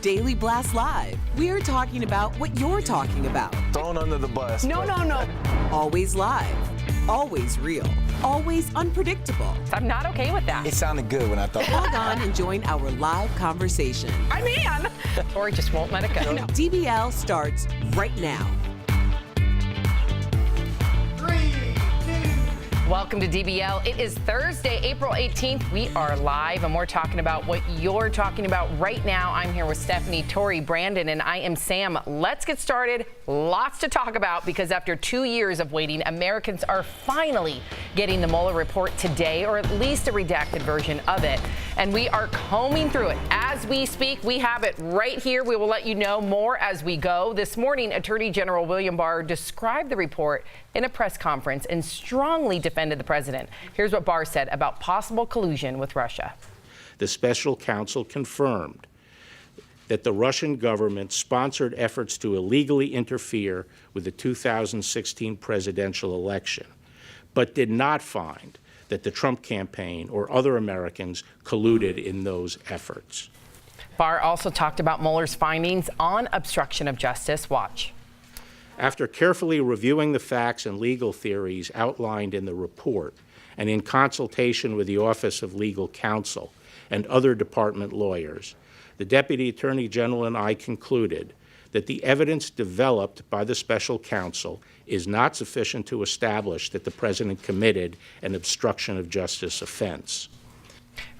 Daily Blast Live. We're talking about what you're talking about. Thrown under the bus. No. Always live, always real, always unpredictable. I'm not okay with that. It sounded good when I thought. Log on and join our live conversation. I'm in. Or just won't let it go. No. DBL starts right now. Welcome to DBL. It is Thursday, April 18th. We are live and we're talking about what you're talking about right now. I'm here with Stephanie, Tori, Brandon, and I am Sam. Let's get started. Lots to talk about because after 2 years of waiting, Americans are finally getting the Mueller report today, or at least a redacted version of it. And we are combing through it. As we speak, we have it right here. We will let you know more as we go. This morning, Attorney General William Barr described the report in a press conference and strongly defended the president. Here's what Barr said about possible collusion with Russia. The special counsel confirmed that the Russian government sponsored efforts to illegally interfere with the 2016 presidential election, but did not find that the Trump campaign or other Americans colluded in those efforts. Barr also talked about Mueller's findings on obstruction of justice. Watch. After carefully reviewing the facts and legal theories outlined in the report, and in consultation with the Office of Legal Counsel and other department lawyers, the Deputy Attorney General and I concluded that the evidence developed by the special counsel is not sufficient to establish that the president committed an obstruction of justice offense.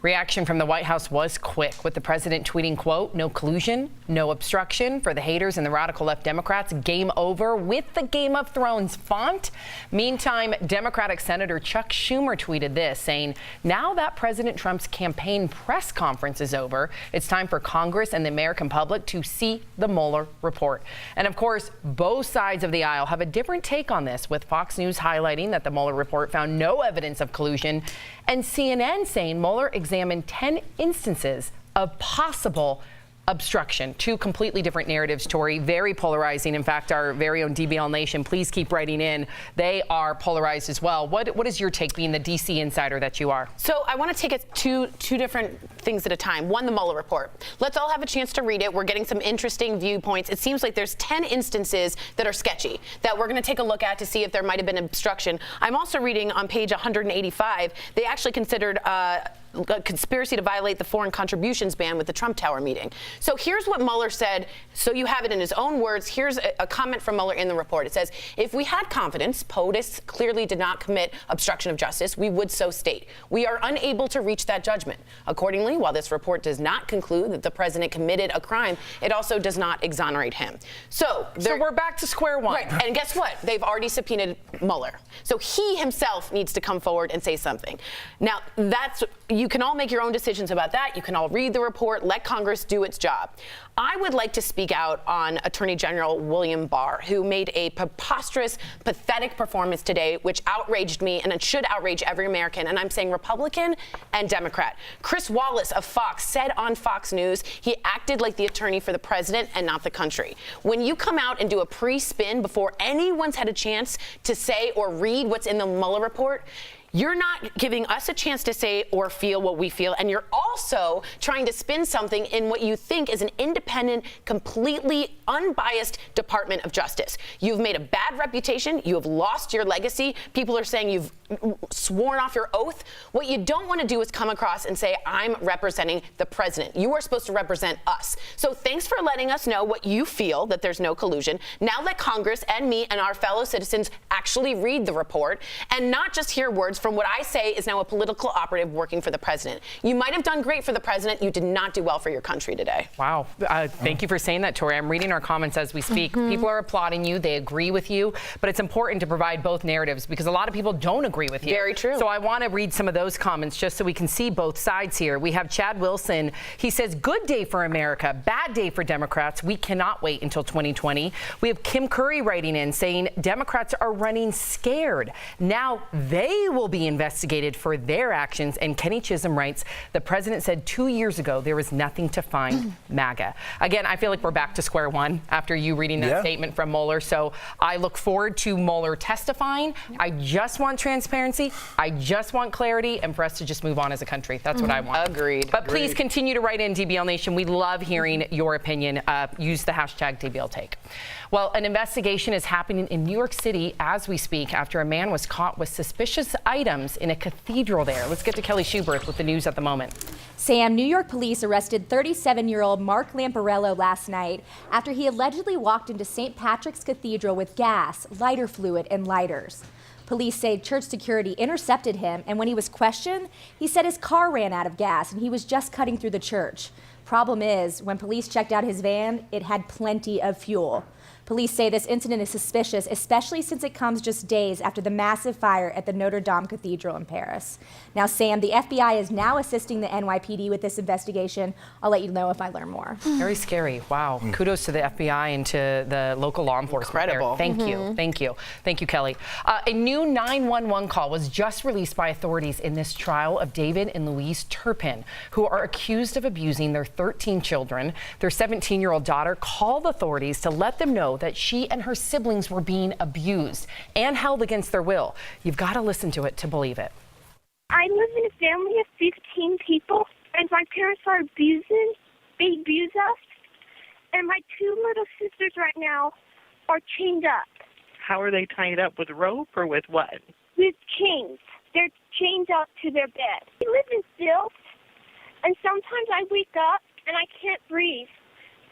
Reaction from the White House was quick, with the president tweeting, quote, "No collusion, no obstruction for the haters and the radical left Democrats. Game over," with the Game of Thrones font. Meantime, Democratic Senator Chuck Schumer tweeted this, saying, "Now that President Trump's campaign press conference is over, it's time for Congress and the American public to see the Mueller report." And of course, both sides of the aisle have a different take on this, with Fox News highlighting that the Mueller report found no evidence of collusion, and CNN saying Mueller examined 10 instances of possible obstruction. Two completely different narratives, Tori. Very polarizing. In fact, our very own DBL Nation, please keep writing in. They are polarized as well. What is your take, being the DC insider that you are? So I want to take it two different things at a time. One, the Mueller report. Let's all have a chance to read it. We're getting some interesting viewpoints. It seems like there's 10 instances that are sketchy that we're going to take a look at to see if there might have been obstruction. I'm also reading on page 185, they actually considered a conspiracy to violate the foreign contributions ban with the Trump Tower meeting. So here's what Mueller said. So you have it in his own words. Here's a comment from Mueller in the report. It says, "If we had confidence POTUS clearly did not commit obstruction of justice, we would so state. We are unable to reach that judgment. Accordingly, while this report does not conclude that the president committed a crime, it also does not exonerate him." So we're back to square one. Right. And guess what? They've already subpoenaed Mueller. So he himself needs to come forward and say something. Now, you can all make your own decisions about that. You can all read the report, let Congress do its job. I would like to speak out on Attorney General William Barr, who made a preposterous, pathetic performance today, which outraged me, and it should outrage every American. And I'm saying Republican and Democrat. Chris Wallace of Fox said on Fox News he acted like the attorney for the president and not the country. When you come out and do a pre-spin before anyone's had a chance to say or read what's in the Mueller report, you're not giving us a chance to say or feel what we feel, and you're also trying to spin something in what you think is an independent, completely unbiased Department of Justice. You've made a bad reputation. You have lost your legacy. People are saying you've sworn off your oath. What you don't want to do is come across and say, "I'm representing the president." You are supposed to represent us. So thanks for letting us know what you feel, that there's no collusion. Now let Congress and me and our fellow citizens actually read the report and not just hear words from what I say is now a political operative working for the president. You might have done great for the president. You did not do well for your country today. Wow. Thank you for saying that, Tori. I'm reading our comments as we speak. People are applauding you. They agree with you. But it's important to provide both narratives because a lot of people don't agree with you. Very true. So I want to read some of those comments just so we can see both sides here. We have Chad Wilson. He says, "Good day for America, bad day for Democrats. We cannot wait until 2020. We have Kim Curry writing in saying Democrats are running scared. Now they will be investigated for their actions. And Kenny Chisholm writes, "The president said 2 years ago there was nothing to find MAGA." Again, I feel like we're back to square one after you reading that statement from Mueller. So I look forward to Mueller testifying. I just want transparency transparency. I just want clarity and for us to just move on as a country. That's what I want. Agreed. But please continue to write in, DBL Nation. We love hearing your opinion. Use the hashtag DBL Take. Well, an investigation is happening in New York City as we speak after a man was caught with suspicious items in a cathedral there. Let's get to Kelly Schubert with the news at the moment. Sam, New York police arrested 37-year-old Mark Lamparello last night after he allegedly walked into St. Patrick's Cathedral with gas, lighter fluid, and lighters. Police say church security intercepted him, and when he was questioned, he said his car ran out of gas and he was just cutting through the church. Problem is, when police checked out his van, it had plenty of fuel. Police say this incident is suspicious, especially since it comes just days after the massive fire at the Notre Dame Cathedral in Paris. Now, Sam, the FBI is now assisting the NYPD with this investigation. I'll let you know if I learn more. Very scary. Wow. Kudos to the FBI and to the local law enforcement. Incredible. Thank you. Thank you. Thank you, Kelly. A new 911 call was just released by authorities in this trial of David and Louise Turpin, who are accused of abusing their 13 children. Their 17-year-old daughter called authorities to let them know that she and her siblings were being abused and held against their will. You've got to listen to it to believe it. I live in a family of 15 people, and my parents are abusing. They abuse us, and my two little sisters right now are chained up. How are they tied up, with rope or with what? With chains. They're chained up to their bed. We live in filth, and sometimes I wake up and I can't breathe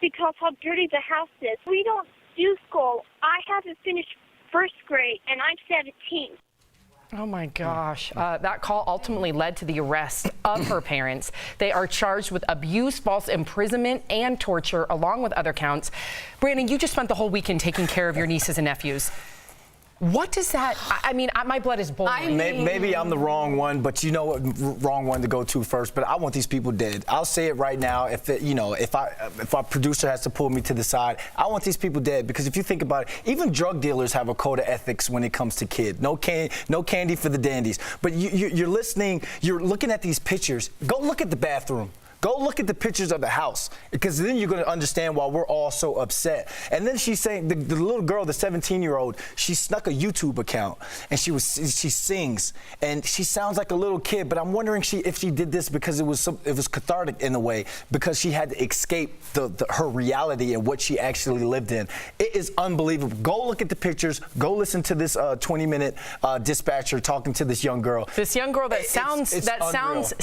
because how dirty the house is. We don't do school. I haven't finished first grade, and I'm 17. Oh my gosh. That call ultimately led to the arrest of her parents. They are charged with abuse, false imprisonment, and torture, along with other counts. Brandon, you just spent the whole weekend taking care of your nieces and nephews. What does that, I mean, my blood is boiling. Maybe I'm the wrong one, but you know what, wrong one to go to first. But I want these people dead. I'll say it right now. If our producer has to pull me to the side, I want these people dead, because if you think about it, even drug dealers have a code of ethics when it comes to kids. No candy for the dandies. But you're listening. You're looking at these pictures. Go look at the bathroom. Go look at the pictures of the house, because then you're going to understand why we're all so upset. And then she's saying, the little girl, the 17-year-old, she snuck a YouTube account, and she sings, and she sounds like a little kid. But I'm wondering if she did this because it was cathartic in a way, because she had to escape her reality and what she actually lived in. It is unbelievable. Go look at the pictures. Go listen to this 20-minute dispatcher talking to this young girl. This young girl that sounds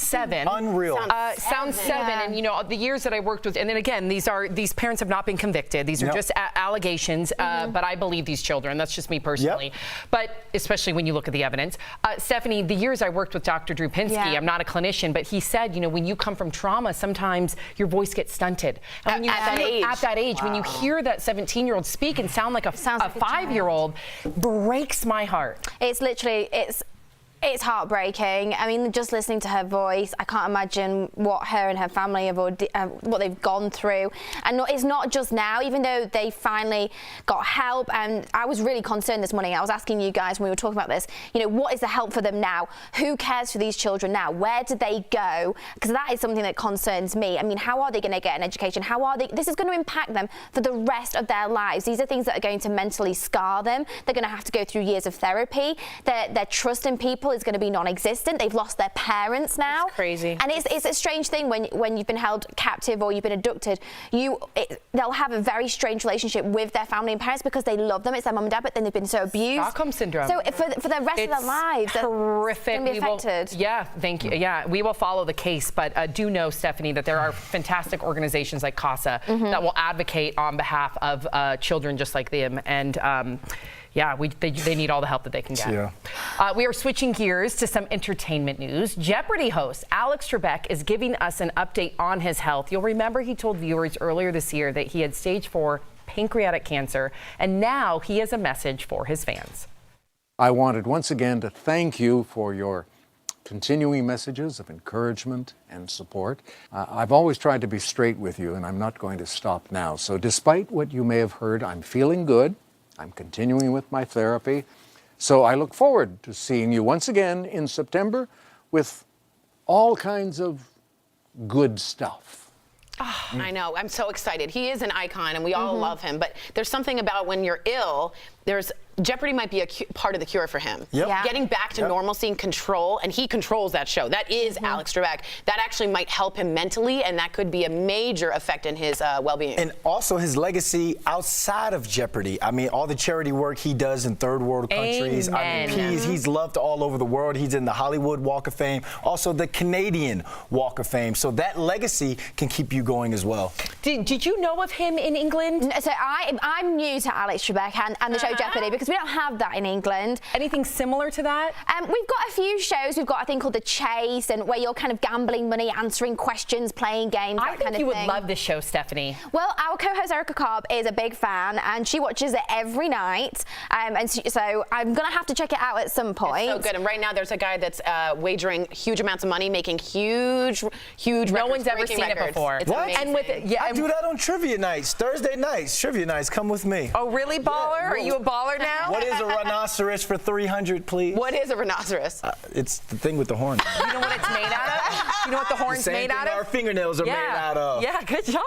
7. Unreal. Sounds 7, and you know, the years that I worked with, and then again, these parents have not been convicted. These are just allegations, but I believe these children. That's just me personally. Yep. But especially when you look at the evidence. Stephanie, the years I worked with Dr. Drew Pinsky, I'm not a clinician, but he said, you know, when you come from trauma, sometimes your voice gets stunted. And when you at that age, when you hear that 17-year-old speak and sound like a 5-year-old, breaks my heart. It's literally, it's heartbreaking. I mean, just listening to her voice, I can't imagine what her and her family have what they've gone through. And it's not just now, even though they finally got help. And I was really concerned this morning. I was asking you guys when we were talking about this, you know, what is the help for them now? Who cares for these children now? Where do they go? Because that is something that concerns me. I mean, how are they going to get an education? How are they? This is going to impact them for the rest of their lives. These are things that are going to mentally scar them. They're going to have to go through years of therapy. Their trust in people is going to be non-existent. They've lost their parents now. That's crazy. And it's a strange thing when you've been held captive or you've been abducted. They'll have a very strange relationship with their family and parents because they love them. It's their mum and dad, but then they've been so abused. Stockholm syndrome. So for the rest of their lives, horrific. They're going to be affected. Thank you. Yeah, we will follow the case, but do know, Stephanie, that there are fantastic organizations like CASA that will advocate on behalf of children just like them. And they need all the help that they can get. Yeah. We are switching gears to some entertainment news. Jeopardy host Alex Trebek is giving us an update on his health. You'll remember he told viewers earlier this year that he had stage 4 pancreatic cancer, and now he has a message for his fans. I wanted once again to thank you for your continuing messages of encouragement and support. I've always tried to be straight with you, and I'm not going to stop now. So despite what you may have heard, I'm feeling good. I'm continuing with my therapy. So I look forward to seeing you once again in September with all kinds of good stuff. Oh, I know. I'm so excited. He is an icon, and we all love him. But there's something about when you're ill, there's Jeopardy might be a part of the cure for him. Yep. Yeah. Getting back to normalcy and control, and he controls that show. That is Alex Trebek. That actually might help him mentally, and that could be a major effect in his well-being. And also his legacy outside of Jeopardy. I mean, all the charity work he does in third world countries. Amen. I mean, he's loved all over the world. He's in the Hollywood Walk of Fame, also the Canadian Walk of Fame. So that legacy can keep you going as well. Did you know of him in England? So I'm new to Alex Trebek and the show Jeopardy because we don't have that in England. Anything similar to that? We've got a few shows. We've got a thing called The Chase, and where you're kind of gambling money, answering questions, playing games, I that think kind of you thing. would love this show, Stephanie. Well, our co-host Erica Cobb is a big fan, and she watches it every night. So I'm gonna have to check it out at some point. It's so good. And right now there's a guy that's wagering huge amounts of money, making huge No one's ever seen it records. before. It's What? amazing. And with I do that on trivia nights, Thursday nights, trivia nights. Come with me. Oh, really, baller? Are you a baller now? What is a rhinoceros for 300, please? What is a rhinoceros? It's the thing with the horn. You know what it's made out of? You know what the horn's Same made thing out our of? fingernails are made out of. Yeah, good job.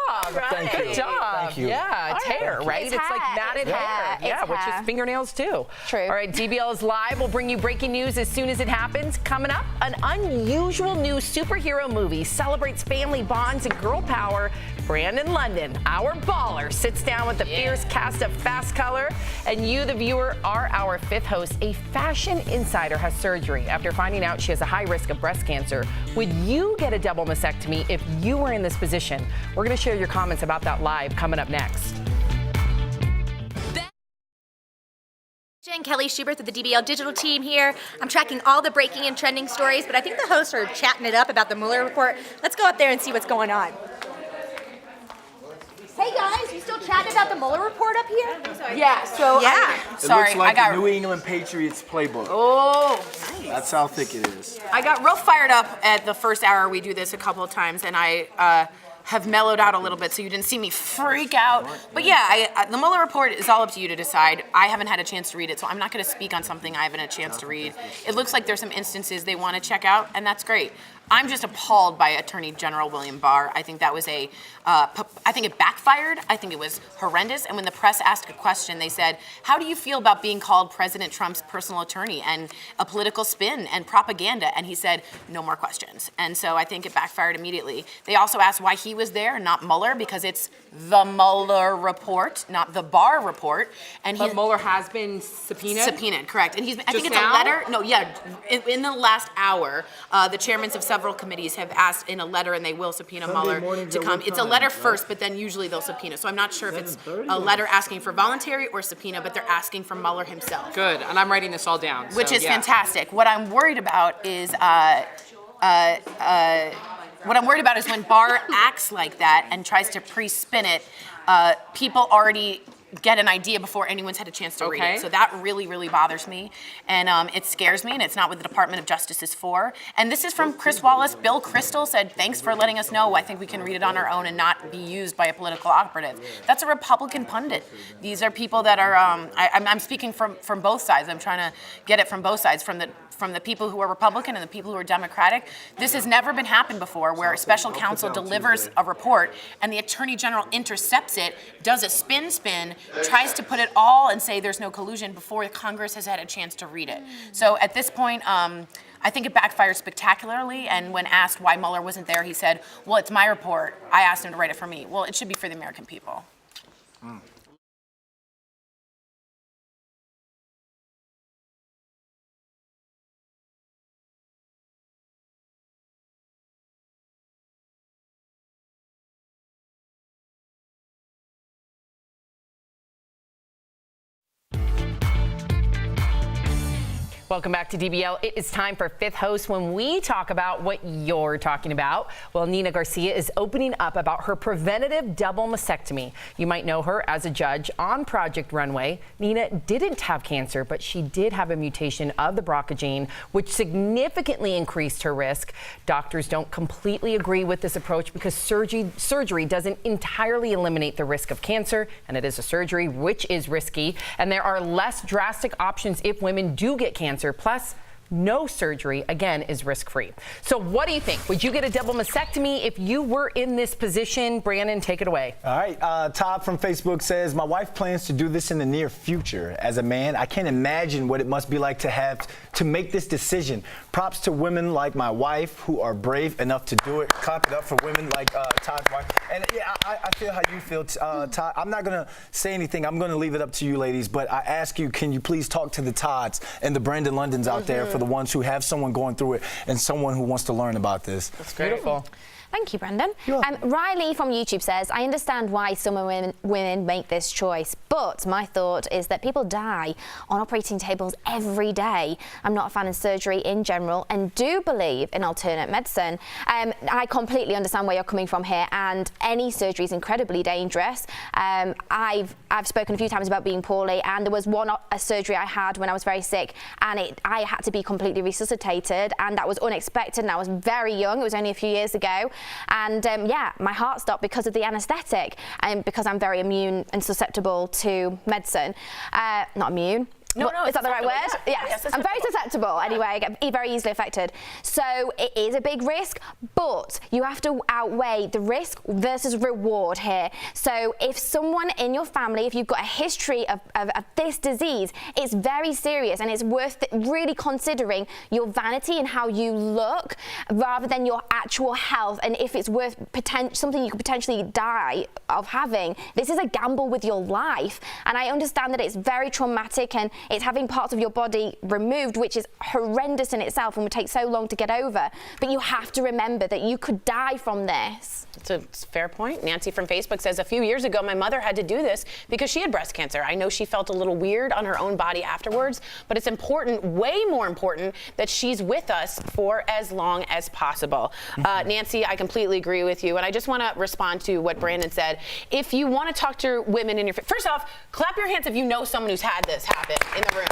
Thank Good you. job. Thank you. Yeah, it's hair, right? It's It's like hair. matted It's hair. hair. Yeah, It's which hair. is fingernails too. True. All right, DBL is live. We'll bring you breaking news as soon as it happens. Coming up, an unusual new superhero movie celebrates family bonds and girl power. Brandon London, our baller, sits down with the fierce cast of Fast Color, and you, the viewer, are our fifth host. A fashion insider has surgery after finding out she has a high risk of breast cancer. Would you get a double mastectomy if you were in this position? We're going to share your comments about that live coming up next. Jen Kelly Schubert with the DBL digital team here. I'm tracking all the breaking and trending stories, but I think the hosts are chatting it up about the Mueller report. Let's go up there and see what's going on. Hey guys, you still chatting about the Mueller report up here? Yeah, so It looks like the New England Patriots playbook. Oh, nice. That's how thick it is. I got real fired up at the first hour. We do this a couple of times, and I have mellowed out a little bit, so you didn't see me freak out. But yeah, the Mueller report is all up to you to decide. I haven't had a chance to read it, so I'm not going to speak on something I haven't had a chance to read. It looks like there's some instances they want to check out, and that's great. I'm just appalled by Attorney General William Barr. I think that was I think it backfired. I think it was horrendous. And when the press asked a question, they said, how do you feel about being called President Trump's personal attorney and a political spin and propaganda? And he said, no more questions. And so I think it backfired immediately. They also asked why he was there and not Mueller, because it's the Mueller report, not the Barr report. And But Mueller has been subpoenaed? Subpoenaed, correct. And I think it's now? a letter. No, yeah. In the last hour, the chairmen of several committees have asked in a letter, and they will subpoena Mueller to come. It's a letter first, but then usually they'll subpoena. So I'm not sure if it's a letter asking for voluntary or subpoena, but they're asking for Mueller himself. Good, and I'm writing this all down. Which so, is yeah. fantastic. What I'm worried about is when Barr acts like that and tries to pre-spin it, people already get an idea before anyone's had a chance to read it. So that really, really bothers me. And it scares me, and it's not what the Department of Justice is for. And this is from Chris Wallace. Bill Kristol said, thanks for letting us know. I think we can read it on our own and not be used by a political operative. That's a Republican pundit. These are people that are, I'm speaking from both sides. I'm trying to get it from both sides, from the people who are Republican and the people who are Democratic. This has never been happened before, where a special counsel delivers a report and the Attorney General intercepts it, does a spin, tries to put it all and say there's no collusion before Congress has had a chance to read it. So at this point, I think it backfired spectacularly, and when asked why Mueller wasn't there, he said, well, it's my report. I asked him to write it for me. Well, it should be for the American people. Welcome back to DBL. It is time for Fifth Host, when we talk about what you're talking about. Well, Nina Garcia is opening up about her preventative double mastectomy. You might know her as a judge on Project Runway. Nina didn't have cancer, but she did have a mutation of the BRCA gene, which significantly increased her risk. Doctors don't completely agree with this approach because surgery doesn't entirely eliminate the risk of cancer, and it is a surgery which is risky. And there are less drastic options if women do get cancer. Plus, No surgery, again, is risk-free. So what do you think? Would you get a double mastectomy if you were in this position? Brandon, take it away. All right. Todd from Facebook says, my wife plans to do this in the near future. As a man, I can't imagine what it must be like to have to make this decision. Props to women like my wife who are brave enough to do it. Clap it up for women like Todd's wife. And yeah, I feel how you feel, Todd. I'm not going to say anything. I'm going to leave it up to you, ladies. But I ask you, can you please talk to the Todds and the Brandon Londons out there for the ones who have someone going through it and someone who wants to learn about this? That's beautiful. Thank you, Brendan. Riley from YouTube says, I understand why some women make this choice, but my thought is that people die on operating tables every day. I'm not a fan of surgery in general and do believe in alternate medicine. I completely understand where you're coming from here, and any surgery is incredibly dangerous. I've spoken a few times about being poorly, and there was a surgery I had when I was very sick, and I had to be completely resuscitated, and that was unexpected, and I was very young. It was only a few years ago. And yeah, my heart stopped because of the anaesthetic, and because I'm very immune and susceptible to medicine. Not immune. No, is that the right word? Yeah. Yes. I'm very susceptible anyway. I get very easily affected. So it is a big risk, but you have to outweigh the risk versus reward here. So if someone in your family, if you've got a history of this disease, it's very serious, and it's worth really considering your vanity and how you look rather than your actual health. And if it's worth something you could potentially die of having, this is a gamble with your life. And I understand that it's very traumatic, and it's having parts of your body removed, which is horrendous in itself and would take so long to get over. But you have to remember that you could die from this. It's a fair point. Nancy from Facebook says, a few years ago, my mother had to do this because she had breast cancer. I know she felt a little weird on her own body afterwards, but it's important, way more important, that she's with us for as long as possible. Nancy, I completely agree with you. And I just want to respond to what Brandon said. If you want to talk to women in your, first off, clap your hands if you know someone who's had this happen in the room.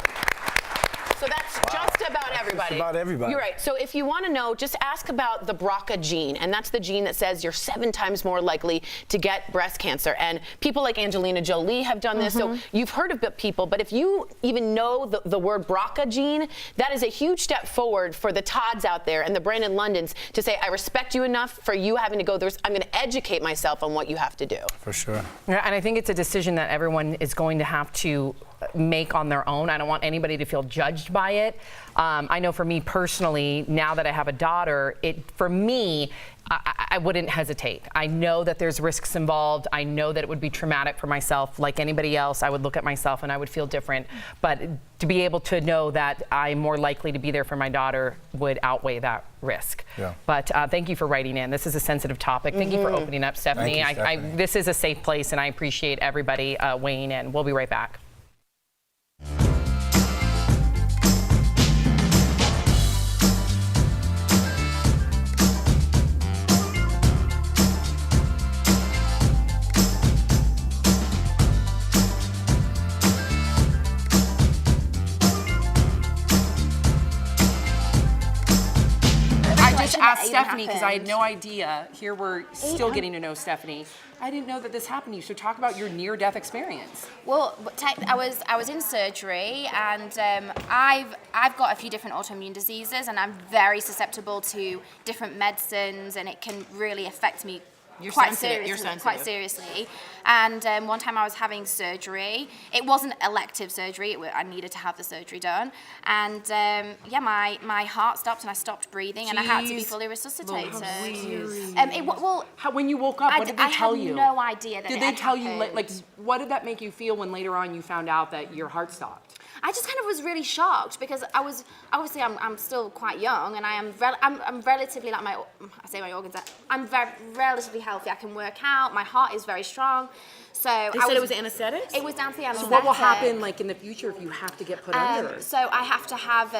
So that's just about everybody. Just about everybody. You're right. So if you want to know, just ask about the BRCA gene, and that's the gene that says you're 7 times more likely to get breast cancer. And people like Angelina Jolie have done this. So you've heard of people, but if you even know the word BRCA gene, that is a huge step forward for the Todds out there and the Brandon Londons to say, I respect you enough for you having to go there. I'm going to educate myself on what you have to do. For sure. Yeah, and I think it's a decision that everyone is going to have to make on their own. I don't want anybody to feel judged by it. I know for me personally, now that I have a daughter, for me, I wouldn't hesitate. I know that there's risks involved. I know that it would be traumatic for myself. Like anybody else, I would look at myself and I would feel different. But to be able to know that I'm more likely to be there for my daughter would outweigh that risk. Yeah. But thank you for writing in. This is a sensitive topic. Thank you for opening up, Stephanie. Thank you, Stephanie. This is a safe place, and I appreciate everybody weighing in. We'll be right back. Asked Stephanie because I had no idea. Here we're still getting to know Stephanie. I didn't know that this happened to you. So talk about your near-death experience. Well, I was in surgery, and I've got a few different autoimmune diseases, and I'm very susceptible to different medicines, and it can really affect me quite seriously. And one time I was having surgery. It wasn't elective surgery. I needed to have the surgery done. And yeah, my heart stopped and I stopped breathing. And I had to be fully resuscitated. When you woke up, what did they tell you? I had no idea that Did they tell you, like, what did that make you feel when later on you found out that your heart stopped? I just kind of was really shocked because obviously I'm still quite young, and I'm relatively, like, my organs, I'm relatively healthy. I can work out. My heart is very strong. So they said it was anesthetics? It was down to the anesthetic. So what will happen, like, in the future if you have to get put under? So I have to have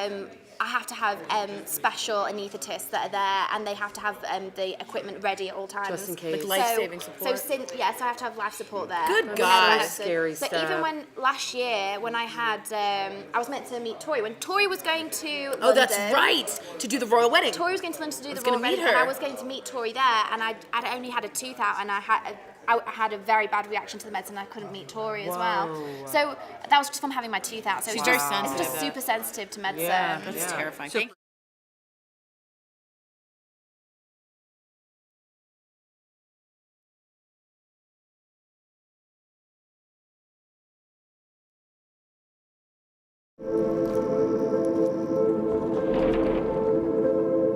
special anaesthetists that are there, and they have to have the equipment ready at all times. Just in case. Like life-saving support? So I have to have life support there. Good God. Scary stuff. So even when last year, when I had, I was meant to meet Tori. When Tori was going to London. Oh, that's right. To do the royal wedding. Tori was going to London to do the royal wedding, and I was going to meet Tori there, and I'd only had a tooth out, and I I had a very bad reaction to the medicine. I couldn't meet Tori as well. So that was just from having my tooth out. So She's it's very just, sensitive. It's just super sensitive to medicine. Yeah, that's terrifying. So-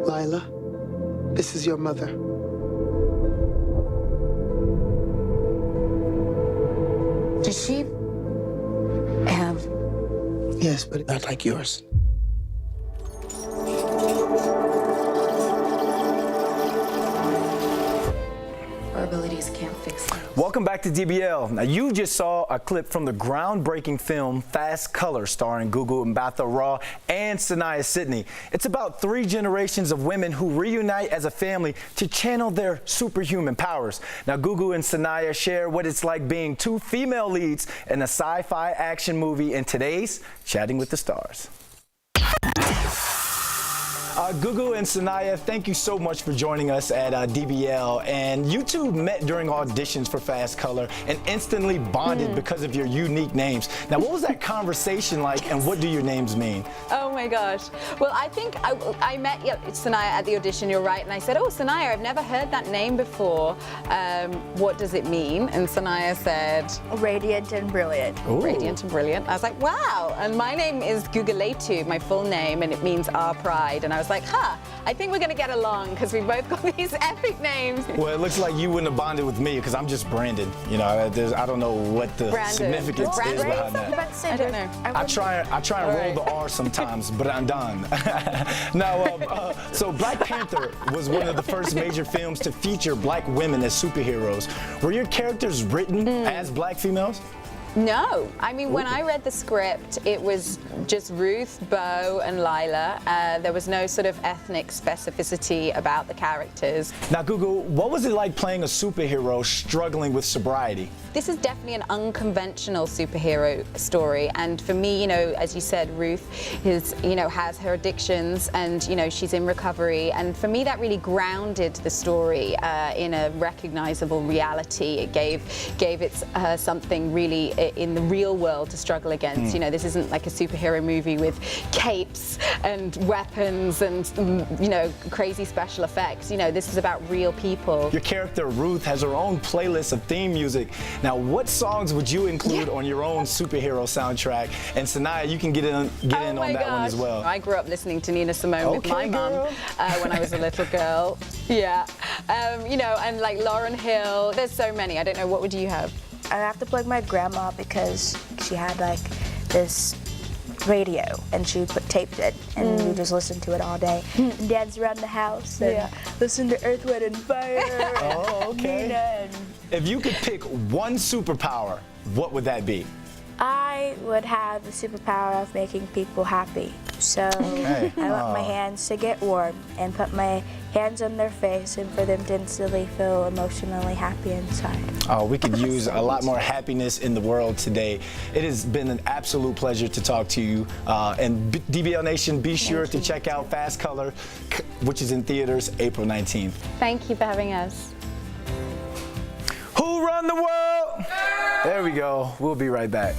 Lila, this is your mother. Does she have... Yes, but not like yours. Our abilities can't fix it. Welcome back to DBL. Now, you just saw a clip from the groundbreaking film Fast Color, starring Gugu Mbatha Raw and Sanaya Sidney. It's about 3 generations of women who reunite as a family to channel their superhuman powers. Now, Gugu and Sanaya share what it's like being 2 female leads in a sci-fi action movie in today's Chatting with the Stars. Gugu and Sanaya, thank you so much for joining us at DBL. And you two met during auditions for Fast Color and instantly bonded because of your unique names. Now, what was that conversation like, and what do your names mean? Oh my gosh. Well, I think I met Sanaya at the audition, you're right, and I said, oh, Sanaya, I've never heard that name before. What does it mean? And Sanaya said... Radiant and brilliant. Ooh. Radiant and brilliant. I was like, wow. And my name is Gugaletu, my full name, and it means our pride. And I was like, I think we're going to get along because we both got these epic names. Well, it looks like you wouldn't have bonded with me because I'm just Brandon. You know, I don't know what the significance is behind that. I don't know. I try and roll the R sometimes, but I'm done. Now, so Black Panther was one of the first major films to feature black women as superheroes. Were your characters written as black females? No. I mean, when I read the script, it was just Ruth, Bo, and Lila. There was no sort of ethnic specificity about the characters. Now, Gugu, what was it like playing a superhero struggling with sobriety? This is definitely an unconventional superhero story, and for me, you know, as you said, Ruth has her addictions, and she's in recovery, and for me, that really grounded the story in a recognizable reality. It gave it something really in the real world to struggle against. This isn't like a superhero movie with capes and weapons and crazy special effects. This is about real people. Your character Ruth has her own playlist of theme music. Now, what songs would you include on your own superhero soundtrack? And Sanaya, you can get in on that one as well. I grew up listening to Nina Simone with my mum when I was a little girl. Yeah, and like Lauryn Hill. There's so many. I don't know. What would you have? I have to plug my grandma because she had like this radio and she taped it and we just listened to it all day and dance around the house and listen to Earth, Wind and Fire. Oh, okay. If you could pick one superpower, what would that be? I would have the superpower of making people happy. So I want my hands to get warm and put my hands on their face and for them to instantly feel emotionally happy inside. Oh, we could use a lot more happiness in the world today. It has been an absolute pleasure to talk to you. And DBL Nation, be sure to check out Fast Color, which is in theaters April 19th. Thank you for having us. Who run the world? There we go. We'll be right back.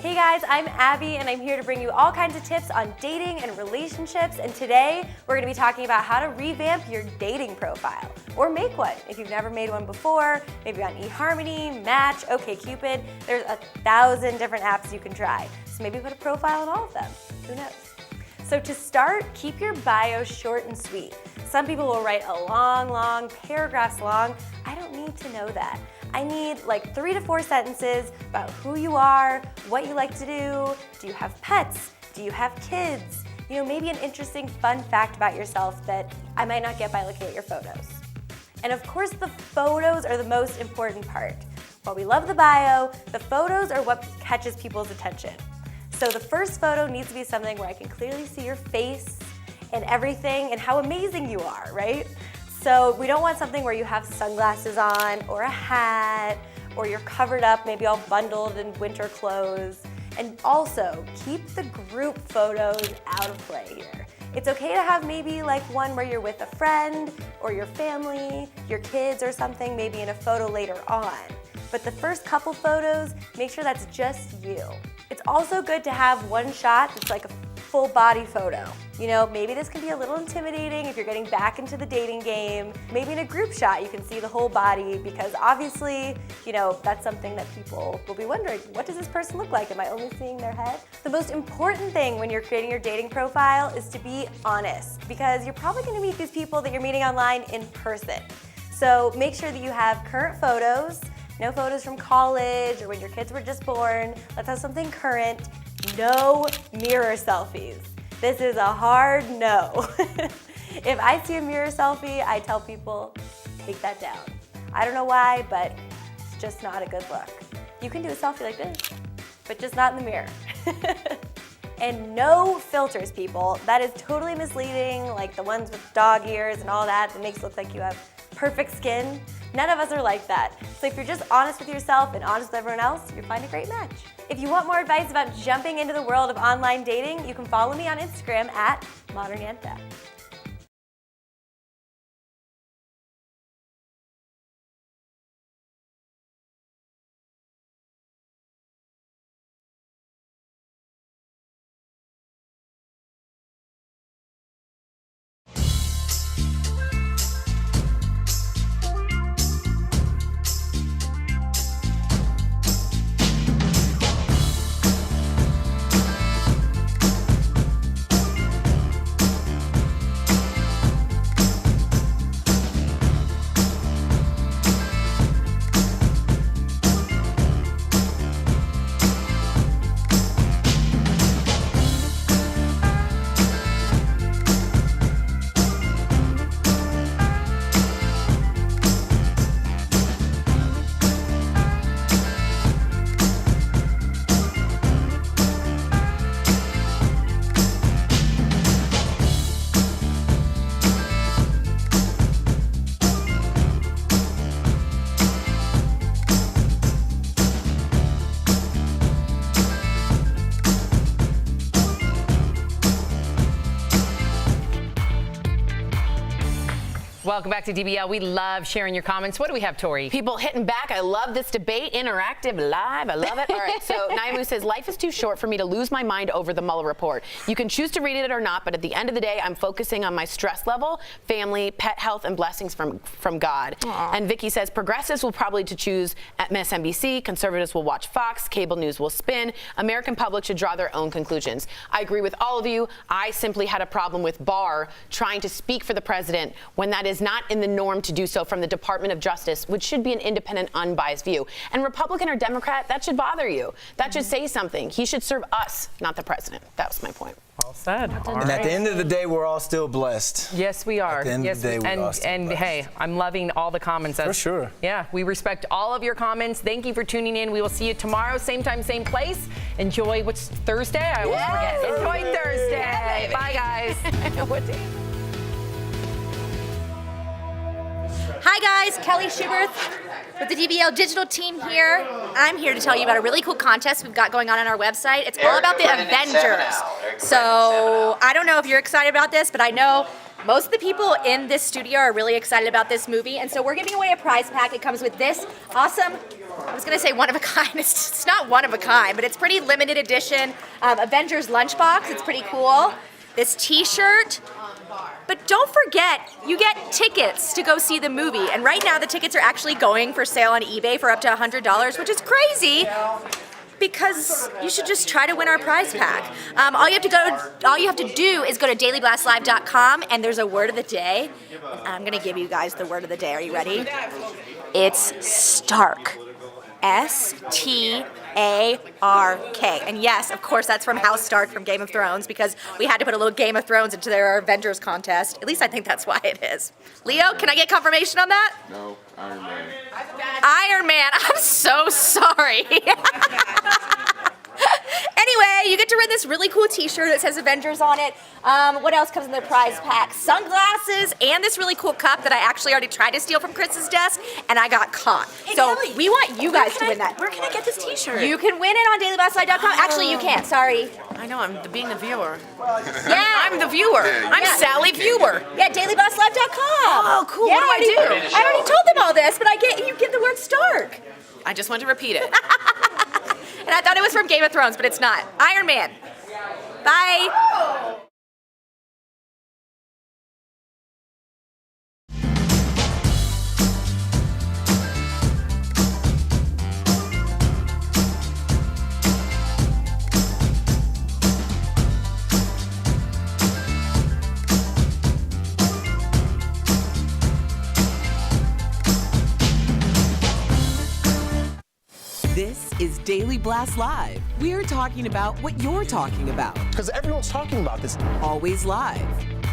Hey guys, I'm Abby and I'm here to bring you all kinds of tips on dating and relationships, and today we're going to be talking about how to revamp your dating profile or make one if you've never made one before, maybe on eHarmony, Match, OkCupid. There's 1,000 different apps you can try, so maybe put a profile on all of them. Who knows? So to start, keep your bio short and sweet. Some people will write a long, paragraphs long. I don't need to know that. I need like 3 to 4 sentences about who you are, what you like to do you have pets, do you have kids, maybe an interesting fun fact about yourself that I might not get by looking at your photos. And of course the photos are the most important part. While we love the bio, the photos are what catches people's attention. So the first photo needs to be something where I can clearly see your face and everything and how amazing you are, right? So we don't want something where you have sunglasses on or a hat or you're covered up, maybe all bundled in winter clothes. And also, keep the group photos out of play here. It's okay to have maybe like one where you're with a friend or your family, your kids or something, maybe in a photo later on. But the first couple photos, make sure that's just you. It's also good to have one shot that's like a full body photo. You know, maybe this can be a little intimidating if you're getting back into the dating game. Maybe in a group shot you can see the whole body, because obviously, you know, that's something that people will be wondering, what does this person look like? Am I only seeing their head? The most important thing when you're creating your dating profile is to be honest, because you're probably gonna meet these people that you're meeting online in person. So make sure that you have current photos, no photos from college or when your kids were just born. Let's have something current. No mirror selfies. This is a hard no. If I see a mirror selfie, I tell people, take that down. I don't know why, but it's just not a good look. You can do a selfie like this, but just not in the mirror. And no filters, people. That is totally misleading, like the ones with dog ears and all that makes it look like you have perfect skin. None of us are like that. So if you're just honest with yourself and honest with everyone else, you'll find a great match. If you want more advice about jumping into the world of online dating, you can follow me on Instagram at ModernYenta. Welcome back to DBL. We love sharing your comments. What do we have, Tori? People hitting back. I love this debate. Interactive, live. I love it. All right, so Naimu says, life is too short for me to lose my mind over the Mueller report. You can choose to read it or not, but at the end of the day, I'm focusing on my stress level, family, pet health, and blessings from God. Aww. And Vicky says, progressives will probably choose at MSNBC, conservatives will watch Fox, cable news will spin, American public should draw their own conclusions. I agree with all of you. I simply had a problem with Barr trying to speak for the president when that is not in the norm to do so from the Department of Justice, which should be an independent, unbiased view. And Republican or Democrat, that should bother you. That should say something. He should serve us, not the president. That was my point. Well said. And at the end of the day, we're all still blessed. Yes, we are. At the end of the day, we're all still blessed. Hey, I'm loving all the comments. For sure. Yeah, we respect all of your comments. Thank you for tuning in. We will see you tomorrow, same time, same place. Enjoy, what's Thursday? I always forget. Enjoy Thursday. Yeah, bye, guys. What day? Hi guys, Kelly Schuberth with the DBL digital team here. I'm here to tell you about a really cool contest we've got going on our website. It's all about the Avengers. So I don't know if you're excited about this, but I know most of the people in this studio are really excited about this movie. And so we're giving away a prize pack. It comes with this awesome, I was gonna say one of a kind. It's not one of a kind, but it's pretty limited edition Avengers lunchbox. It's pretty cool. This t-shirt. But don't forget, you get tickets to go see the movie. And right now the tickets are actually going for sale on eBay for up to $100, which is crazy because you should just try to win our prize pack. All you have to do is go to dailyblastlive.com and there's a word of the day. I'm gonna give you guys the word of the day. Are you ready? It's Stark. S-T-A-R-K. And yes, of course, that's from House Stark from Game of Thrones because we had to put a little Game of Thrones into their Avengers contest. At least I think that's why it is. Leo, can I get confirmation on that? No, Iron Man. Iron Man, I'm so sorry. Anyway, anyway, you get to win this really cool t-shirt that says Avengers on it. What else comes in the prize pack? Sunglasses and this really cool cup that I actually already tried to steal from Chris's desk, and I got caught. So Kelly, we want you guys to win that. Where can I get this t-shirt? You can win it on dailybosslive.com. Actually, you can't. Sorry. I know, I'm being the viewer. Yeah. I'm the viewer. I'm Sally Viewer. Yeah, dailybosslive.com. Oh, cool. Yeah, What do I do? I already told them all this, but you get the word Stark. I just want to repeat it. And I thought it was from Game of Thrones, but it's not. Iron Man. Bye. This is Daily Blast Live. We're talking about what you're talking about. Because everyone's talking about this. Always live,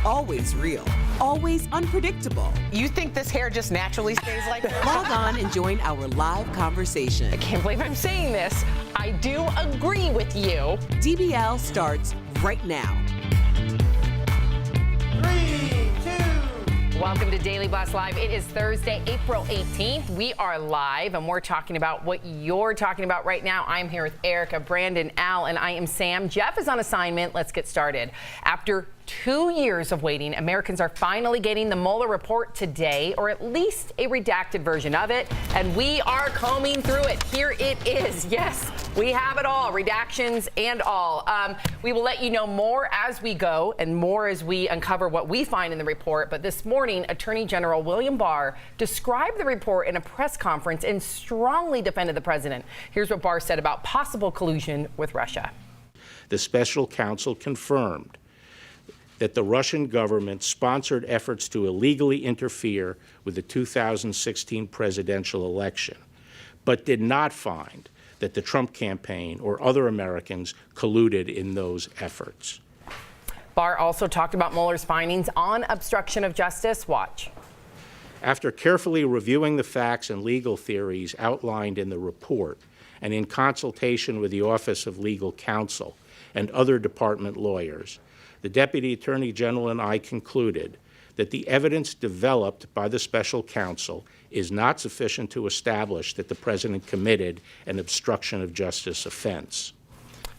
always real, always unpredictable. You think this hair just naturally stays like this? Log on and join our live conversation. I can't believe I'm saying this. I do agree with you. DBL starts right now. Welcome to Daily Blast Live. It is Thursday, April 18th. We are live and we're talking about what you're talking about right now. I'm here with Erica, Brandon, Al, and I am Sam. Jeff is on assignment. Let's get started. After 2 years of waiting, Americans are finally getting the Mueller report today, or at least a redacted version of it, and we are combing through it. Here it is. Yes, we have it all, redactions and all. We will let you know more as we go and more as we uncover what we find in the report. But this morning, Attorney General William Barr described the report in a press conference and strongly defended the president. Here's what Barr said about possible collusion with Russia. The special counsel confirmed that the Russian government sponsored efforts to illegally interfere with the 2016 presidential election, but did not find that the Trump campaign or other Americans colluded in those efforts. Barr also talked about Mueller's findings on obstruction of justice. Watch. After carefully reviewing the facts and legal theories outlined in the report, and in consultation with the Office of Legal Counsel and other department lawyers, the Deputy Attorney General and I concluded that the evidence developed by the special counsel is not sufficient to establish that the president committed an obstruction of justice offense.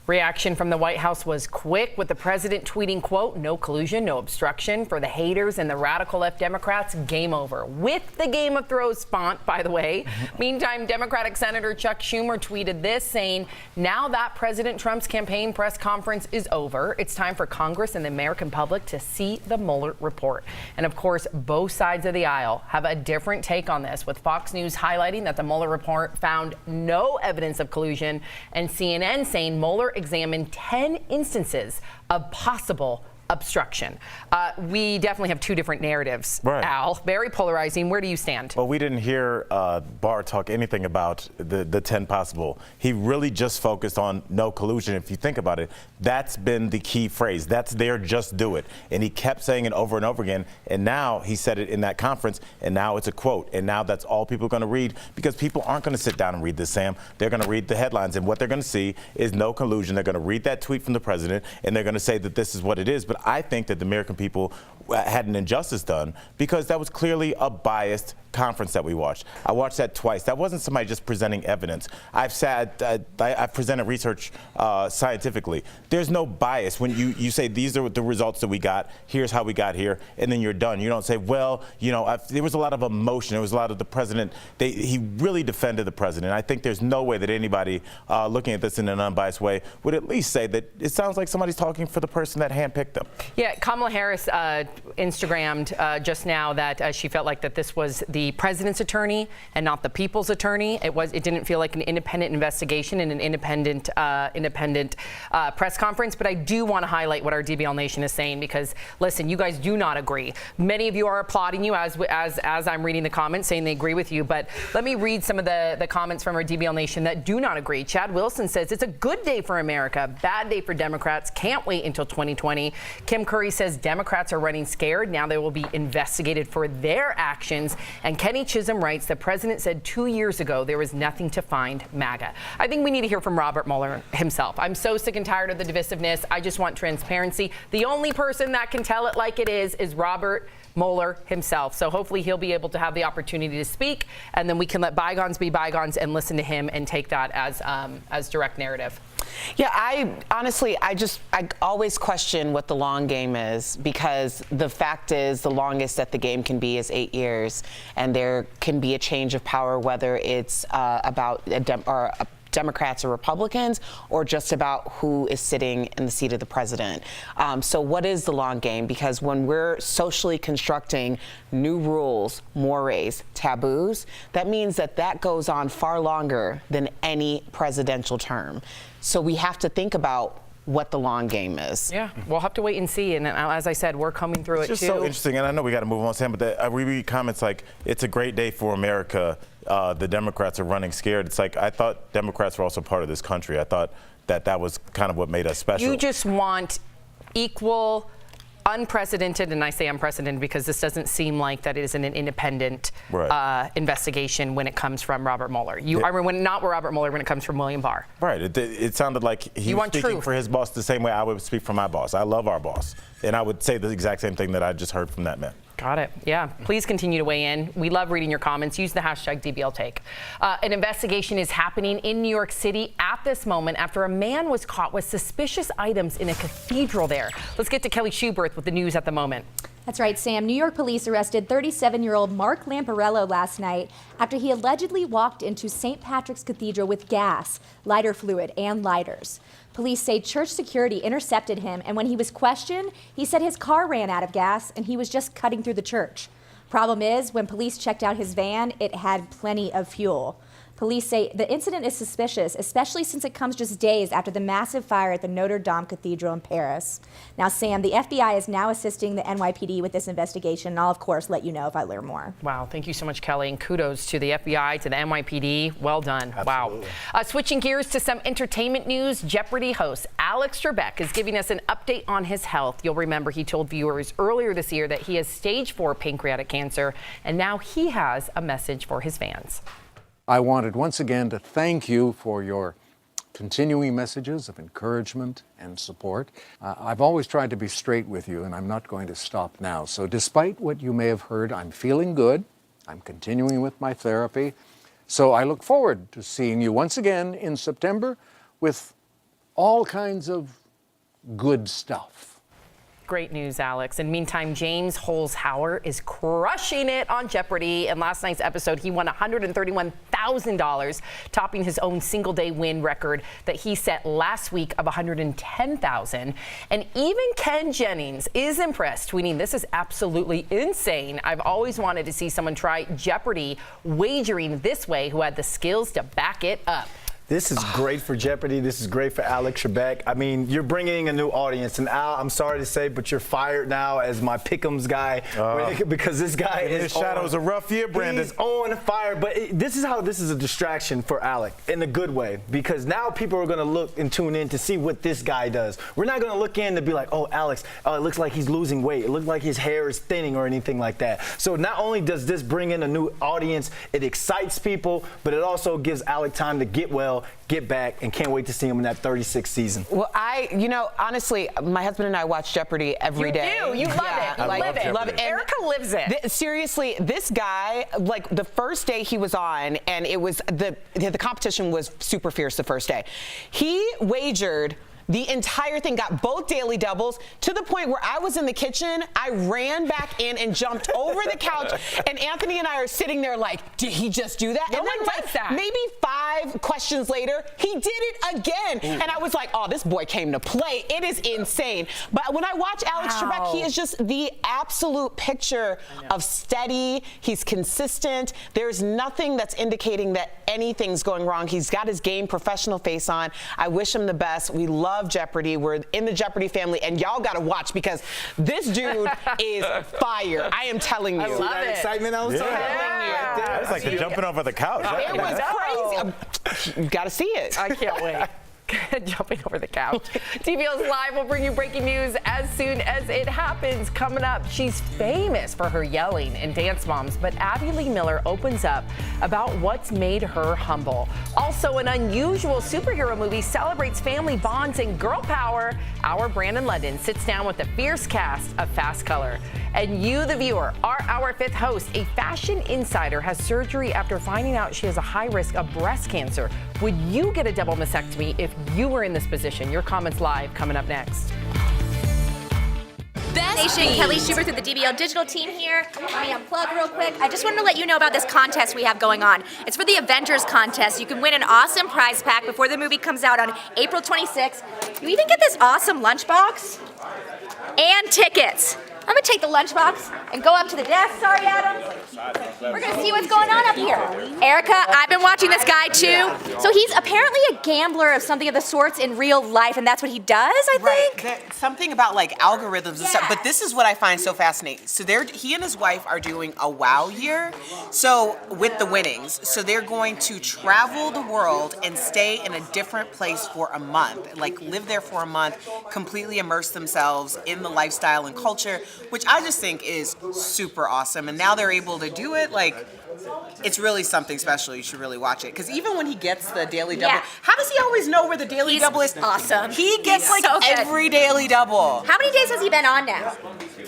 Reaction from the White House was quick, with the president tweeting, quote, "No collusion, no obstruction. For the haters and the radical left Democrats, game over." With the Game of Thrones font, by the way. Meantime, Democratic Senator Chuck Schumer tweeted this, saying, "Now that President Trump's campaign press conference is over, it's time for Congress and the American public to see the Mueller report." And of course, both sides of the aisle have a different take on this, with Fox News highlighting that the Mueller report found no evidence of collusion, and CNN saying Mueller examined 10 instances of possible obstruction. We definitely have two different narratives, right. Al, very polarizing. Where do you stand? Well, we didn't hear Barr talk anything about the 10 possible. He really just focused on no collusion. If you think about it, that's been the key phrase. That's there, just do it. And he kept saying it over and over again. And now he said it in that conference, and now it's a quote. And now that's all people are going to read, because people aren't going to sit down and read this, Sam. They're going to read the headlines, and what they're going to see is no collusion. They're going to read that tweet from the president, and they're going to say that this is what it is. But I think that the American people had an injustice done, because that was clearly a biased conference that we watched. I watched that twice. That wasn't somebody just presenting evidence. I've presented research scientifically. There's no bias when you say these are the results that we got, here's how we got here, and then you're done. You don't say, well, you know, there was a lot of emotion. There was a lot of the president. He really defended the president. I think there's no way that anybody looking at this in an unbiased way would at least say that it sounds like somebody's talking for the person that handpicked them. Yeah, Kamala Harris Instagrammed just now that she felt like that this was the president's attorney and not the people's attorney. It didn't feel like an independent investigation and an independent press conference. But I do want to highlight what our DBL Nation is saying, because listen, you guys do not agree. Many of you are applauding you as I'm reading the comments, saying they agree with you. But let me read some of the comments from our DBL Nation that do not agree. Chad Wilson says it's a good day for America, bad day for Democrats. Can't wait until 2020. Kim Curry says Democrats are running scared. Now they will be investigated for their actions. And And Kenny Chisholm writes, the president said 2 years ago there was nothing to find MAGA. I think we need to hear from Robert Mueller himself. I'm so sick and tired of the divisiveness. I just want transparency. The only person that can tell it like it is Robert Mueller himself. So hopefully he'll be able to have the opportunity to speak, and then we can let bygones be bygones and listen to him and take that as direct narrative. Yeah, I always question what the long game is, because the fact is the longest that the game can be is 8 years, and there can be a change of power, whether it's about Democrats or Republicans, or just about who is sitting in the seat of the president. So what is the long game? Because when we're socially constructing new rules, mores, taboos, that means that goes on far longer than any presidential term. So we have to think about what the long game is. Yeah, we'll have to wait and see. And as I said, we're coming through it too. It's just so interesting, and I know we got to move on, Sam, but we read comments like, it's a great day for America. The Democrats are running scared. It's like, I thought Democrats were also part of this country. I thought that was kind of what made us special. You just want equal, unprecedented, and I say unprecedented because this doesn't seem like that it is an independent investigation when it comes from Robert Mueller. Not Robert Mueller, when it comes from William Barr. Right. It sounded like he was speaking for his boss the same way I would speak for my boss. I love our boss, and I would say the exact same thing that I just heard from that man. Got it. Yeah. Please continue to weigh in. We love reading your comments. Use the hashtag DBLTake. An investigation is happening in New York City at this moment after a man was caught with suspicious items in a cathedral there. Let's get to Kelly Schuberth with the news at the moment. That's right, Sam. New York police arrested 37-year-old Mark Lamparello last night after he allegedly walked into St. Patrick's Cathedral with gas, lighter fluid, and lighters. Police say church security intercepted him, and when he was questioned, he said his car ran out of gas and he was just cutting through the church. Problem is, when police checked out his van, it had plenty of fuel. Police say the incident is suspicious, especially since it comes just days after the massive fire at the Notre Dame Cathedral in Paris. Now, Sam, the FBI is now assisting the NYPD with this investigation, and I'll, of course, let you know if I learn more. Wow. Thank you so much, Kelly, and kudos to the FBI, to the NYPD. Well done. Absolutely. Wow. Switching gears to some entertainment news, Jeopardy host Alex Trebek is giving us an update on his health. You'll remember he told viewers earlier this year that he has stage 4 pancreatic cancer, and now he has a message for his fans. I wanted once again to thank you for your continuing messages of encouragement and support. I've always tried to be straight with you, and I'm not going to stop now. So despite what you may have heard, I'm feeling good. I'm continuing with my therapy. So I look forward to seeing you once again in September with all kinds of good stuff. Great news, Alex. And meantime, James Holzhauer is crushing it on Jeopardy! In last night's episode, he won $131,000, topping his own single-day win record that he set last week of $110,000. And even Ken Jennings is impressed, tweeting, "This is absolutely insane. I've always wanted to see someone try Jeopardy! Wagering this way who had the skills to back it up." This is great for Jeopardy! This is great for Alex Trebek. I mean, you're bringing a new audience. And Al, I'm sorry to say, but you're fired now as my pick'ems guy because this guy is Shadow was a rough year, Brandon. He's on fire. But this is a distraction for Alec in a good way, because now people are going to look and tune in to see what this guy does. We're not going to look in to be like, oh, Alex, it looks like he's losing weight. It looks like his hair is thinning or anything like that. So not only does this bring in a new audience, it excites people, but it also gives Alec time to get well, get back, and can't wait to see him in that 36th season. Well, honestly, my husband and I watch Jeopardy every day. You do. You love it. You live it. Love it. Erica lives it. Seriously, this guy, like the first day he was on, and it was the competition was super fierce the first day. He wagered the entire thing, got both daily doubles, to the point where I was in the kitchen, I ran back in and jumped over the couch, and Anthony and I are sitting there like, did he just do that? No and one then does that. Maybe 5 questions later, he did it again. And I was like, oh, this boy came to play. It is insane. But when I watch Alex Trebek, he is just the absolute picture of steady. He's consistent. There's nothing that's indicating that anything's going wrong. He's got his game professional face on. I wish him the best. We love Jeopardy! We're in the Jeopardy! Family, and y'all gotta watch, because this dude is fire. I am telling you. I love that excitement I was talking about. It's like the jumping over the couch. It was crazy. You gotta see it. I can't wait. Jumping over the couch. TVL's Live will bring you breaking news as soon as it happens. Coming up, she's famous for her yelling in Dance Moms, but Abby Lee Miller opens up about what's made her humble. Also, an unusual superhero movie celebrates family bonds and girl power. Our Brandon London sits down with the fierce cast of Fast Color. And you, the viewer, are our fifth host. A fashion insider has surgery after finding out she has a high risk of breast cancer. Would you get a double mastectomy if you were in this position? Your comments live coming up next. Nation, Kelly Schubert with the DBL digital team here. Let me unplug real quick. I just wanted to let you know about this contest we have going on. It's for the Avengers contest. You can win an awesome prize pack before the movie comes out on April 26th. You even get this awesome lunchbox and tickets. I'm gonna take the lunchbox and go up to the desk. Sorry, Adam. We're gonna see what's going on up here. Erica, I've been watching this guy too. So he's apparently a gambler of something of the sorts in real life, and that's what he does, I think? Right. Something about like algorithms and stuff. But this is what I find so fascinating. So he and his wife are doing a wow year. So with the winnings, so they're going to travel the world and stay in a different place for a month, like live there for a month, completely immerse themselves in the lifestyle and culture, which I just think is super awesome. And now they're able to do it. Like, it's really something special. You should really watch it. Because even when he gets the Daily Double, how does he always know where the Daily Double is? Awesome. He gets like so good. every Daily Double. How many days has he been on now?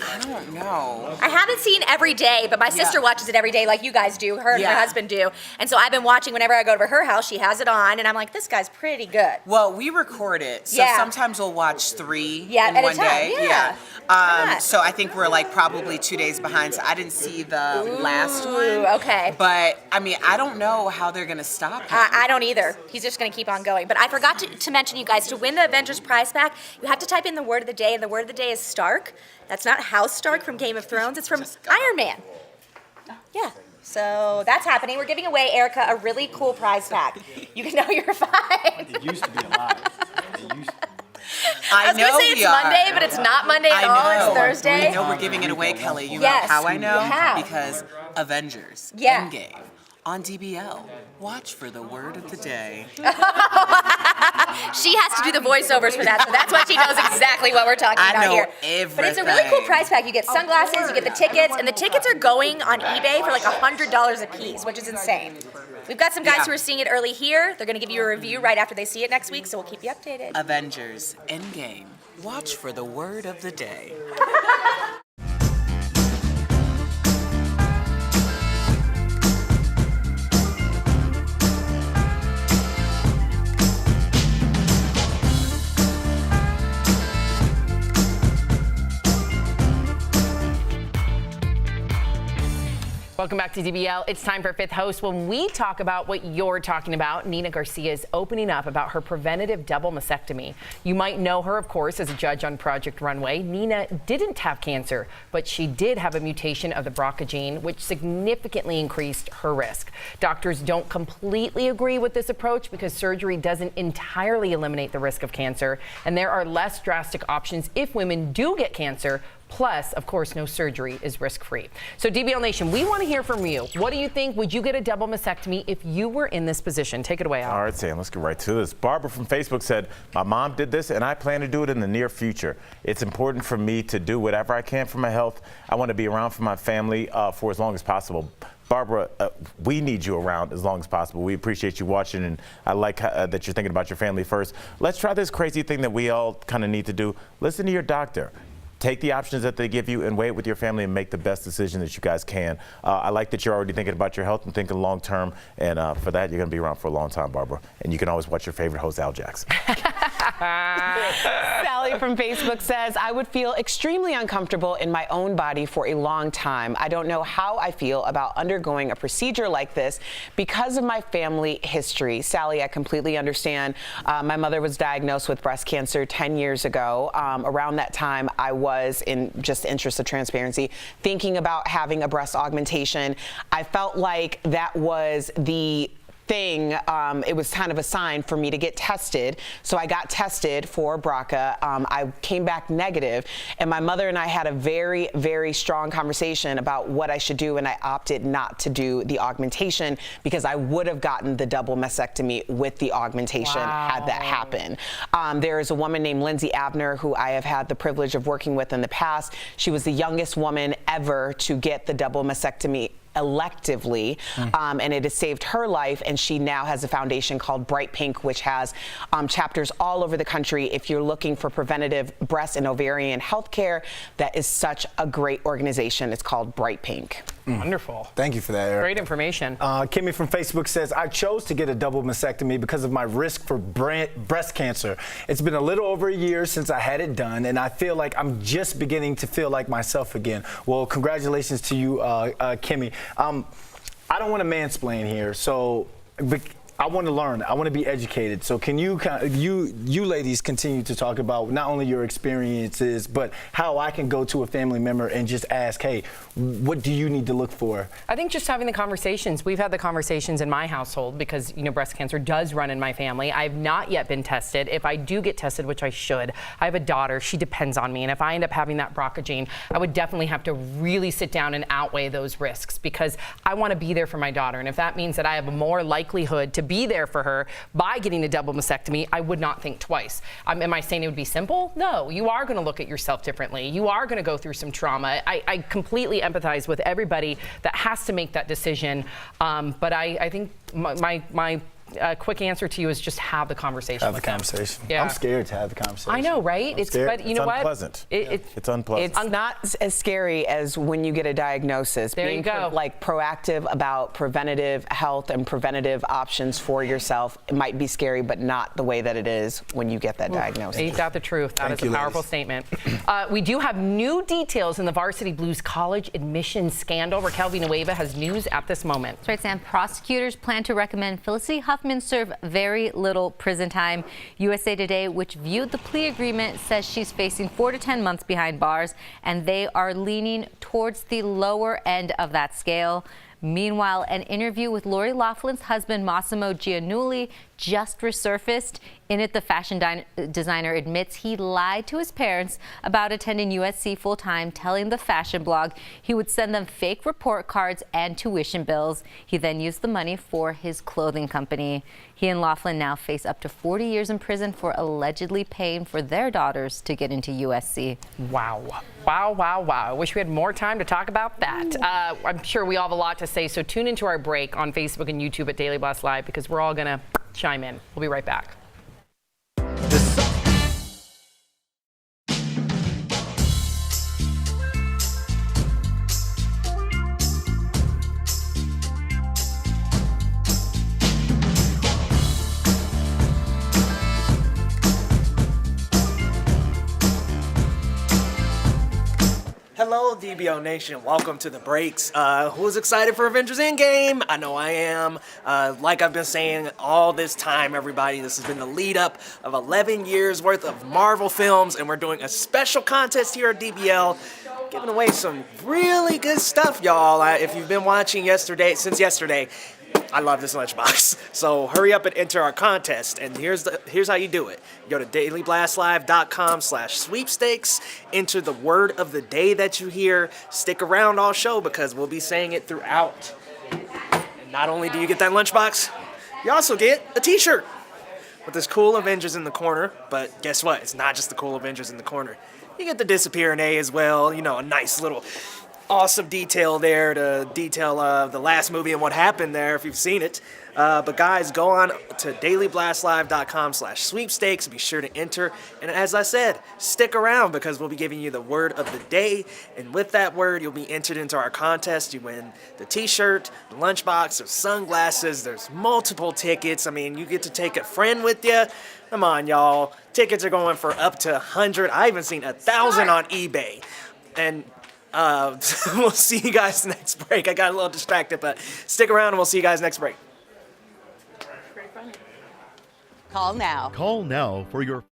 I don't know. I haven't seen every day, but my sister watches it every day like you guys do, her and her husband do. And so I've been watching whenever I go to her house, she has it on, and I'm like, this guy's pretty good. Well, we record it, so sometimes we'll watch 3 in at a one time. day. So I think we're like probably 2 days behind, so I didn't see the last one. Okay. But I mean, I don't know how they're gonna stop him. I don't either. He's just going to keep on going. But I forgot to mention, you guys, to win the Avengers prize pack, you have to type in the word of the day, and the word of the day is Stark. That's not House Stark from Game of Thrones. It's from Iron Man. Yeah. So that's happening. We're giving away, Erica, a really cool prize pack. You can know you're fine. It used to be alive. I was going to say it's Monday, but it's not Monday at all. It's Thursday. I know we're giving it away, Kelly. You Yes. know how I know? How? Because Avengers Yeah. Endgame on DBL. Watch for the word of the day. She has to do the voiceovers for that, so that's why she knows exactly what we're talking I about know here. everything. But it's a really cool prize pack. You get sunglasses, you get the tickets, and the tickets are going on eBay for like $100 a piece, which is insane. We've got some guys who are seeing it early here. They're going to give you a review right after they see it next week, so we'll keep you updated. Avengers Endgame. Watch for the word of the day. Welcome back to DBL. It's time for Fifth Host. When we talk about what you're talking about, Nina Garcia is opening up about her preventative double mastectomy. You might know her, of course, as a judge on Project Runway. Nina didn't have cancer, but she did have a mutation of the BRCA gene, which significantly increased her risk. Doctors don't completely agree with this approach because surgery doesn't entirely eliminate the risk of cancer, and there are less drastic options if women do get cancer. Plus, of course, no surgery is risk-free. So DBL Nation, we want to hear from you. What do you think? Would you get a double mastectomy if you were in this position? Take it away, Al. All right, Sam, let's get right to this. Barbara from Facebook said, my mom did this and I plan to do it in the near future. It's important for me to do whatever I can for my health. I want to be around for my family for as long as possible. Barbara, we need you around as long as possible. We appreciate you watching, and I like that you're thinking about your family first. Let's try this crazy thing that we all kind of need to do. Listen to your doctor. Take the options that they give you and weigh it with your family and make the best decision that you guys can. I like that you're already thinking about your health and thinking long term, and for that, you're going to be around for a long time, Barbara. And you can always watch your favorite host, Al Jackson. Sally from Facebook says, I would feel extremely uncomfortable in my own body for a long time. I don't know how I feel about undergoing a procedure like this because of my family history. Sally, I completely understand. My mother was diagnosed with breast cancer 10 years ago. Around that time, I was, in just the interest of transparency, thinking about having a breast augmentation. I felt like that was the thing, it was kind of a sign for me to get tested. So I got tested for BRCA. I came back negative, and my mother and I had a very, very strong conversation about what I should do, and I opted not to do the augmentation because I would have gotten the double mastectomy with the augmentation had that happened. There is a woman named Lindsay Abner who I have had the privilege of working with in the past. She was the youngest woman ever to get the double mastectomy electively, and it has saved her life, and she now has a foundation called Bright Pink, which has chapters all over the country. If you're looking for preventative breast and ovarian health care, that is such a great organization. It's called Bright Pink. Wonderful. Thank you for that, Eric. Great information. Kimmy from Facebook says, I chose to get a double mastectomy because of my risk for breast cancer. It's been a little over a year since I had it done, and I feel like I'm just beginning to feel like myself again. Well, congratulations to you, Kimmy. I don't want to mansplain here, so I want to learn. I want to be educated. So can you ladies continue to talk about not only your experiences, but how I can go to a family member and just ask, hey, what do you need to look for? I think just having the conversations. We've had the conversations in my household because, you know, breast cancer does run in my family. I've not yet been tested. If I do get tested, which I should, I have a daughter. She depends on me. And if I end up having that BRCA gene, I would definitely have to really sit down and outweigh those risks because I want to be there for my daughter. And if that means that I have a more likelihood to be there for her by getting a double mastectomy, I would not think twice. Am I saying it would be simple? No, you are going to look at yourself differently. You are going to go through some trauma. I completely empathize with everybody that has to make that decision. But I think my quick answer to you is just have the conversation. Have the conversation. Yeah. I'm scared to have the conversation. I know, right? But you know what? Unpleasant. It's unpleasant. It's not as scary as when you get a diagnosis. There you go. Like proactive about preventative health and preventative options for yourself. It might be scary, but not the way that it is when you get that diagnosis. Ain't that the truth? That is a powerful statement. We do have new details in the Varsity Blues college admissions scandal. Raquel Villanueva has news at this moment. That's right, Sam. Prosecutors plan to recommend Felicity Huffman serve very little prison time. USA Today, which viewed the plea agreement, says she's facing 4 to 10 months behind bars, and they are leaning towards the lower end of that scale. Meanwhile, an interview with Lori Loughlin's husband, Massimo Giannulli, just resurfaced. In it, the fashion designer admits he lied to his parents about attending USC full-time, telling the fashion blog he would send them fake report cards and tuition bills. He then used the money for his clothing company. He and Loughlin now face up to 40 years in prison for allegedly paying for their daughters to get into USC. Wow. Wow, wow, wow. I wish we had more time to talk about that. I'm sure we all have a lot to say, so tune into our break on Facebook and YouTube at Daily Blast Live because we're all going to chime in. We'll be right back. Hello, DBO Nation. Welcome to the breaks. Who's excited for Avengers Endgame? I know I am. Like I've been saying all this time, everybody, this has been the lead up of 11 years worth of Marvel films, and we're doing a special contest here at DBL, giving away some really good stuff, y'all. If you've been watching since yesterday, I love this lunchbox. So hurry up and enter our contest. And here's how you do it. You go to dailyblastlive.com/sweepstakes. Enter the word of the day that you hear. Stick around all show because we'll be saying it throughout. And not only do you get that lunchbox, you also get a t-shirt with this cool Avengers in the corner. But guess what? It's not just the cool Avengers in the corner. You get the Disappearing A as well. You know, a nice little awesome detail there to detail the last movie and what happened there if you've seen it. But guys, go on to dailyblastlive.com/sweepstakes. Be sure to enter. And as I said, stick around because we'll be giving you the word of the day. And with that word, you'll be entered into our contest. You win the t-shirt, the lunchbox, there's sunglasses, there's multiple tickets. I mean, you get to take a friend with you. Come on, y'all. Tickets are going for up to 100. I even seen 1,000 on eBay. And we'll see you guys next break. I got a little distracted, but stick around and we'll see you guys next break. Call now. Call now for your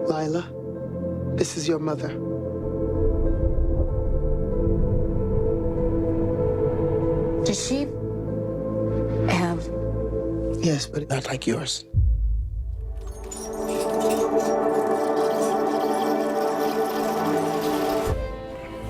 Lila, this is your mother. Does she have... Yes, but not like yours.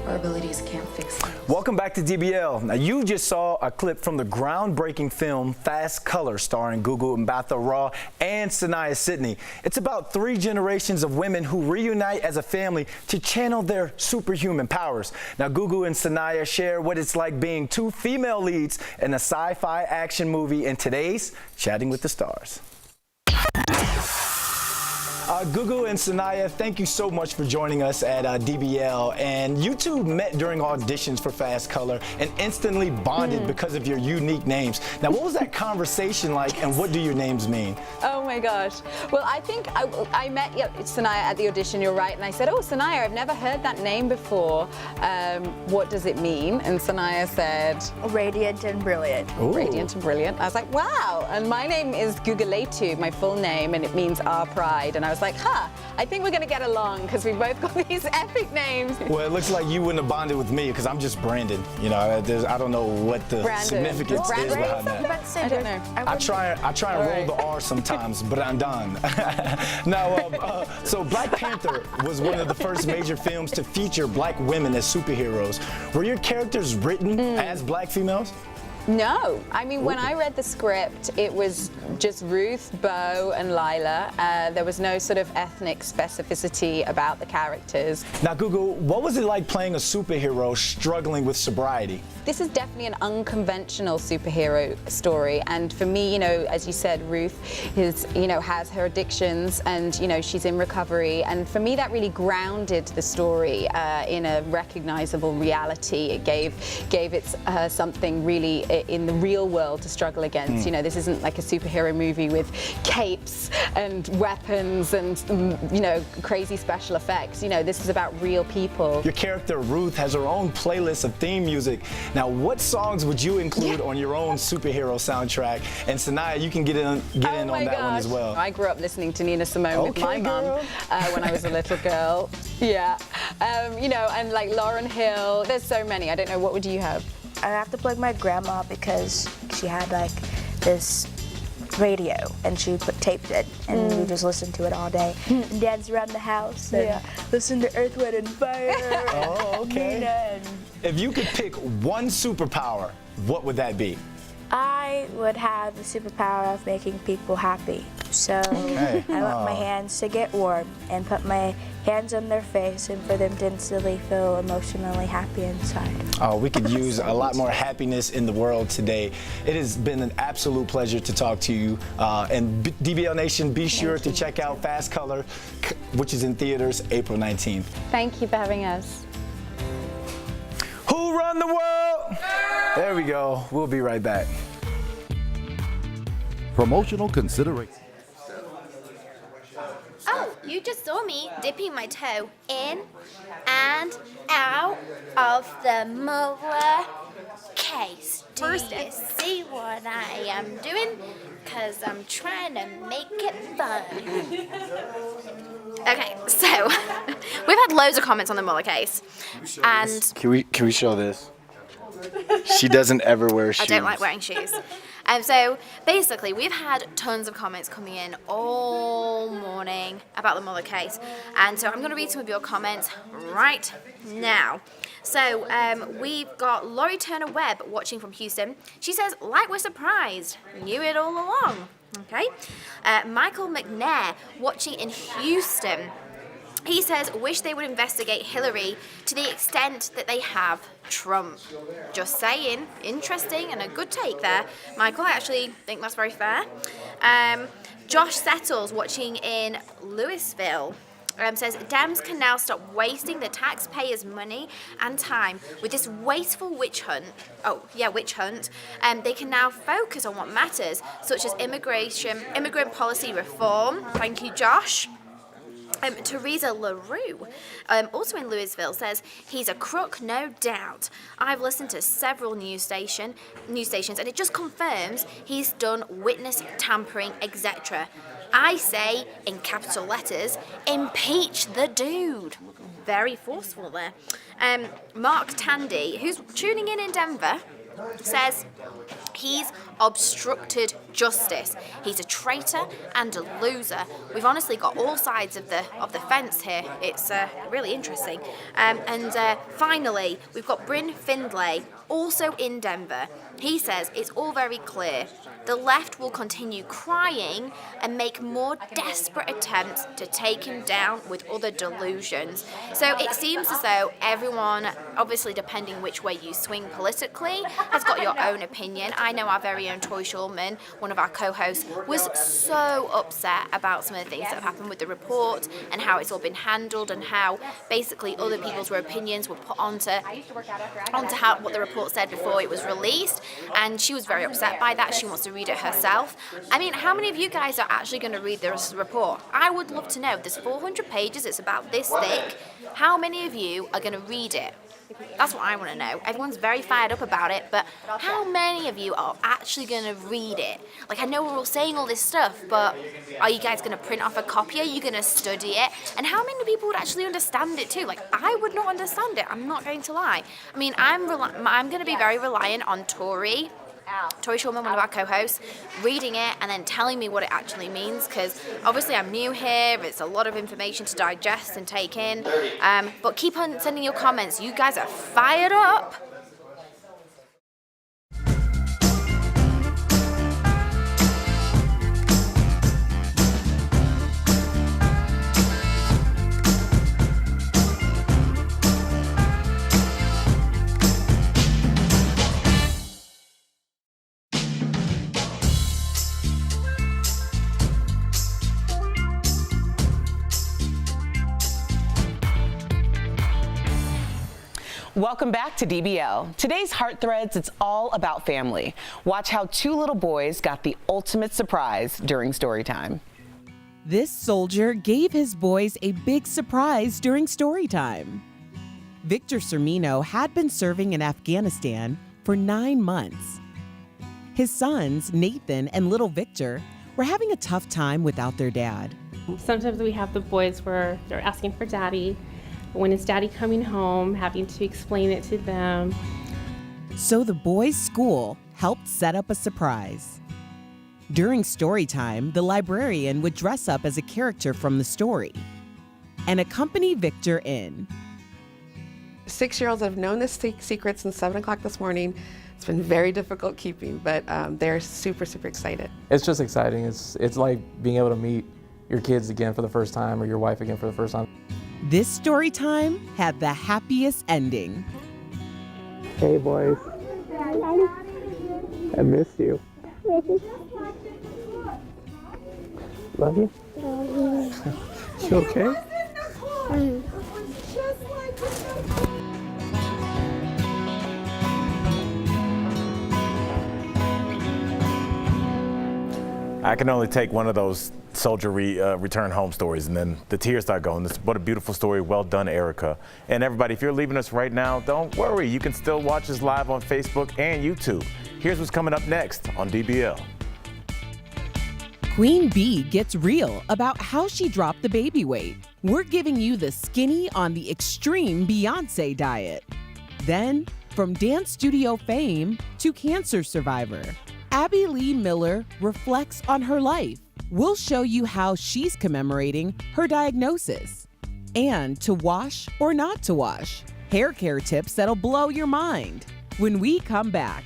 Our abilities can't fix it. Welcome back to DBL. Now, you just saw a clip from the groundbreaking film Fast Color, starring Gugu Mbatha Raw and Sanaya Sidney. It's about 3 generations of women who reunite as a family to channel their superhuman powers. Now, Gugu and Sanaya share what it's like being 2 female leads in a sci-fi action movie in today's Chatting with the Stars. Gugu and Sanaya, thank you so much for joining us at DBL. And you two met during auditions for Fast Color and instantly bonded because of your unique names. Now, what was that conversation like, and what do your names mean? Oh my gosh. Well, I think I met Sanaya at the audition, you're right, and I said, oh, Sanaya, I've never heard that name before. What does it mean? And Sanaya said... Radiant and brilliant. Ooh. Radiant and brilliant. I was like, wow. And my name is Gugaletu, my full name, and it means our pride. And I was like, I think we're going to get along because we both got these epic names. Well, it looks like you wouldn't have bonded with me because I'm just Brandon. You know, I don't know what the significance is behind that. I don't know. I try and roll the R sometimes, but I'm done. Now, so Black Panther was one of the first major films to feature black women as superheroes. Were your characters written as black females? No. I mean, when I read the script, it was just Ruth, Bo, and Lila. There was no sort of ethnic specificity about the characters. Now, Gugu, what was it like playing a superhero struggling with sobriety? This is definitely an unconventional superhero story, and for me, you know, as you said, Ruth has her addictions, and she's in recovery, and for me that really grounded the story in a recognizable reality. It gave it something really in the real world to struggle against. This isn't like a superhero movie with capes and weapons and crazy special effects. This is about real people. Your character Ruth has her own playlist of theme music. Now, what songs would you include on your own superhero soundtrack? And Sanaya, you can get in on that one as well. I grew up listening to Nina Simone with my mum when I was a little girl. Yeah. And like Lauryn Hill. There's so many. I don't know. What would you have? I have to plug my grandma because she had like this radio and she taped it and we just listened to it all day and dance around the house and listen to Earth, Wind, and Fire. Oh, okay. If you could pick one superpower, what would that be? I would have the superpower of making people happy. So I want my hands to get warm and put my hands on their face and for them to instantly feel emotionally happy inside. Oh, we could use a lot more happiness in the world today. It has been an absolute pleasure to talk to you. And DBL Nation, be sure to check out Fast Color, which is in theaters April 19th. Thank you for having us. Who run the world? There we go. We'll be right back. Promotional consideration. Oh, you just saw me dipping my toe in and out of the Mueller case. Do you see what I am doing? Because I'm trying to make it fun. Okay, so we've had loads of comments on the Mueller case. And Can we show this? She doesn't ever wear shoes. I don't like wearing shoes. So basically, we've had tons of comments coming in all morning about the Mueller case. And so I'm going to read some of your comments right now. So we've got Laurie Turner-Webb watching from Houston. She says, like we're surprised, knew it all along. Okay. Michael McNair watching in Houston. He says, wish they would investigate Hillary to the extent that they have Trump. Just saying. Interesting and a good take there. Michael, I actually think that's very fair. Josh Settles, watching in Louisville, says, Dems can now stop wasting the taxpayers' money and time with this wasteful witch hunt. They can now focus on what matters, such as immigrant policy reform. Thank you, Josh. Teresa LaRue, also in Louisville, says he's a crook, no doubt. I've listened to several news stations, and it just confirms he's done witness tampering, etc. I say, in capital letters, impeach the dude. Very forceful there. Mark Tandy, who's tuning in Denver, says he's obstructed justice. He's a traitor and a loser. We've honestly got all sides of the fence here. It's really interesting. And finally, we've got Bryn Findlay, also in Denver. He says it's all very clear. The left will continue crying and make more desperate attempts to take him down with other delusions. So it seems as though everyone, obviously depending which way you swing politically, has got your own opinion. I know our very own Troy Shulman, one of our co-hosts, was so upset about some of the things that have happened with the report and how it's all been handled and how basically other people's opinions were put onto what the report said before it was released. And she was very upset by that. She wants to read it herself. I mean, how many of you guys are actually going to read this report? I would love to know. There's 400 pages. It's about this thick. How many of you are going to read it? That's what I want to know. Everyone's very fired up about it, but how many of you are actually going to read it? Like, I know we're all saying all this stuff, but are you guys going to print off a copy? Are you going to study it? And how many people would actually understand it too? Like, I would not understand it. I'm not going to lie. I mean, I'm going to be very reliant on Tori Shulman, one of our co-hosts, reading it and then telling me what it actually means, because obviously I'm new here, it's a lot of information to digest and take in, but keep on sending your comments. You guys are fired up. Welcome back to DBL. Today's Heart Threads, it's all about family. Watch how two little boys got the ultimate surprise during story time. This soldier gave his boys a big surprise during story time. Victor Cermino had been serving in Afghanistan for 9 months. His sons, Nathan and little Victor, were having a tough time without their dad. Sometimes we have the boys where they're asking for daddy. When is daddy coming home, having to explain it to them. So the boys' school helped set up a surprise. During story time, the librarian would dress up as a character from the story and accompany Victor in. 6-year-olds have known this secret since 7 o'clock this morning. It's been very difficult keeping, but they're super, super excited. It's just exciting. It's like being able to meet your kids again for the first time or your wife again for the first time. This story time had the happiest ending. Hey, boys. I miss you. Love you. You okay? I can only take one of those soldier return home stories, and then the tears start going. What a beautiful story. Well done, Erica. And everybody, if you're leaving us right now, don't worry. You can still watch us live on Facebook and YouTube. Here's what's coming up next on DBL. Queen Bee gets real about how she dropped the baby weight. We're giving you the skinny on the extreme Beyonce diet. Then, from dance studio fame to cancer survivor, Abby Lee Miller reflects on her life. We'll show you how she's commemorating her diagnosis. And to wash or not to wash, hair care tips that'll blow your mind when we come back.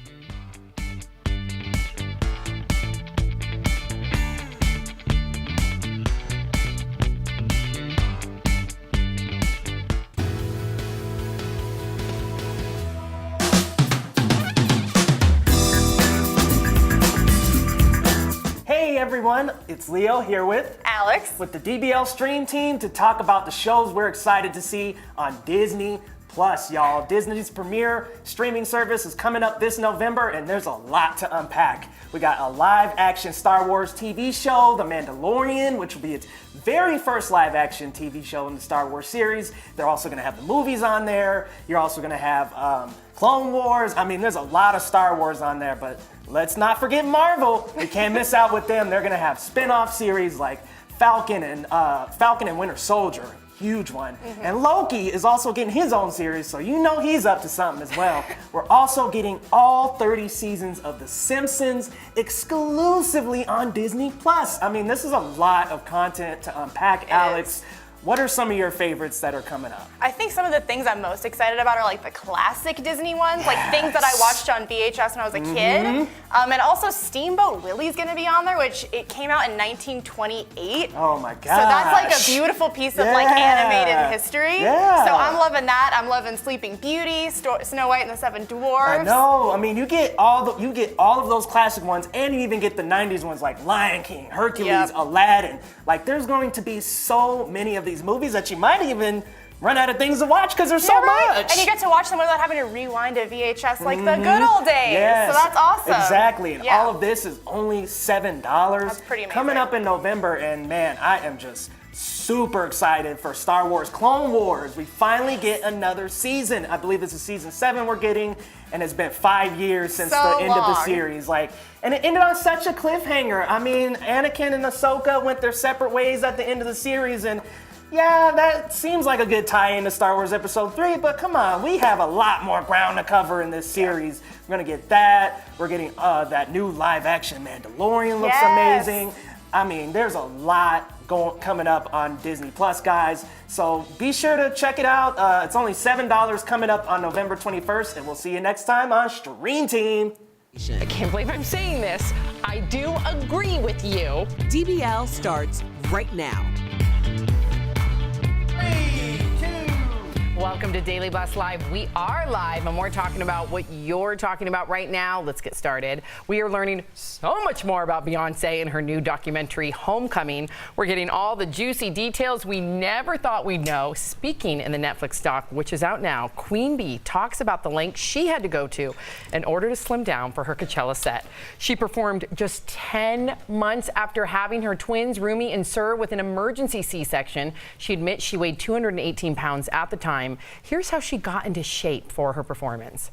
Hey everyone, it's Leo here with Alex with the DBL Stream Team to talk about the shows we're excited to see on Disney+. Plus, y'all, Disney's premier streaming service is coming up this November, and there's a lot to unpack. We got a live-action Star Wars TV show, The Mandalorian, which will be its very first live-action TV show in the Star Wars series. They're also going to have the movies on there. You're also going to have Clone Wars. I mean, there's a lot of Star Wars on there, but let's not forget Marvel. We can't miss out with them. They're going to have spin-off series like Falcon and Winter Soldier. Huge one. And Loki is also getting his own series, so you know he's up to something as well. We're also getting all 30 seasons of The Simpsons exclusively on Disney+. I mean, this is a lot of content to unpack, Alex. What are some of your favorites that are coming up? I think some of the things I'm most excited about are like the classic Disney ones, like things that I watched on VHS when I was a kid. And also Steamboat Willie's gonna be on there, which it came out in 1928. Oh my gosh. So that's like a beautiful piece of like animated history. Yeah. So I'm loving that. I'm loving Sleeping Beauty, Snow White and the Seven Dwarfs. I know. I mean, you get all of those classic ones, and you even get the 90s ones like Lion King, Hercules, Aladdin. Like, there's going to be so many of these movies that you might even run out of things to watch because there's so much. And you get to watch them without having to rewind a VHS like the good old days. Yes. So that's awesome. Exactly. And all of this is only $7. That's pretty amazing. Coming up in November, and man, I am just super excited for Star Wars Clone Wars. We finally get another season. I believe this is season 7 we're getting, and it's been 5 years since the end of the series. And it ended on such a cliffhanger. I mean, Anakin and Ahsoka went their separate ways at the end of the series, and yeah, that seems like a good tie-in to Star Wars Episode 3, but come on, we have a lot more ground to cover in this series. We're gonna get that. We're getting that new live-action Mandalorian looks amazing. I mean, there's a lot coming up on Disney Plus, guys. So be sure to check it out. It's only $7 coming up on November 21st, and we'll see you next time on Stream Team. I can't believe I'm saying this. I do agree with you. DBL starts right now. Welcome to Daily Bus Live. We are live, and we're talking about what you're talking about right now. Let's get started. We are learning so much more about Beyonce and her new documentary, Homecoming. We're getting all the juicy details we never thought we'd know. Speaking in the Netflix doc, which is out now, Queen Bee talks about the lengths she had to go to in order to slim down for her Coachella set. She performed just 10 months after having her twins, Rumi and Sir, with an emergency C-section. She admits she weighed 218 pounds at the time. Here's how she got into shape for her performance.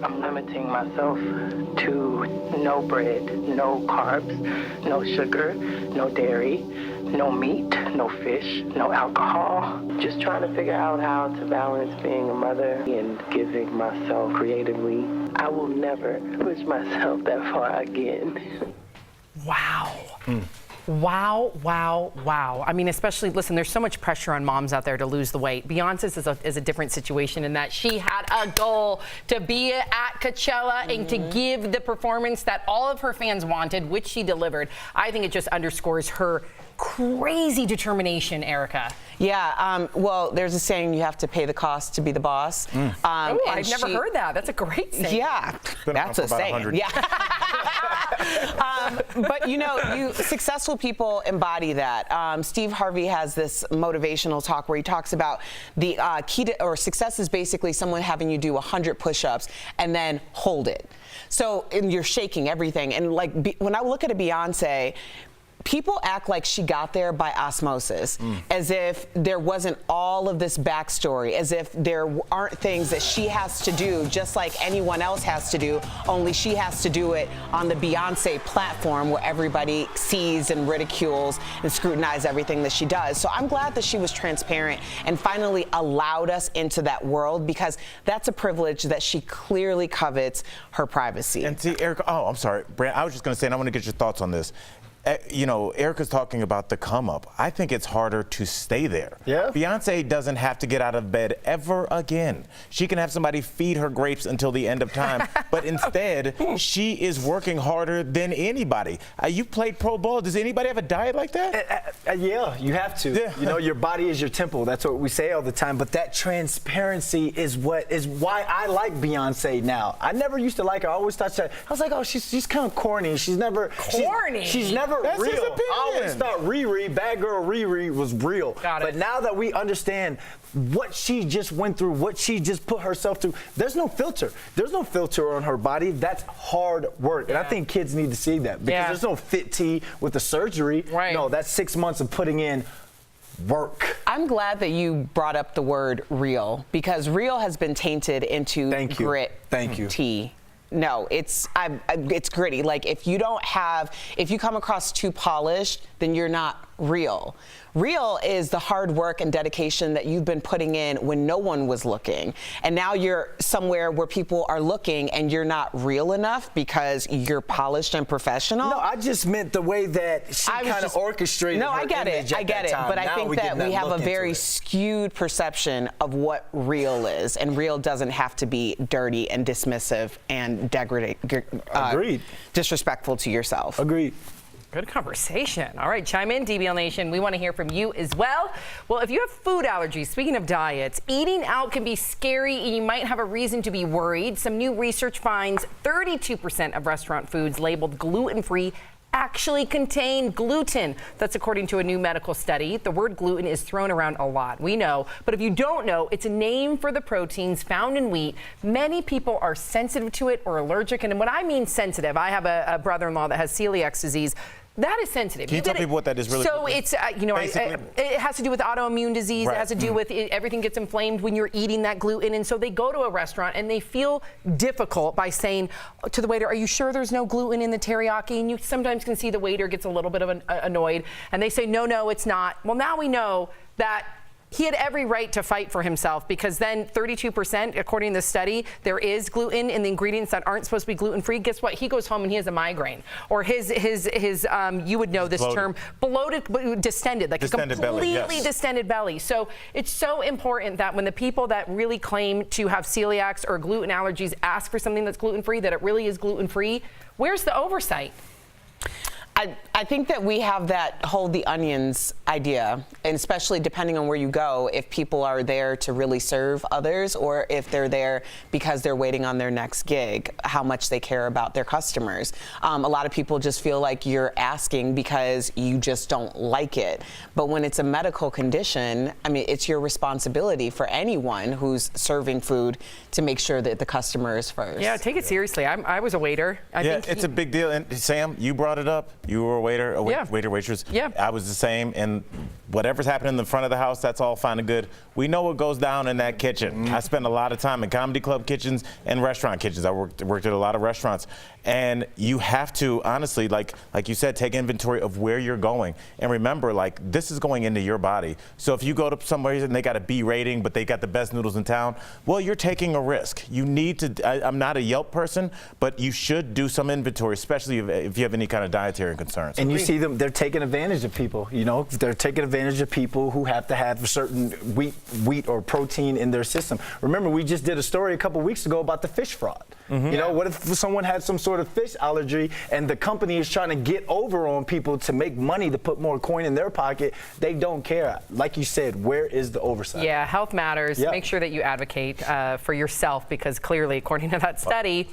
I'm limiting myself to no bread, no carbs, no sugar, no dairy, no meat, no fish, no alcohol. Just trying to figure out how to balance being a mother and giving myself creatively. I will never push myself that far again. Wow. Wow, wow, wow. I mean, especially, listen, there's so much pressure on moms out there to lose the weight. Beyonce's is a different situation in that she had a goal to be at Coachella and to give the performance that all of her fans wanted, which she delivered. I think it just underscores her crazy determination, Erica. Yeah, well, there's a saying, you have to pay the cost to be the boss. I've never heard that. That's a great saying. Yeah, that's a saying. Yeah. But you know, successful people embody that. Steve Harvey has this motivational talk where he talks about the key to success is basically someone having you do 100 push-ups and then hold it. So, and you're shaking everything. And like, when I look at a Beyonce, people act like she got there by osmosis, as if there wasn't all of this backstory, as if there aren't things that she has to do just like anyone else has to do, only she has to do it on the Beyonce platform where everybody sees and ridicules and scrutinizes everything that she does. So I'm glad that she was transparent and finally allowed us into that world, because that's a privilege that she clearly covets, her privacy. And see, Erica, oh, I'm sorry, Brent, I was just going to say, and I want to get your thoughts on this. You know, Erica's talking about the come up. I think it's harder to stay there. Yeah. Beyonce doesn't have to get out of bed ever again. She can have somebody feed her grapes until the end of time, but instead, she is working harder than anybody. You played pro ball. Does anybody have a diet like that? Yeah, you have to. Yeah. You know, your body is your temple. That's what we say all the time. But that transparency is why I like Beyonce now. I never used to like her. I always thought I was like, oh, she's kind of corny. She's never corny. She's never never That's his real. opinion. I always thought Riri, bad girl Riri, was real. Got it. But now that we understand what she just went through, what she just put herself through, there's no filter. There's no filter on her body. That's hard work. And I think kids need to see that because there's no fit tea with the surgery. Right. No, that's 6 months of putting in work. I'm glad that you brought up the word real because real has been tainted into grit tea. No, it's gritty. Like if you come across too polished, then you're not real. Real is the hard work and dedication that you've been putting in when no one was looking. And now you're somewhere where people are looking and you're not real enough because you're polished and professional. No, I just meant the way that she kind of orchestrated No, her I get image it. at I get that it. time. But I Now think we that getting we have look a very into it. skewed perception of what real is. And real doesn't have to be dirty and dismissive and disrespectful to yourself. Agreed. Good conversation. All right, chime in, DBL Nation. We want to hear from you as well. Well, if you have food allergies, speaking of diets, eating out can be scary and you might have a reason to be worried. Some new research finds 32% of restaurant foods labeled gluten-free actually contain gluten. That's according to a new medical study. The word gluten is thrown around a lot, we know, but if you don't know, it's a name for the proteins found in wheat. Many people are sensitive to it or allergic, and when I mean sensitive, I have a brother-in-law that has celiac disease. That is sensitive. Can you tell people what that is really? So it's, it has to do with autoimmune disease. Right. It has to do with everything gets inflamed when you're eating that gluten. And so they go to a restaurant and they feel difficult by saying to the waiter, are you sure there's no gluten in the teriyaki? And you sometimes can see the waiter gets a little bit of annoyed. And they say, no, it's not. Well, now we know that he had every right to fight for himself because then 32%, according to the study, there is gluten in the ingredients that aren't supposed to be gluten-free. Guess what? He goes home and he has a migraine. Or his you would know this term, bloated, distended, like distended a completely belly, yes. distended belly. So it's so important that when the people that really claim to have celiacs or gluten allergies ask for something that's gluten-free, that it really is gluten-free. Where's the oversight? I think that we have that hold the onions idea, and especially depending on where you go, if people are there to really serve others or if they're there because they're waiting on their next gig, how much they care about their customers. A lot of people just feel like you're asking because you just don't like it. But when it's a medical condition, I mean, it's your responsibility for anyone who's serving food to make sure that the customer is first. Yeah, take it seriously. I was a waiter. I think it's a big deal. And Sam, you brought it up. You were a waiter, waitress. Yeah. I was the same. And whatever's happening in the front of the house, that's all fine and good. We know what goes down in that kitchen. I spent a lot of time in comedy club kitchens and restaurant kitchens. I worked at a lot of restaurants. And you have to, honestly, like you said, take inventory of where you're going. And remember, like, this is going into your body. So if you go to somewhere and they got a B rating, but they got the best noodles in town, well, you're taking a risk. You need to, I'm not a Yelp person, but you should do some inventory, especially if you have any kind of dietary concerns. And you see them, they're taking advantage of people, you know? They're taking advantage of people who have to have a certain wheat or protein in their system. Remember, we just did a story a couple weeks ago about the fish fraud. You know, what if someone had some sort of fish allergy and the company is trying to get over on people to make money to put more coin in their pocket? They don't care. Like you said, where is the oversight? Yeah, health matters. Make sure that you advocate for yourself because clearly, according to that study,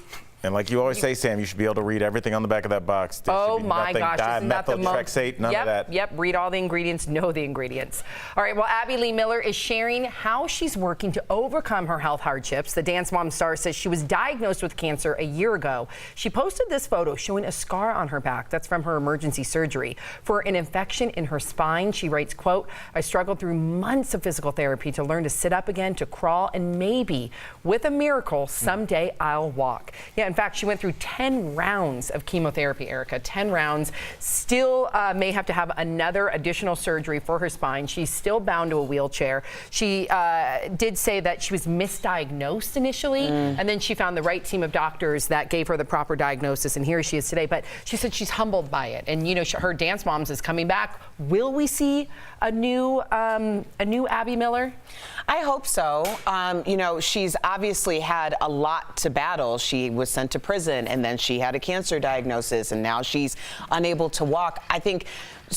and like you always say, Sam, you should be able to read everything on the back of that box. There oh should be my nothing gosh, isn't that the most? None of that. Yep, read all the ingredients, know the ingredients. All right, well, Abby Lee Miller is sharing how she's working to overcome her health hardships. The Dance Mom star says she was diagnosed with cancer a year ago. She posted this photo showing a scar on her back. That's from her emergency surgery. For an infection in her spine, she writes, quote, I struggled through months of physical therapy to learn to sit up again, to crawl, and maybe, with a miracle, someday I'll walk. Yeah, in fact, she went through 10 rounds of chemotherapy, Erica. 10 rounds. Still may have to have another additional surgery for her spine. She's still bound to a wheelchair. She did say that she was misdiagnosed initially, and then she found the right team of doctors that gave her the proper diagnosis, and here she is today. But she said she's humbled by it. And, you know, her Dance Moms is coming back. Will we see a new Abby Miller? I hope so. You know, she's obviously had a lot to battle. She was sent to prison, and then she had a cancer diagnosis, and now she's unable to walk. I think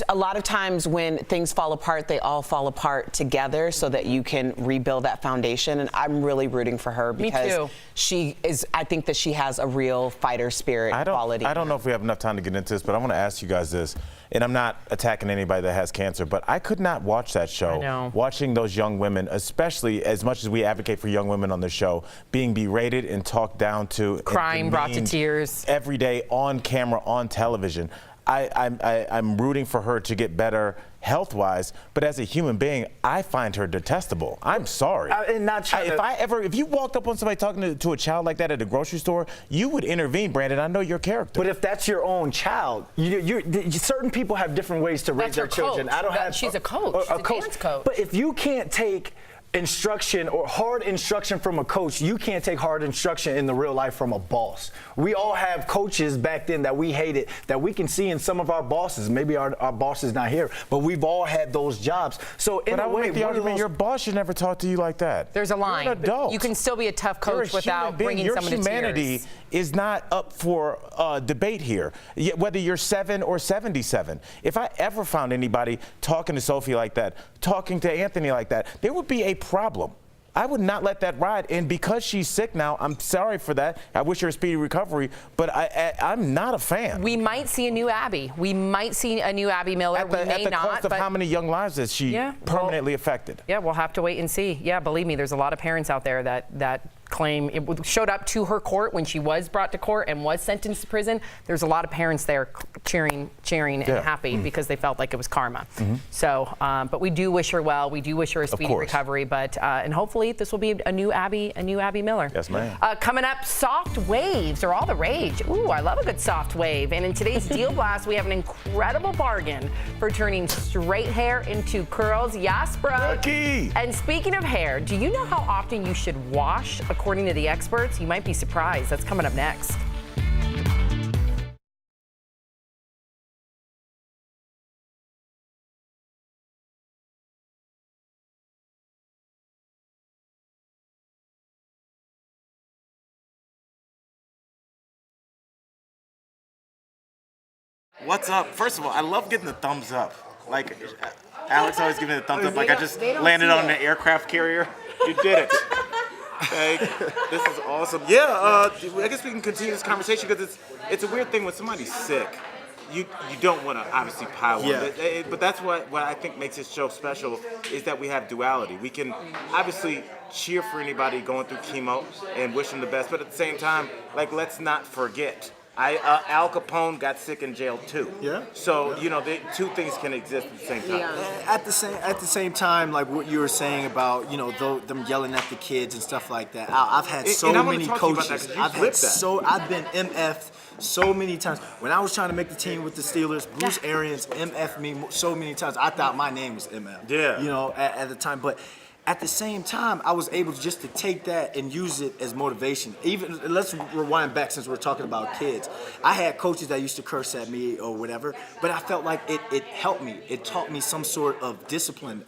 a lot of times when things fall apart, they all fall apart together so that you can rebuild that foundation. And I'm really rooting for her because she is, I think that she has a real fighter spirit quality. I don't know if we have enough time to get into this, but I want to ask you guys this. and I'm not attacking anybody that has cancer, but I could not watch that show. I know. Watching those young women, especially as much as we advocate for young women on the show, being berated and talked down to. Crying, brought to tears. Every day on camera, on television. I'm rooting for her to get better health-wise, but as a human being, I find her detestable. I'm sorry. If you walked up on somebody talking to a child like that at a grocery store, you would intervene, Brandon. I know your character. But if that's your own child, certain people have different ways to raise their children. She's a coach. She's a dance coach. But if you can't take instruction or hard instruction from a coach, you can't take hard instruction in the real life from a boss. We all have coaches back then that we hated, that we can see in some of our bosses. Maybe our boss is not here, but we've all had those jobs. So in a way, the argument, your boss should never talk to you like that. There's a line. You're an adult. You can still be a tough coach without bringing someone to tears. Your humanity is not up for debate here, whether you're 7 or 77. If I ever found anybody talking to Sophie like that, talking to Anthony like that, there would be a problem. I would not let that ride, and because she's sick now, I'm sorry for that. I wish her a speedy recovery, but I'm not a fan. We might see a new Abby. We might see a new Abby Miller. At the cost of how many young lives is she permanently affected? Yeah, we'll have to wait and see. Yeah, believe me, there's a lot of parents out there that claim it showed up to her court when she was brought to court and was sentenced to prison. There's a lot of parents there cheering and happy because they felt like it was karma. So, but we do wish her well. We do wish her a speedy recovery. But and hopefully this will be a new Abby Miller. Yes, ma'am. Coming up, soft waves are all the rage. Ooh, I love a good soft wave. And in today's Deal Blast, we have an incredible bargain for turning straight hair into curls. Yes, bro. And speaking of hair, do you know how often you should wash? According to the experts, you might be surprised. That's coming up next. What's up? First of all, I love getting the thumbs up. Like, Alex always giving me the thumbs up like I just landed on an aircraft carrier. You did it. Okay, this is awesome. Yeah, I guess we can continue this conversation because it's a weird thing when somebody's sick. You don't want to obviously pile on, but that's what I think makes this show special is that we have duality. We can obviously cheer for anybody going through chemo and wish them the best, but at the same time, like, let's not forget. Al Capone got sick in jail too. Yeah. So the two things can exist at the same time. Yeah. At the same time, like what you were saying about them yelling at the kids and stuff like that. I've had so many coaches. I've been MF'd so many times. When I was trying to make the team with the Steelers, Bruce Arians MF'd me so many times. I thought my name was MF. Yeah. At the time, but. At the same time, I was able just to take that and use it as motivation. Even let's rewind back since we're talking about kids. I had coaches that used to curse at me or whatever, but I felt like it helped me. It taught me some sort of discipline.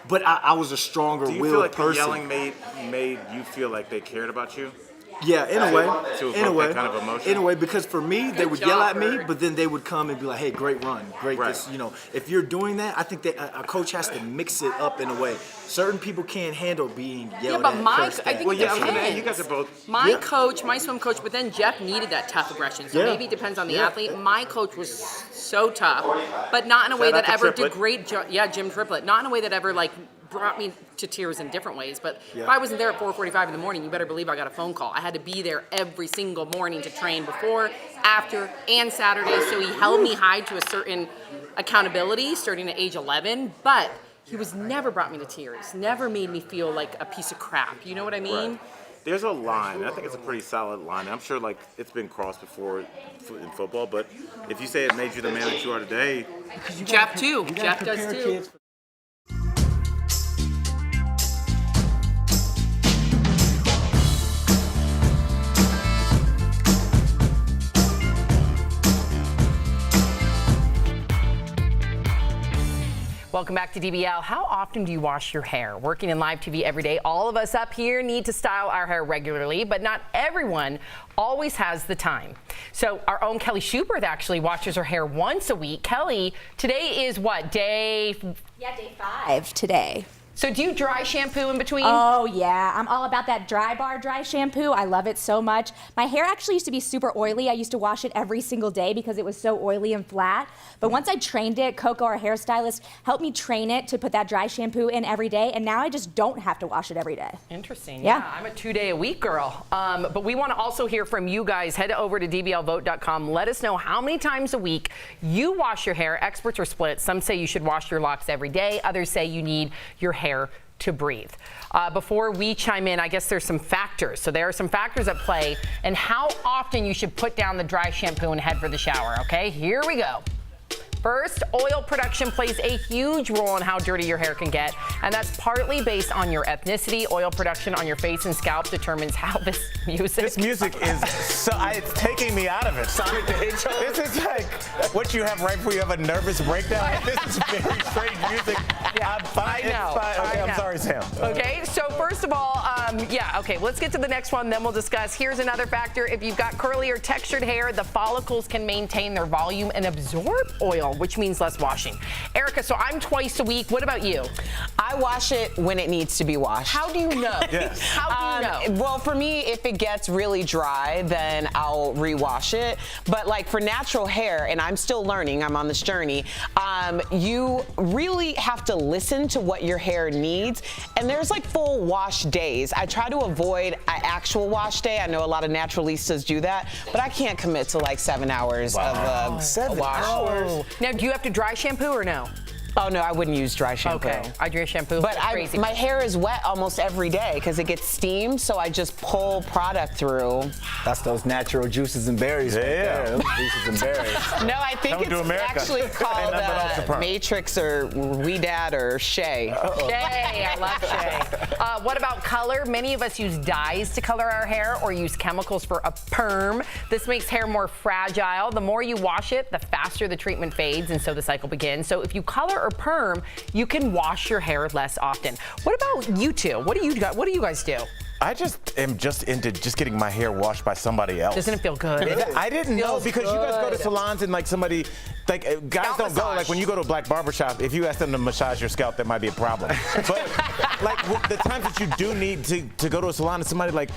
But I was a stronger willed person. Do you feel like the yelling made you feel like they cared about you? Yeah, in a way. That kind of emotion? In a way, because for me, they would yell at me, but then they would come and be like, "Hey, great run, great this." If you're doing that, I think that a coach has to mix it up in a way. Certain people can't handle being yelled at. I think it depends. You guys are both. My coach, my swim coach, but then Jeff needed that tough aggression. So maybe it depends on the athlete. My coach was so tough, but not in a way that ever did great. Jim Triplett. Not in a way that ever brought me to tears in different ways. But if I wasn't there at 4:45 in the morning, you better believe I got a phone call. I had to be there every single morning to train before, after, and Saturday. So he held me high to a certain accountability starting at age 11. But he was never brought me to tears. Never made me feel like a piece of crap. You know what I mean? Right. There's a line. I think it's a pretty solid line. I'm sure it's been crossed before in football. But if you say it made you the man that you are today, Jeff too. Jeff does too. Welcome back to DBL. How often do you wash your hair? Working in live TV every day, all of us up here need to style our hair regularly, but not everyone always has the time. So our own Kelly Schubert actually washes her hair once a week. Kelly, today is what, day? Yeah, day 5 today. So do you dry shampoo in between? Oh yeah, I'm all about that Dry Bar dry shampoo. I love it so much. My hair actually used to be super oily. I used to wash it every single day because it was so oily and flat. But once I trained it, Coco, our hairstylist, helped me train it to put that dry shampoo in every day, and now I just don't have to wash it every day. Interesting. Yeah. I'm a 2-day-a-week girl. But we want to also hear from you guys. Head over to dblvote.com. Let us know how many times a week you wash your hair. Experts are split. Some say you should wash your locks every day. Others say you need your hair to breathe. Before we chime in, I guess there's some factors. So there are some factors at play and how often you should put down the dry shampoo and head for the shower. Okay, here we go. First, oil production plays a huge role in how dirty your hair can get, and that's partly based on your ethnicity. Oil production on your face and scalp determines how this music is so, it's taking me out of it. Sonic the Hedgehog? This is like what you have right before you have a nervous breakdown. This is very strange music. Yeah, I'm fine. I know. It's fine. Okay, I know. I'm sorry, Sam. Okay, so first of all, let's get to the next one, then we'll discuss. Here's another factor. If you've got curly or textured hair, the follicles can maintain their volume and absorb oil, which means less washing. Erica, so I'm twice a week. What about you? I wash it when it needs to be washed. How do you know? Yes. How do you know? Well, for me, if it gets really dry, then I'll rewash it. But like for natural hair, and I'm still learning, I'm on this journey, you really have to listen to what your hair needs. And there's like full wash days. I try to avoid an actual wash day. I know a lot of naturalistas do that, but I can't commit to like 7 hours of 7 wash. hours? Now, do you have to dry shampoo or no? Oh no, I wouldn't use dry shampoo. Okay, I dry shampoo. But crazy. my hair is wet almost every day because it gets steamed, so I just pull product through. That's those natural juices and berries right there. Those juices and berries. No, I think it's actually called Matrix or Weedad or Shea. Shea, I love Shea. What about color? Many of us use dyes to color our hair or use chemicals for a perm. This makes hair more fragile. The more you wash it, the faster the treatment fades, and so the cycle begins. So if you color or perm, you can wash your hair less often. What about you two? What do you guys do? I am just into getting my hair washed by somebody else. Doesn't it feel good? I didn't know because you guys go to salons and like somebody, like guys Scalp don't go. massage. Like when you go to a black barbershop, if you ask them to massage your scalp, that might be a problem. But like the times that you do need to go to a salon and somebody like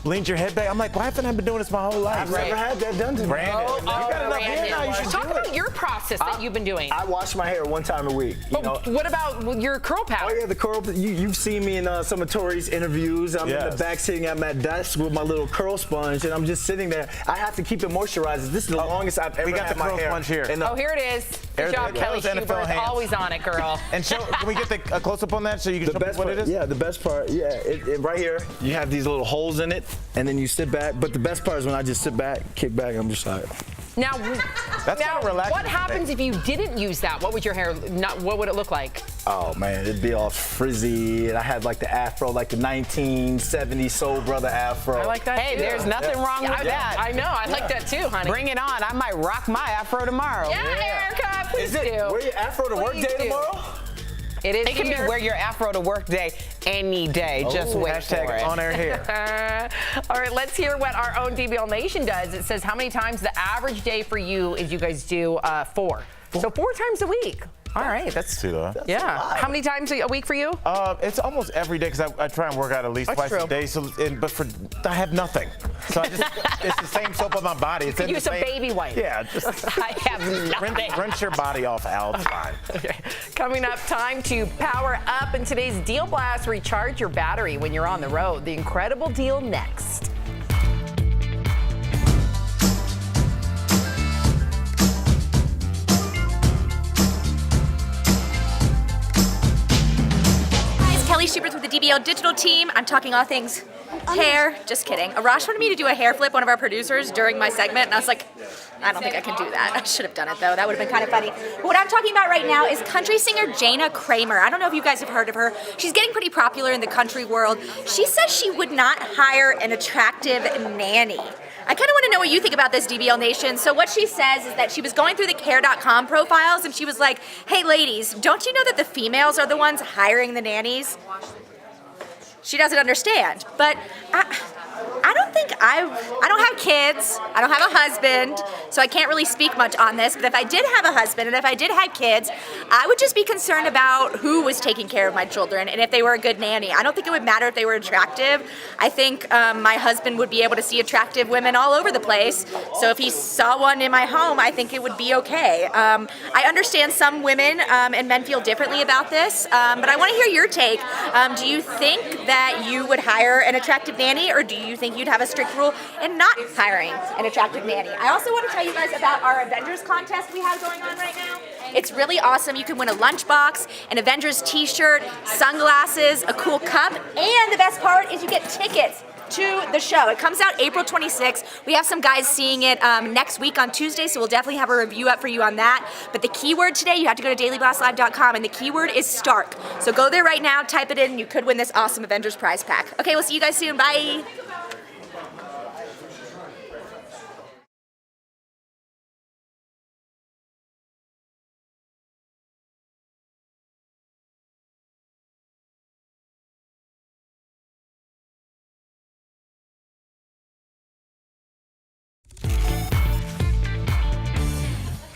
leans your head back, I'm like, why haven't I been doing this my whole life? I've never had that done to me. Brandon, you got enough hair now, you should Talk do it. about your process that you've been doing. I wash my hair 1 time a week. You know? What about your curl powder? Oh yeah, the curl. You've seen me in some of Tori's interviews. I'm in the back sitting at my desk with my little curl sponge, and I'm just sitting there. I have to keep it moisturized. This is the longest I've ever had my hair. We got the curl sponge here. Oh, here it is. Good job, Kelly Schubert. Always on it, girl. And can we get a close-up on that so you can show what it is? Yeah, the best part, it right here, you have these little holes in it, and then you sit back. But the best part is when I just sit back, kick back, I'm just like. Now, relaxing what happens if you didn't use that? What would your hair, what would it look like? Oh man, it'd be all frizzy, and I had like the afro, like the 1970s Soul Brother afro. I like that. Hey, too. there's nothing wrong with that. I know, I like that too, honey. Bring it on. I might rock my afro tomorrow. Yeah, Erica, please do. Wear your afro to work day tomorrow? It is. It can be wear your afro to work day any day. Just wait for it. On air hair. All right, let's hear what our own DBL Nation does. It says how many times the average day for you is you guys do 4. So 4 times a week. All right, that's too low. Yeah. How many times a week for you? It's almost every day because I try and work out at least twice a day. So, I have nothing. So it's the same soap on my body. It's Use a baby wipe. Yeah, just I have nothing. rinse your body off, Al. It's fine. Okay. Coming up, time to power up in today's Deal Blast. Recharge your battery when you're on the road. The incredible deal next. Kelly Schubert with the DBL Digital team. I'm talking all things hair. Just kidding. Arash wanted me to do a hair flip, one of our producers, during my segment, and I was like, I don't think I can do that. I should have done it, though. That would have been kind of funny. But what I'm talking about right now is country singer Jana Kramer. I don't know if you guys have heard of her. She's getting pretty popular in the country world. She says she would not hire an attractive nanny. I kind of want to know what you think about this, DBL Nation. So what she says is that she was going through the care.com profiles and she was like, hey ladies, don't you know that the females are the ones hiring the nannies? She doesn't understand, but I don't have kids. I don't have a husband, so I can't really speak much on this. But if I did have a husband and if I did have kids, I would just be concerned about who was taking care of my children and if they were a good nanny. I don't think it would matter if they were attractive. I think my husband would be able to see attractive women all over the place. So if he saw one in my home, I think it would be okay. I understand some women and men feel differently about this, but I want to hear your take. Do you think that you would hire an attractive nanny, or do you think you'd have a strict rule in not hiring an attractive nanny? I also want to tell you guys about our Avengers contest we have going on right now. It's really awesome. You can win a lunchbox, an Avengers t-shirt, sunglasses, a cool cup, and the best part is you get tickets to the show. It comes out April 26th. We have some guys seeing it next week on Tuesday, so we'll definitely have a review up for you on that. But the keyword today, you have to go to dailyblastlive.com, and the keyword is Stark. So go there right now, type it in, and you could win this awesome Avengers prize pack. Okay, we'll see you guys soon. Bye.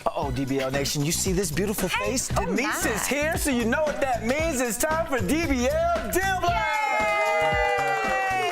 Uh-oh, DBL Nation, you see this beautiful face? Denise is here, so you know what that means. It's time for DBL Deal Blast!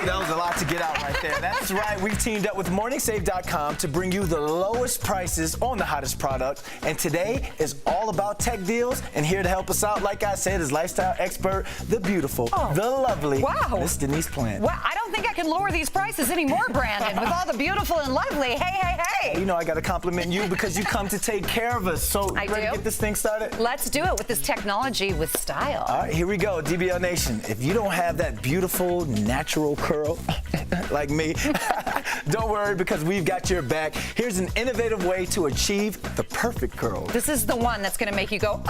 That was a lot to get out right there. That's right, we've teamed up with MorningSave.com to bring you the lowest prices on the hottest product. And today is all about tech deals. And here to help us out, like I said, is lifestyle expert, the beautiful, the lovely, Miss Denise Plant. Well, I don't think I can lower these prices anymore, Brandon, with all the beautiful and lovely. Hey. You know I got to compliment you because you come to take care of us. So I ready do. to get this thing started? Let's do it with this technology with style. All right, here we go, DBL Nation. If you don't have that beautiful, natural curl like me, don't worry because we've got your back. Here's an innovative way to achieve the perfect curl. This is the one that's going to make you go,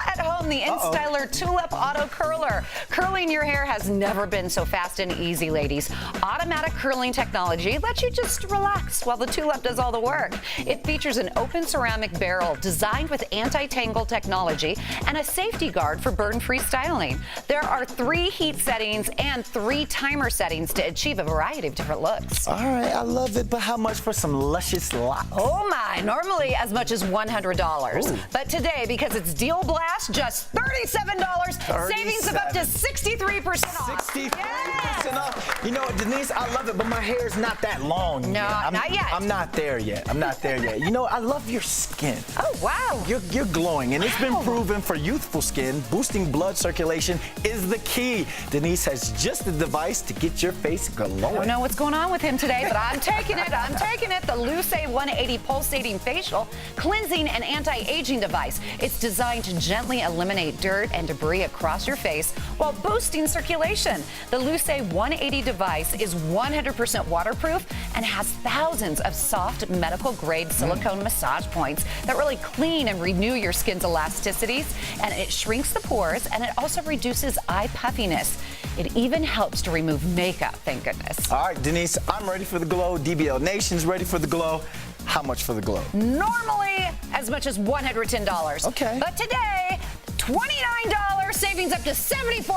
at home, the InStyler Tulip Auto Curler. Curling your hair has never been so fast and easy, ladies. Automatic curling technology lets you just relax while the Tulip does all the work. It features an open ceramic barrel designed with anti-tangle technology and a safety guard for burn-free styling. There are 3 heat settings and 3 timer settings to achieve a variety of different looks. All right, I love it, but how much for some luscious locks? Oh my, normally as much as $100. Ooh. But today, because it's Deal Blast, just $37, savings of up to 63% off. 63% off. You know, Denise, I love it, but my hair's not that long No, yet. not yet. I'm not there yet. You know, I love your skin. Oh, wow. You're glowing, and it's been proven for youthful skin, boosting blood circulation is the key. Denise has just the device to get your face glowing. I don't know what's going on with him today, but I'm taking it. The Luce 180 pulsating facial cleansing and anti-aging device. It's designed to gently eliminate dirt and debris across your face while boosting circulation. The Luce 180 device is 100% waterproof and has thousands of soft medical-grade silicone massage points that really clean and renew your skin's elasticities, and it shrinks the pores, and it also reduces eye puffiness. It even helps to remove makeup, thank goodness. All right, Denise, I'm ready for the glow. DBL Nation's ready for the glow. How much for the glow? Normally, as much as $110. Okay. But today, $29, savings up to 74%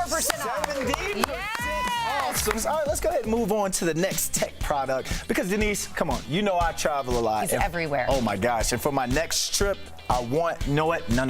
off. 70%? Awesome. All right, let's go ahead and move on to the next tech product. Because, Denise, come on, you know I travel a lot. He's everywhere. Oh, my gosh. And for my next trip, I want, you know what? No.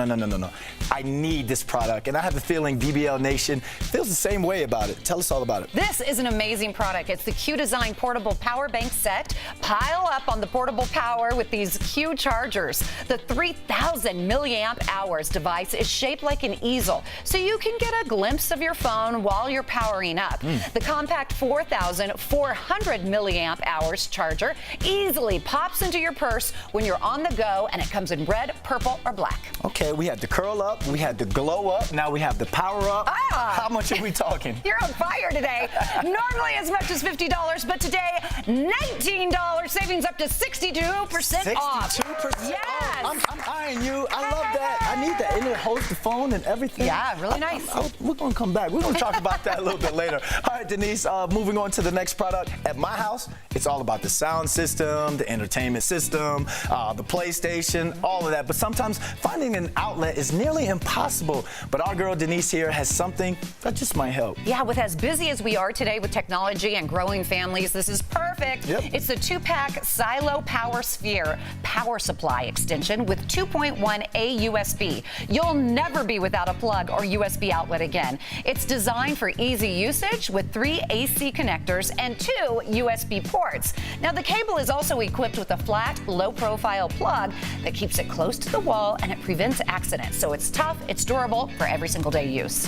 I need this product. And I have a feeling DBL Nation feels the same way about it. Tell us all about it. This is an amazing product. It's the Q Design Portable Power Bank Set. Pile up on the portable power with these Q chargers. The 3,000 milliamp hours device is shaped like an easel, so you can get a glimpse of your phone while you're powering up. The compact 4,400 milliamp hours charger easily pops into your purse when you're on the go, and it comes in red, purple, or black. Okay, we had the curl up, we had the glow up, now we have the power up. How much are we talking? You're on fire today. Normally as much as $50, but today, $19, savings up to 62% off. 62% Yes. off. I'm eyeing you. I love that. I need that. And it holds the phone and everything. Yeah, really nice. We're going to come back. We're going to talk about that a little bit later. All right, Denise, moving on to the next product. At my house, it's all about the sound system, the entertainment system, the PlayStation, all of that. But sometimes finding an outlet is nearly impossible. But our girl Denise here has something that just might help. Yeah, with as busy as we are today with technology and growing families, this is perfect perfect. Yep. It's the 2-pack Silo Power Sphere power supply extension with 2.1A USB. You'll never be without a plug or USB outlet again. It's designed for easy usage with 3 AC connectors and 2 USB ports. Now, the cable is also equipped with a flat, low-profile plug that keeps it close to the wall and it prevents accidents. So it's tough, it's durable for every single day use.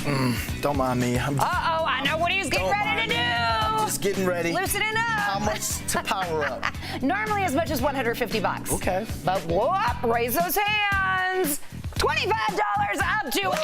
Don't mind me. Uh-oh, I know what he's getting ready to do. I'm just getting ready. Loosening up. How much to power up? Normally as much as $150. Okay. But whoop, raise those hands. $25 up to $83.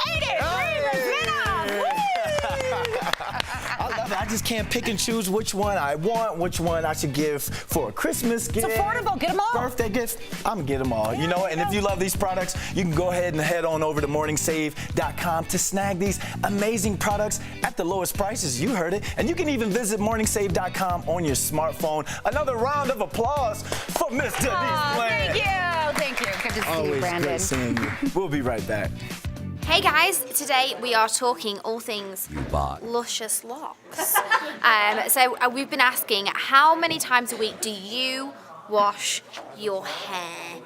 I love it. I just can't pick and choose which one I want, which one I should give for a Christmas gift. It's affordable. Get them all. Birthday gift. I'm going to get them all. You know, and if you love these products, you can go ahead and head on over to morningsave.com to snag these amazing products at the lowest prices. You heard it. And you can even visit morningsave.com on your smartphone. Another round of applause for Miss Denise Bland. Thank you. Thank you. Good to see you, Always Brandon. great seeing you. We'll be right back. Hey guys, today we are talking all things luscious locks. We've been asking, how many times a week do you wash your hair?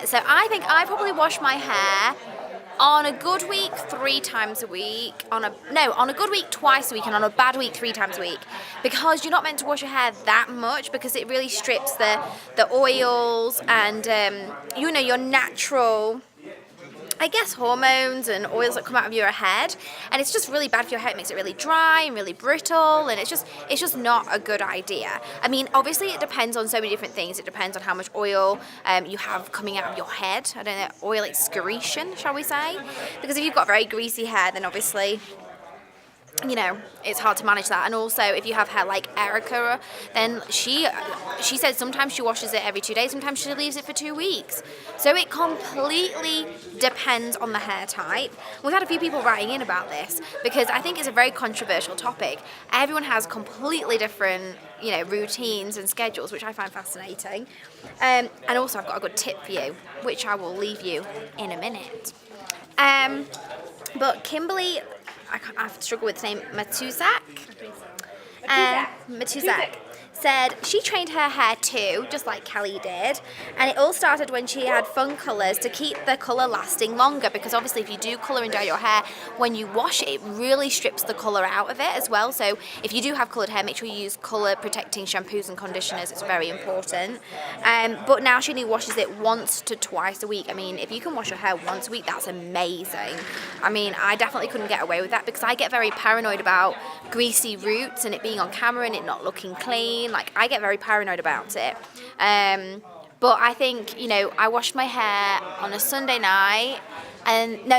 So I think I probably wash my hair on a good week 3 times a week, on a good week twice a week, and on a bad week 3 times a week. Because you're not meant to wash your hair that much because it really strips the oils and your natural, I guess, hormones and oils that come out of your head, and it's just really bad for your hair. It makes it really dry and really brittle, and it's just not a good idea. I mean, obviously it depends on so many different things. It depends on how much oil you have coming out of your head. I don't know, oil excretion, shall we say? Because if you've got very greasy hair, then obviously, you know, it's hard to manage that. And also, if you have hair like Erica, then she said sometimes she washes it every 2 days, sometimes she leaves it for 2 weeks. So it completely depends on the hair type. We've had a few people writing in about this because I think it's a very controversial topic. Everyone has completely different, routines and schedules, which I find fascinating. And also, I've got a good tip for you, which I will leave you in a minute. But Kimberly, I've struggled with the name, Matuzak, said she trained her hair too, just like Kelly did, and it all started when she had fun colours to keep the colour lasting longer, because obviously if you do colour and dye your hair, when you wash it, it really strips the colour out of it as well. So if you do have coloured hair, make sure you use colour protecting shampoos and conditioners. It's very important. But now she only washes it once to twice a week. I mean, if you can wash your hair once a week, that's amazing. I mean, I definitely couldn't get away with that because I get very paranoid about greasy roots and it being on camera and it not looking clean. Like, I get very paranoid about it. But I think, I washed my hair on a Sunday night, and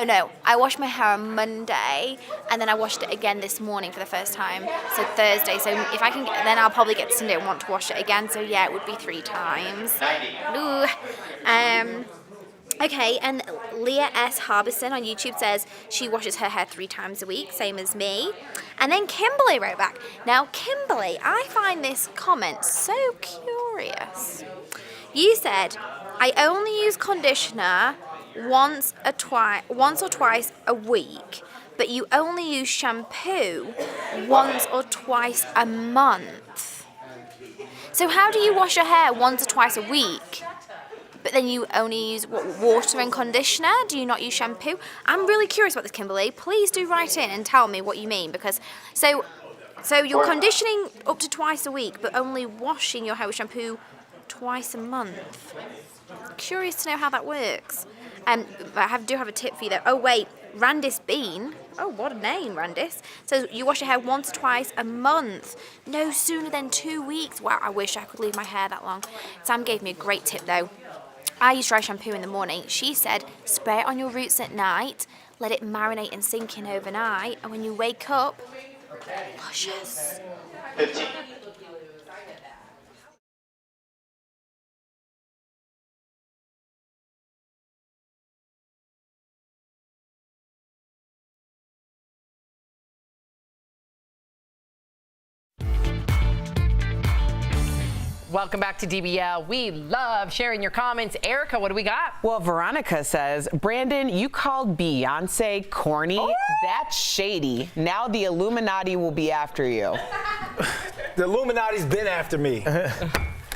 I washed my hair on Monday, and then I washed it again this morning for the first time, so Thursday. So if I can, then I'll probably get to Sunday and want to wash it again. So yeah, it would be 3 times. Ooh. Okay, and Leah S. Harbison on YouTube says she washes her hair 3 times a week, same as me. And then Kimberly wrote back. Now, Kimberly, I find this comment so curious. You said, I only use conditioner once or twice a week, but you only use shampoo once or twice a month. So how do you wash your hair once or twice a week? But then you only use water and conditioner? Do you not use shampoo? I'm really curious about this, Kimberly. Please do write in and tell me what you mean, because so you're conditioning up to twice a week, but only washing your hair with shampoo twice a month. Curious to know how that works. I do have a tip for you though. Oh wait, Randis Bean. Oh, what a name, Randis. So you wash your hair once or twice a month. No sooner than 2 weeks. Wow, I wish I could leave my hair that long. Sam gave me a great tip though. I use dry shampoo in the morning. She said, spray it on your roots at night, let it marinate and sink in overnight, and when you wake up, luscious. 15. Welcome back to DBL. We love sharing your comments. Erica, what do we got? Well, Veronica says, Brandon, you called Beyonce corny. Oh. That's shady. Now the Illuminati will be after you. The Illuminati's been after me.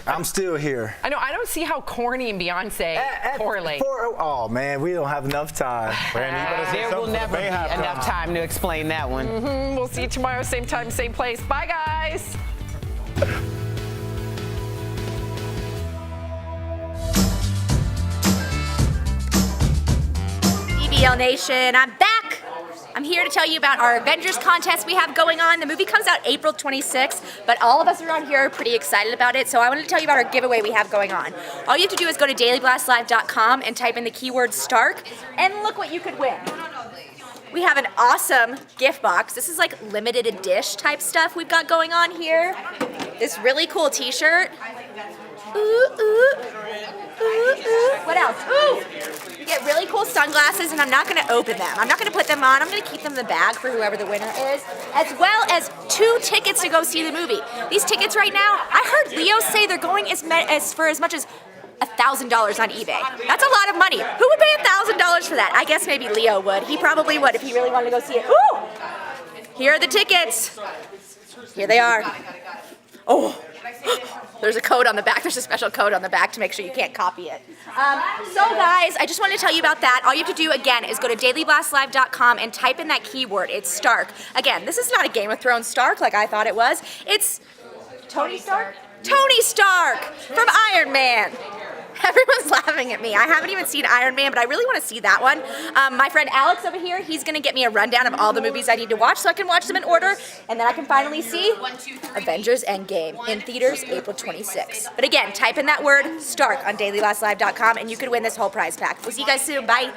I'm still here. I know. I don't see how corny and Beyonce correlate. Oh man, we don't have enough time. There will never be enough time to explain that one. We'll see you tomorrow, same time, same place. Bye, guys. DBL Nation, I'm back. I'm here to tell you about our Avengers contest we have going on. The movie comes out April 26th, but all of us around here are pretty excited about it, so I wanted to tell you about our giveaway we have going on. All you have to do is go to dailyblastlive.com and type in the keyword Stark, and look what you could win. We have an awesome gift box. This is like limited edition type stuff we've got going on here. This really cool t-shirt. Ooh, ooh. Ooh, ooh. What else? Ooh! You get really cool sunglasses, and I'm not going to open them. I'm not going to put them on. I'm going to keep them in the bag for whoever the winner is, as well as 2 tickets to go see the movie. These tickets right now, I heard Leo say they're going for as much as $1,000 on eBay. That's a lot of money. Who would pay $1,000 for that? I guess maybe Leo would. He probably would if he really wanted to go see it. Ooh! Here are the tickets. Here they are. Oh! There's a code on the back. There's a special code on the back to make sure you can't copy it. So guys, I just wanted to tell you about that. All you have to do, again, is go to dailyblastlive.com and type in that keyword. It's Stark. Again, this is not a Game of Thrones Stark like I thought it was. It's Tony Stark? Tony Stark from Iron Man. Everyone's laughing at me. I haven't even seen Iron Man, but I really want to see that one. My friend Alex over here, he's going to get me a rundown of all the movies I need to watch so I can watch them in order, and then I can finally see Avengers Endgame in theaters April 26th. But again, type in that word, Stark, on dailyblastlive.com, and you could win this whole prize pack. We'll see you guys soon. Bye.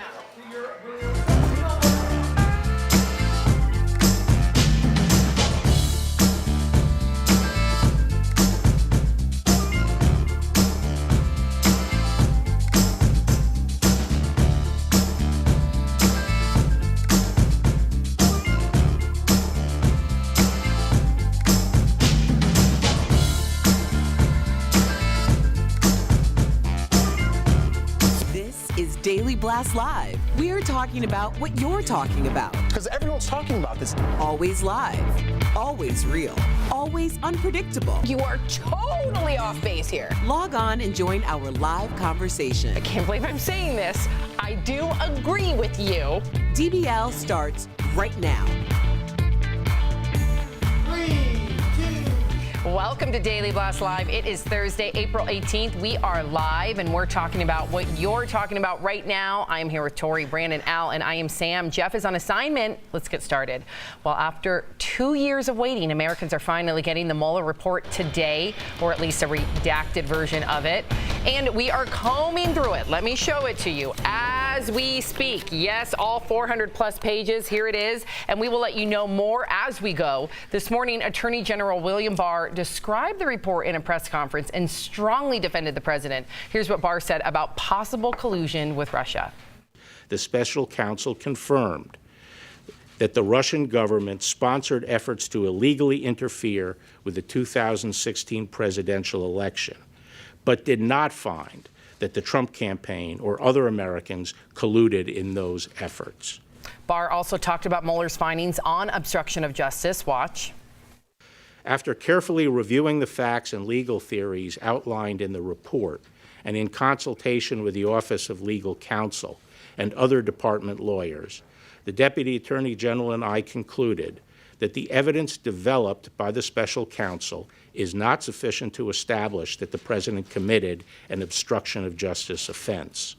Daily Blast Live. We're talking about what you're talking about. Because everyone's talking about this. Always live, always real, always unpredictable. You are totally off base here. Log on and join our live conversation. I can't believe I'm saying this. I do agree with you. DBL starts right now. Welcome to Daily Blast Live. It is Thursday, April 18th. We are live, and we're talking about what you're talking about right now. I am here with Tori, Brandon, Al, and I am Sam. Jeff is on assignment. Let's get started. Well, after 2 years of waiting, Americans are finally getting the Mueller report today, or at least a redacted version of it. And we are combing through it. Let me show it to you as we speak. Yes, all 400 plus pages. Here it is. And we will let you know more as we go. This morning, Attorney General William Barr described the report in a press conference and strongly defended the president. Here's what Barr said about possible collusion with Russia. The special counsel confirmed that the Russian government sponsored efforts to illegally interfere with the 2016 presidential election, but did not find that the Trump campaign or other Americans colluded in those efforts. Barr also talked about Mueller's findings on obstruction of justice. Watch. After carefully reviewing the facts and legal theories outlined in the report, and in consultation with the Office of Legal Counsel and other department lawyers, the Deputy Attorney General and I concluded that the evidence developed by the special counsel is not sufficient to establish that the president committed an obstruction of justice offense.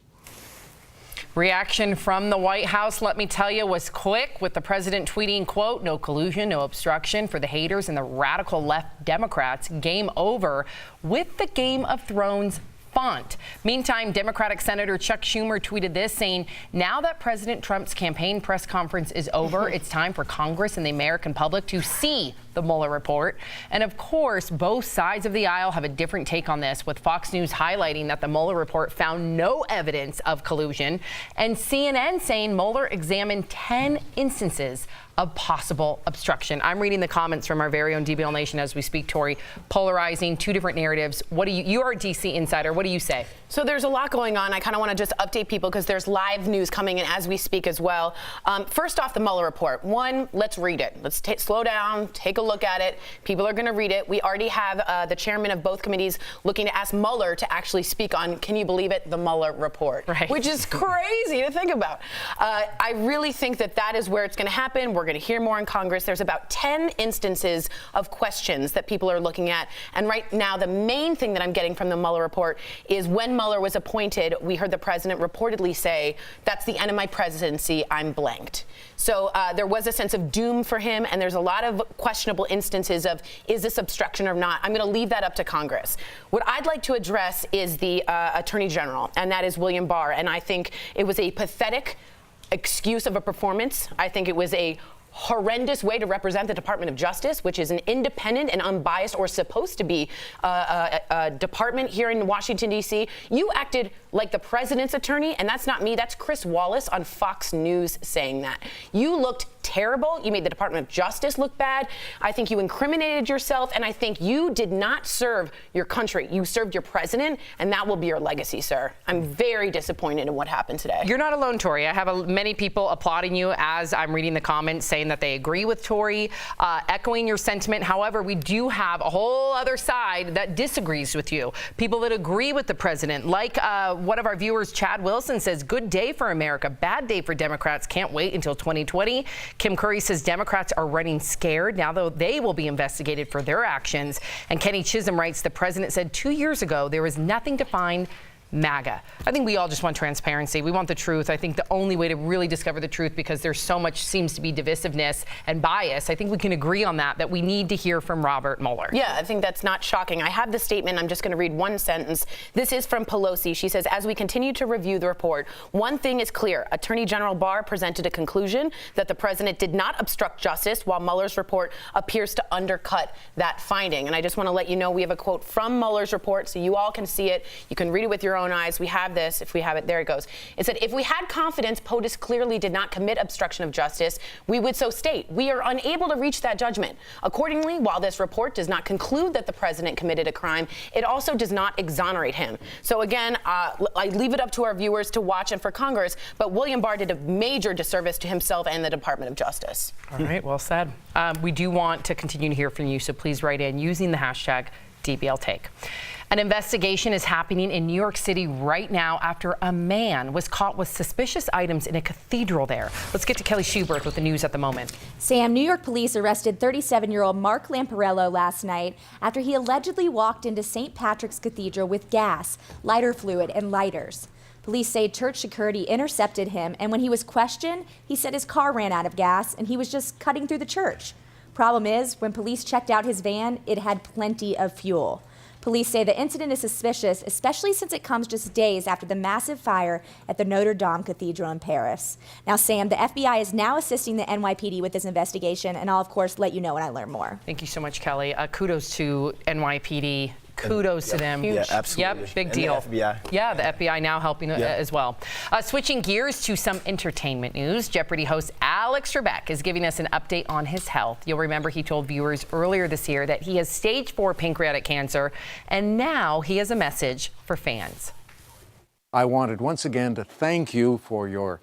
Reaction from the White House, let me tell you, was quick, with the president tweeting, quote, "No collusion, no obstruction for the haters and the radical left Democrats. Game over," with the Game of Thrones font. Meantime, Democratic Senator Chuck Schumer tweeted this, saying, "Now that President Trump's campaign press conference is over, it's time for Congress and the American public to see the Mueller report." And of course, both sides of the aisle have a different take on this, with Fox News highlighting that the Mueller report found no evidence of collusion, and CNN saying Mueller examined 10 instances of possible obstruction. I'm reading the comments from our very own DBL Nation as we speak, Tori, polarizing two different narratives. What do you are a DC insider. What do you say? So there's a lot going on. I kind of want to just update people because there's live news coming in as we speak as well. First off, the Mueller report. One, let's read it. Let's slow down, take a look at it. People are going to read it. We already have the chairman of both committees looking to ask Mueller to actually speak on, can you believe it, the Mueller report, right. Which is crazy to think about. I really think that is where it's going to happen. We're going to hear more in Congress. There's about 10 instances of questions that people are looking at. And right now, the main thing that I'm getting from the Mueller report is when Mueller was appointed, we heard the president reportedly say, that's the end of my presidency, I'm blanked. So there was a sense of doom for him, and there's a lot of questionable instances of, is this obstruction or not? I'm going to leave that up to Congress. What I'd like to address is the Attorney General, and that is William Barr. And I think it was a pathetic excuse of a performance. I think it was a horrendous way to represent the Department of Justice, which is an independent and unbiased, or supposed to be, a department here in Washington, D.C. You acted like the president's attorney, and that's not me. That's Chris Wallace on Fox News saying that. You looked terrible. You made the Department of Justice look bad. I think you incriminated yourself, and I think you did not serve your country. You served your president, and that will be your legacy, sir. I'm very disappointed in what happened today. You're not alone, Tori. I have many people applauding you as I'm reading the comments, saying that they agree with Tori, echoing your sentiment. However, we do have a whole other side that disagrees with you. People that agree with the president, like one of our viewers, Chad Wilson, says, good day for America, bad day for Democrats, can't wait until 2020. Kim Curry says Democrats are running scared now, though they will be investigated for their actions. And Kenny Chisholm writes, the president said 2 years ago there was nothing to find MAGA. I think we all just want transparency. We want the truth. I think the only way to really discover the truth, because there's so much seems to be divisiveness and bias, I think we can agree on that we need to hear from Robert Mueller. Yeah, I think that's not shocking. I have the statement. I'm just going to read one sentence. This is from Pelosi. She says, as we continue to review the report, one thing is clear. Attorney General Barr presented a conclusion that the president did not obstruct justice, while Mueller's report appears to undercut that finding. And I just want to let you know we have a quote from Mueller's report so you all can see it. You can read it with your own eyes. We have this. If we have it, there it goes. It said, if we had confidence POTUS clearly did not commit obstruction of justice, we would so state. We are unable to reach that judgment. Accordingly, while this report does not conclude that the president committed a crime, it also does not exonerate him. So again, I leave it up to our viewers to watch and for Congress, but William Barr did a major disservice to himself and the Department of Justice. All right, well said. We do want to continue to hear from you, so please write in using the hashtag DBLTake. An investigation is happening in New York City right now after a man was caught with suspicious items in a cathedral there. Let's get to Kelly Schubert with the news at the moment. Sam, New York police arrested 37-year-old Mark Lamparello last night after he allegedly walked into St. Patrick's Cathedral with gas, lighter fluid, and lighters. Police say church security intercepted him, and when he was questioned, he said his car ran out of gas and he was just cutting through the church. Problem is, when police checked out his van, it had plenty of fuel. Police say the incident is suspicious, especially since it comes just days after the massive fire at the Notre Dame Cathedral in Paris. Now, Sam, the FBI is now assisting the NYPD with this investigation, and I'll, of course, let you know when I learn more. Thank you so much, Kelly. Kudos to NYPD. Kudos to them. Yeah, absolutely. Yep, big deal. And the FBI. Yeah, the FBI now helping as well. Switching gears to some entertainment news, Jeopardy host Alex Trebek is giving us an update on his health. You'll remember he told viewers earlier this year that he has stage 4 pancreatic cancer, and now he has a message for fans. I wanted once again to thank you for your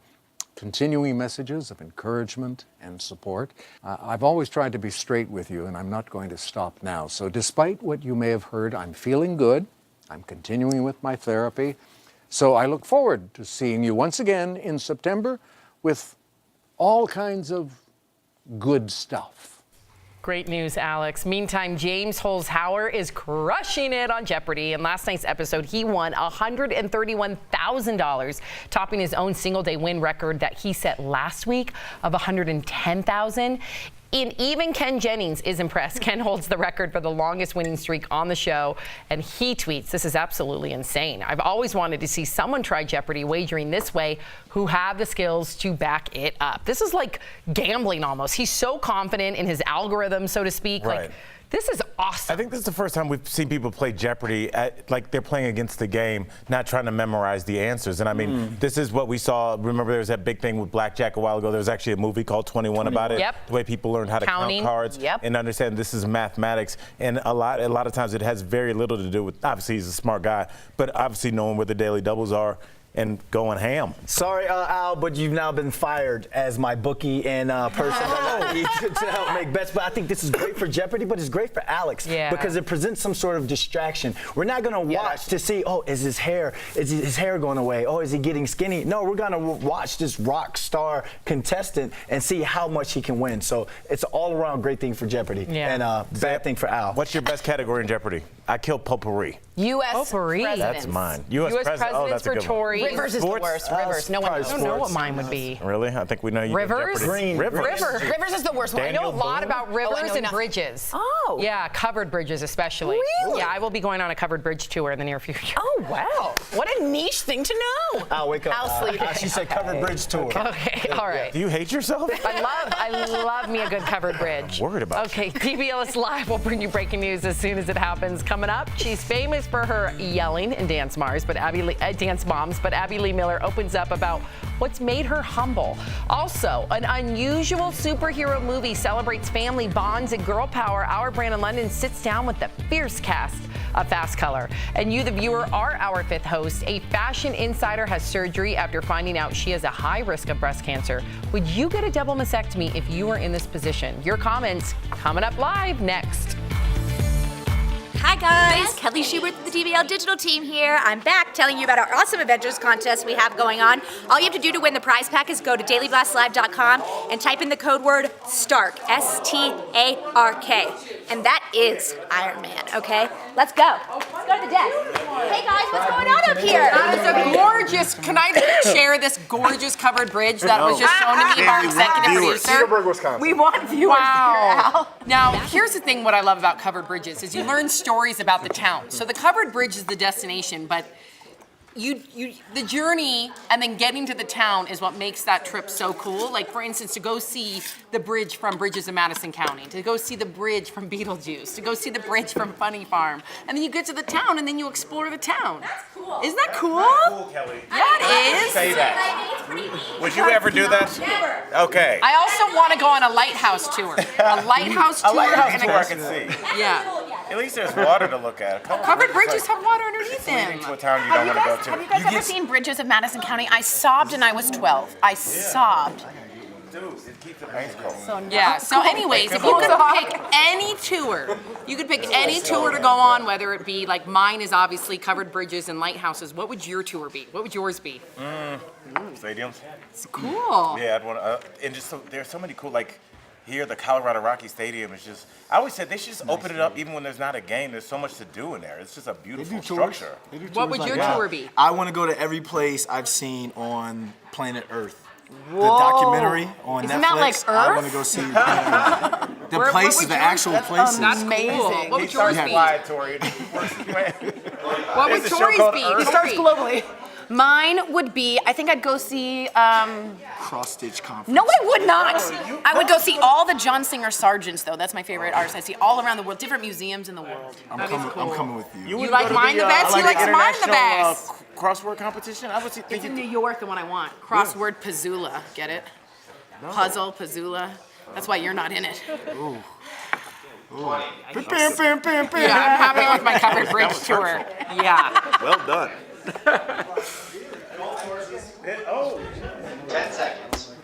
continuing messages of encouragement and support. I've always tried to be straight with you, and I'm not going to stop now. So despite what you may have heard, I'm feeling good. I'm continuing with my therapy. So I look forward to seeing you once again in September with all kinds of good stuff. Great news, Alex. Meantime, James Holzhauer is crushing it on Jeopardy. In last night's episode, he won $131,000, topping his own single-day win record that he set last week of $110,000. And even Ken Jennings is impressed. Ken holds the record for the longest winning streak on the show, and he tweets, this is absolutely insane. I've always wanted to see someone try Jeopardy wagering this way who have the skills to back it up. This is like gambling almost. He's so confident in his algorithm, so to speak. Right. Like, this is awesome. I think this is the first time we've seen people play Jeopardy like they're playing against the game, not trying to memorize the answers. And I mean, this is what we saw. Remember, there was that big thing with blackjack a while ago. There was actually a movie called 21 about it. Yep. The way people learned how to Counting. count cards and understand this is mathematics. And a lot of times it has very little to do with, obviously he's a smart guy, but obviously knowing where the daily doubles are and going ham. Sorry, Al, but you've now been fired as my bookie and person that I need to help make bets. But I think this is great for Jeopardy, but it's great for Alex because it presents some sort of distraction. We're not going to watch to see, oh, is his hair going away? Oh, is he getting skinny? No, we're going to watch this rock star contestant and see how much he can win. So it's an all-around great thing for Jeopardy and bad thing for Al. What's your best category in Jeopardy? I killed potpourri. U.S. presidents. That's mine. U.S. presidents Oh, that's a for good one. Tories. Rivers is the worst. Rivers. No one knows. I don't know what mine would be. Really? I think we know you. Rivers? Rivers. Rivers is the worst one. I know a lot about rivers and bridges. Oh. Yeah, covered bridges especially. Really? Yeah, I will be going on a covered bridge tour in the near future. Oh, wow. What a niche thing to know. Al, wake up. Al, sleep. She said covered bridge tour. Okay, all right. Do you hate yourself? I love me a good covered bridge. I'm worried about Okay, DBL is live. We'll bring you breaking news as soon as it happens. Coming up, she's famous for her yelling and dance moms, but Abby Lee Miller opens up about what's made her humble. Also, an unusual superhero movie celebrates family bonds and girl power. Our Brandon London sits down with the fierce cast of Fast Color. And you, the viewer, are our fifth host. A fashion insider has surgery after finding out she has a high risk of breast cancer. Would you get a double mastectomy if you were in this position? Your comments coming up live next. Hi guys, Kelly Schubert with the DBL Digital Team here. I'm back telling you about our awesome Avengers contest we have going on. All you have to do to win the prize pack is go to dailyblastlive.com and type in the code word STARK, S-T-A-R-K. And that is Iron Man, okay? Let's go. Let's go to the desk. Hey guys, what's going on up here? That is a gorgeous, can I share this gorgeous covered bridge that was just shown to me by our executive producer? Cedarburg, Wisconsin. We want viewers here, Al. Now, here's the thing what I love about covered bridges is you learn stories about the town. So the covered bridge is the destination, but the journey and then getting to the town is what makes that trip so cool. Like, for instance, to go see the bridge from Bridges of Madison County, to go see the bridge from Beetlejuice, to go see the bridge from Funny Farm. And then you get to the town and then you explore the town. That's cool. Isn't that cool? Cool, Kelly. Yeah, it is. Say that. Would you ever do that? Never. Okay. I also want to go on a lighthouse tour. A lighthouse tour. A lighthouse and tour I can see. Yeah. At least there's water to look at. Covered bridges have water underneath them. To a town you don't want to go to. Have you guys ever seen Bridges of Madison County? I sobbed and I was 12. I sobbed. Dude, it keeps the pace cold. So anyways, if you could pick any tour, you could pick any tour to go on, whether it be like mine is obviously covered bridges and lighthouses. What would your tour be? What would yours be? Stadiums. It's cool. Yeah, I'd want to. And just there's so many cool here, the Colorado Rockies Stadium is just. I always said they should just open it up even when there's not a game. There's so much to do in there. It's just a beautiful structure. What would your tour be? I want to go to every place I've seen on planet Earth. The documentary on Isn't Netflix. that like Earth? I want to go see the places, the actual places. That's amazing. What would yours be? What would There's Tori's be? It starts globally. Mine would be, I think I'd go see, Cross-stitch conference. no, I would not. I would go see all the John Singer Sargents, though. That's my favorite artist. I see all around the world, different museums in the world. I'm coming with you. You like mine the best? He likes mine the best. Crossword competition? I was thinking. It's in New York, the one I want. Crossword Pazula. Get it? Puzzle, Pazula. That's why you're not in it. Ooh. Yeah, I'm happy with my covered bridge tour. Yeah. Well done. 10 seconds.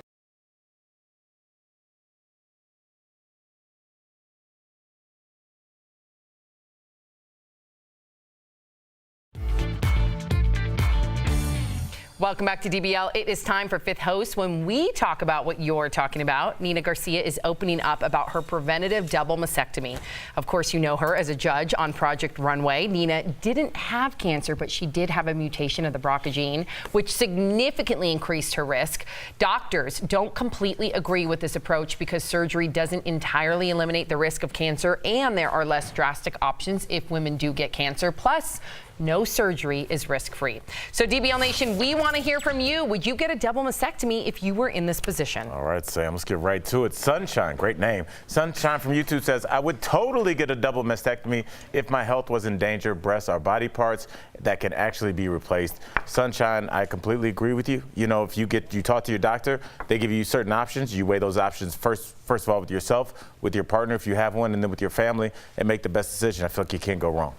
Welcome back to DBL. It is time for Fifth Host when we talk about what you're talking about. Nina Garcia is opening up about her preventative double mastectomy. Of course, you know her as a judge on Project Runway. Nina didn't have cancer, but she did have a mutation of the BRCA gene, which significantly increased her risk. Doctors don't completely agree with this approach because surgery doesn't entirely eliminate the risk of cancer, and there are less drastic options if women do get cancer. Plus, No surgery is risk-free. So DBL Nation, we want to hear from you. Would you get a double mastectomy if you were in this position? All right, Sam, let's get right to it. Sunshine, great name. Sunshine from YouTube says, I would totally get a double mastectomy if my health was in danger. Breasts are body parts that can actually be replaced. Sunshine, I completely agree with you. You know, if you talk to your doctor, they give you certain options. You weigh those options first of all with yourself, with your partner if you have one, and then with your family, and make the best decision. I feel like you can't go wrong.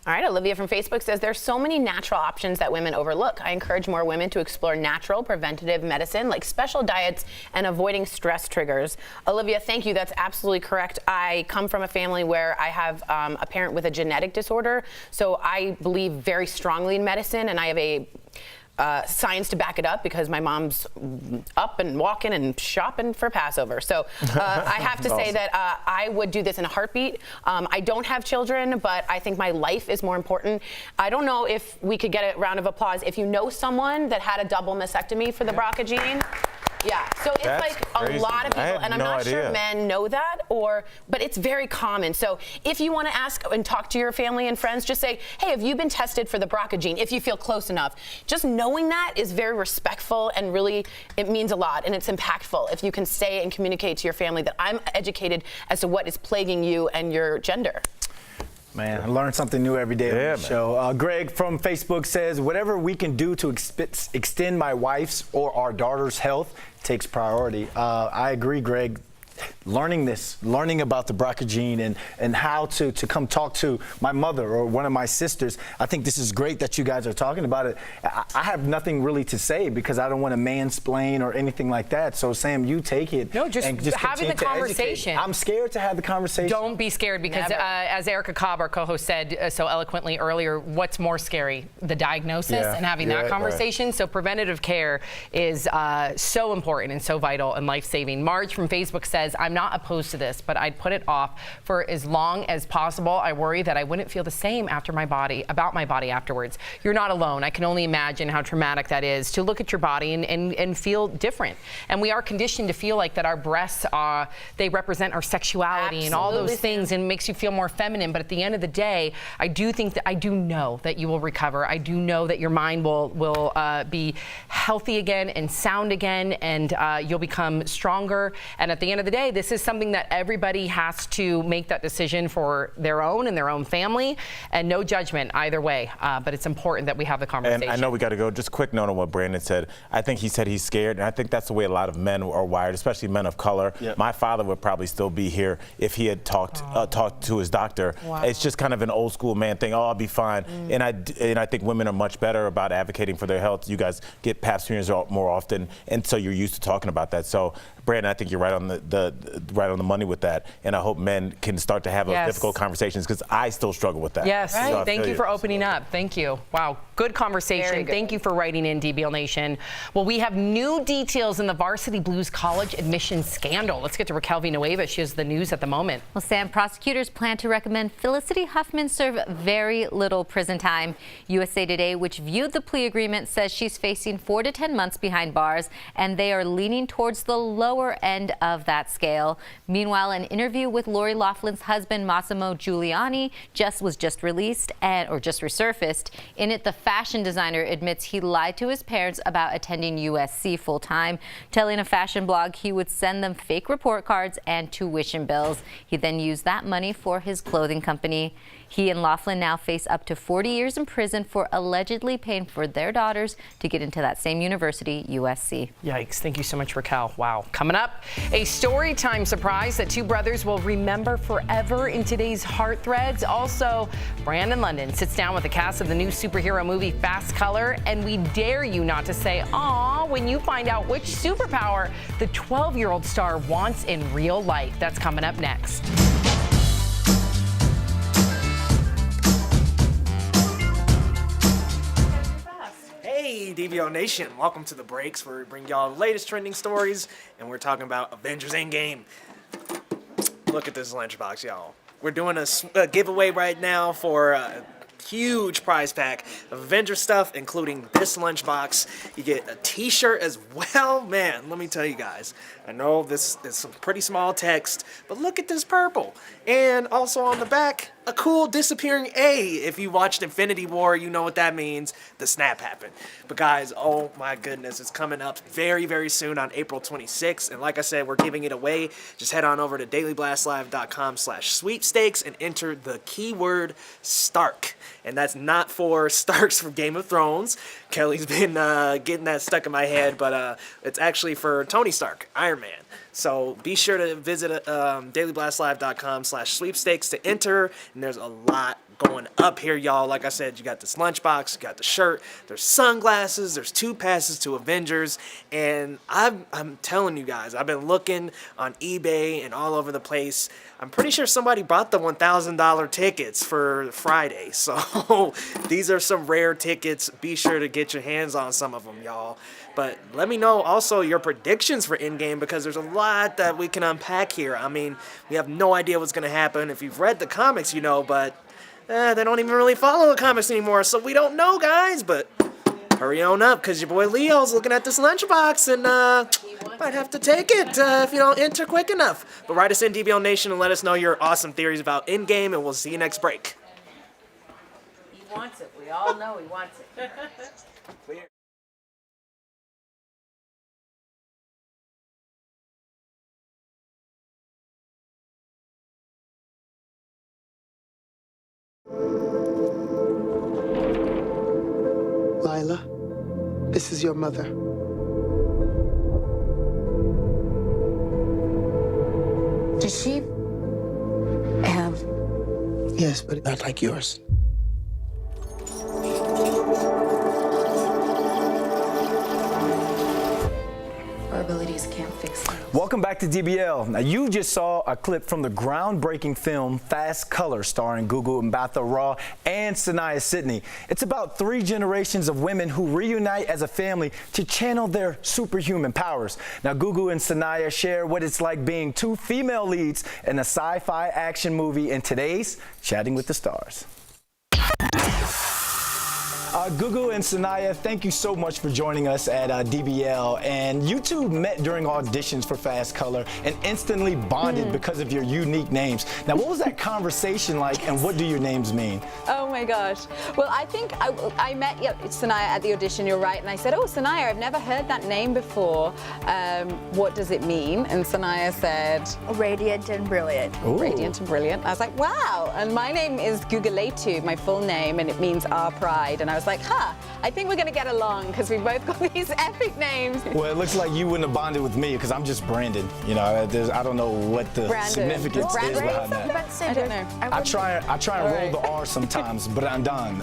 All right, Olivia from Facebook says there's so many natural options that women overlook. I encourage more women to explore natural preventative medicine like special diets and avoiding stress triggers. Olivia, thank you. That's absolutely correct. I come from a family where I have a parent with a genetic disorder, so I believe very strongly in medicine, and I have a science to back it up because my mom's up and walking and shopping for Passover. So I have to say that I would do this in a heartbeat. I don't have children, but I think my life is more important. I don't know if we could get a round of applause if you know someone that had a double mastectomy for the BRCA gene. Yeah, so it's That's like crazy. a lot of people, and I'm no not sure idea. men know that, but it's very common. So if you want to ask and talk to your family and friends, just say, hey, have you been tested for the BRCA gene? If you feel close enough. Just knowing that is very respectful, and really it means a lot, and it's impactful if you can say and communicate to your family that I'm educated as to what is plaguing you and your gender. Man, I learn something new every day on the show. Greg from Facebook says, whatever we can do to extend my wife's or our daughter's health takes priority. I agree, Greg. Learning about the BRCA gene and how to come talk to my mother or one of my sisters. I think this is great that you guys are talking about it. I have nothing really to say because I don't want to mansplain or anything like that. So Sam, you take it. No, just having the conversation. I'm scared to have the conversation. Don't be scared because as Erica Cobb, our co-host, said so eloquently earlier, what's more scary? The diagnosis and having that conversation. Right. So preventative care is so important and so vital and life-saving. Marge from Facebook says, I'm not opposed to this, but I'd put it off for as long as possible. I worry that I wouldn't feel the same about my body afterwards. You're not alone. I can only imagine how traumatic that is to look at your body and feel different. And we are conditioned to feel like that our breasts they represent our sexuality and all those things, and makes you feel more feminine. But at the end of the day, I do know that you will recover. I do know that your mind will be healthy again and sound again, and you'll become stronger. And at the end of the day, this is something that everybody has to make that decision for their own and their own family, and no judgment either way. But it's important that we have the conversation. And I know we got to go. Just quick note on what Brandon said. I think he said he's scared, and I think that's the way a lot of men are wired, especially men of color. Yep. My father would probably still be here if he had talked to his doctor. Wow. It's just kind of an old school man thing. Oh, I'll be fine. And I think women are much better about advocating for their health. You guys get pap smears more often, and so you're used to talking about that. So Brandon, I think you're right on the money with that, and I hope men can start to have those difficult conversations because I still struggle with that. Yes, right. So thank you for opening up. Thank you. Wow, good conversation. Good. Thank you for writing in, DBL Nation. Well, we have new details in the Varsity Blues college admissions scandal. Let's get to Raquel Villanueva. She has the news at the moment. Well, Sam, prosecutors plan to recommend Felicity Huffman serve very little prison time. USA Today, which viewed the plea agreement, says she's facing 4 to 10 months behind bars, and they are leaning towards the lower end of that scale. Meanwhile, an interview with Lori Loughlin's husband, Massimo Giuliani, was just released or just resurfaced. In it, the fashion designer admits he lied to his parents about attending USC full-time, telling a fashion blog he would send them fake report cards and tuition bills. He then used that money for his clothing company. He and Loughlin now face up to 40 years in prison for allegedly paying for their daughters to get into that same university, USC. Yikes. Thank you so much, Raquel. Wow. Coming up, a story time surprise that two brothers will remember forever in today's Heart Threads. Also, Brandon London sits down with the cast of the new superhero movie Fast Color, and we dare you not to say "aw" when you find out which superpower the 12-year-old star wants in real life. That's coming up next. Hey, DBO Nation, welcome to The Breaks, where we bring y'all the latest trending stories, and we're talking about Avengers Endgame. Look at this lunchbox, y'all. We're doing a giveaway right now for a huge prize pack of Avengers stuff, including this lunchbox. You get a t-shirt as well. Man, let me tell you guys, I know this is some pretty small text, but look at this purple. And also on the back, a cool disappearing A. If you watched Infinity War, you know what that means. The snap happened. But guys, oh my goodness, it's coming up very, very soon on April 26th. And like I said, we're giving it away. Just head on over to dailyblastlive.com/sweepstakes and enter the keyword Stark. And that's not for Starks from Game of Thrones. Kelly's been getting that stuck in my head, but it's actually for Tony Stark, Iron Man. So be sure to visit dailyblastlive.com/sweepstakes to enter. And there's a lot going up here, y'all. Like I said, you got this lunchbox, you got the shirt, there's sunglasses, there's 2 passes to Avengers. And I'm telling you guys, I've been looking on eBay and all over the place. I'm pretty sure somebody bought the $1,000 tickets for Friday. So these are some rare tickets. Be sure to get your hands on some of them, y'all. But let me know also your predictions for Endgame, because there's a lot that we can unpack here. I mean, we have no idea what's going to happen. If you've read the comics, you know, but they don't even really follow the comics anymore, so we don't know, guys. But hurry on up, because your boy Leo's looking at this lunchbox and might have to take it if you don't enter quick enough. But write us in, DBL Nation, and let us know your awesome theories about Endgame, and we'll see you next break. He wants it. We all know he wants it. Lila, this is your mother. Does she have... Yes, but not like yours. Our abilities can't fix things. Welcome back to DBL. Now, you just saw a clip from the groundbreaking film Fast Color, starring Gugu Mbatha Raw and Sanaya Sidney. It's about 3 generations of women who reunite as a family to channel their superhuman powers. Now, Gugu and Sanaya share what it's like being 2 female leads in a sci-fi action movie in today's Chatting with the Stars. Gugu and Sanaya, thank you so much for joining us at DBL. And you two met during auditions for Fast Color and instantly bonded because of your unique names. Now, what was that conversation like, and what do your names mean? Oh my gosh. Well, I think I met Sanaya at the audition, you're right, and I said, oh, Sanaya, I've never heard that name before. What does it mean? And Sanaya said... Radiant and brilliant. Ooh. Radiant and brilliant. I was like, wow. And my name is Gugaletu, my full name, and it means our pride. And I was like, I think we're going to get along because we've both got these epic names. Well, it looks like you wouldn't have bonded with me because I'm just Brandon. You know, I don't know what the significance is behind that. I don't know. I try and roll the R sometimes, but I'm done.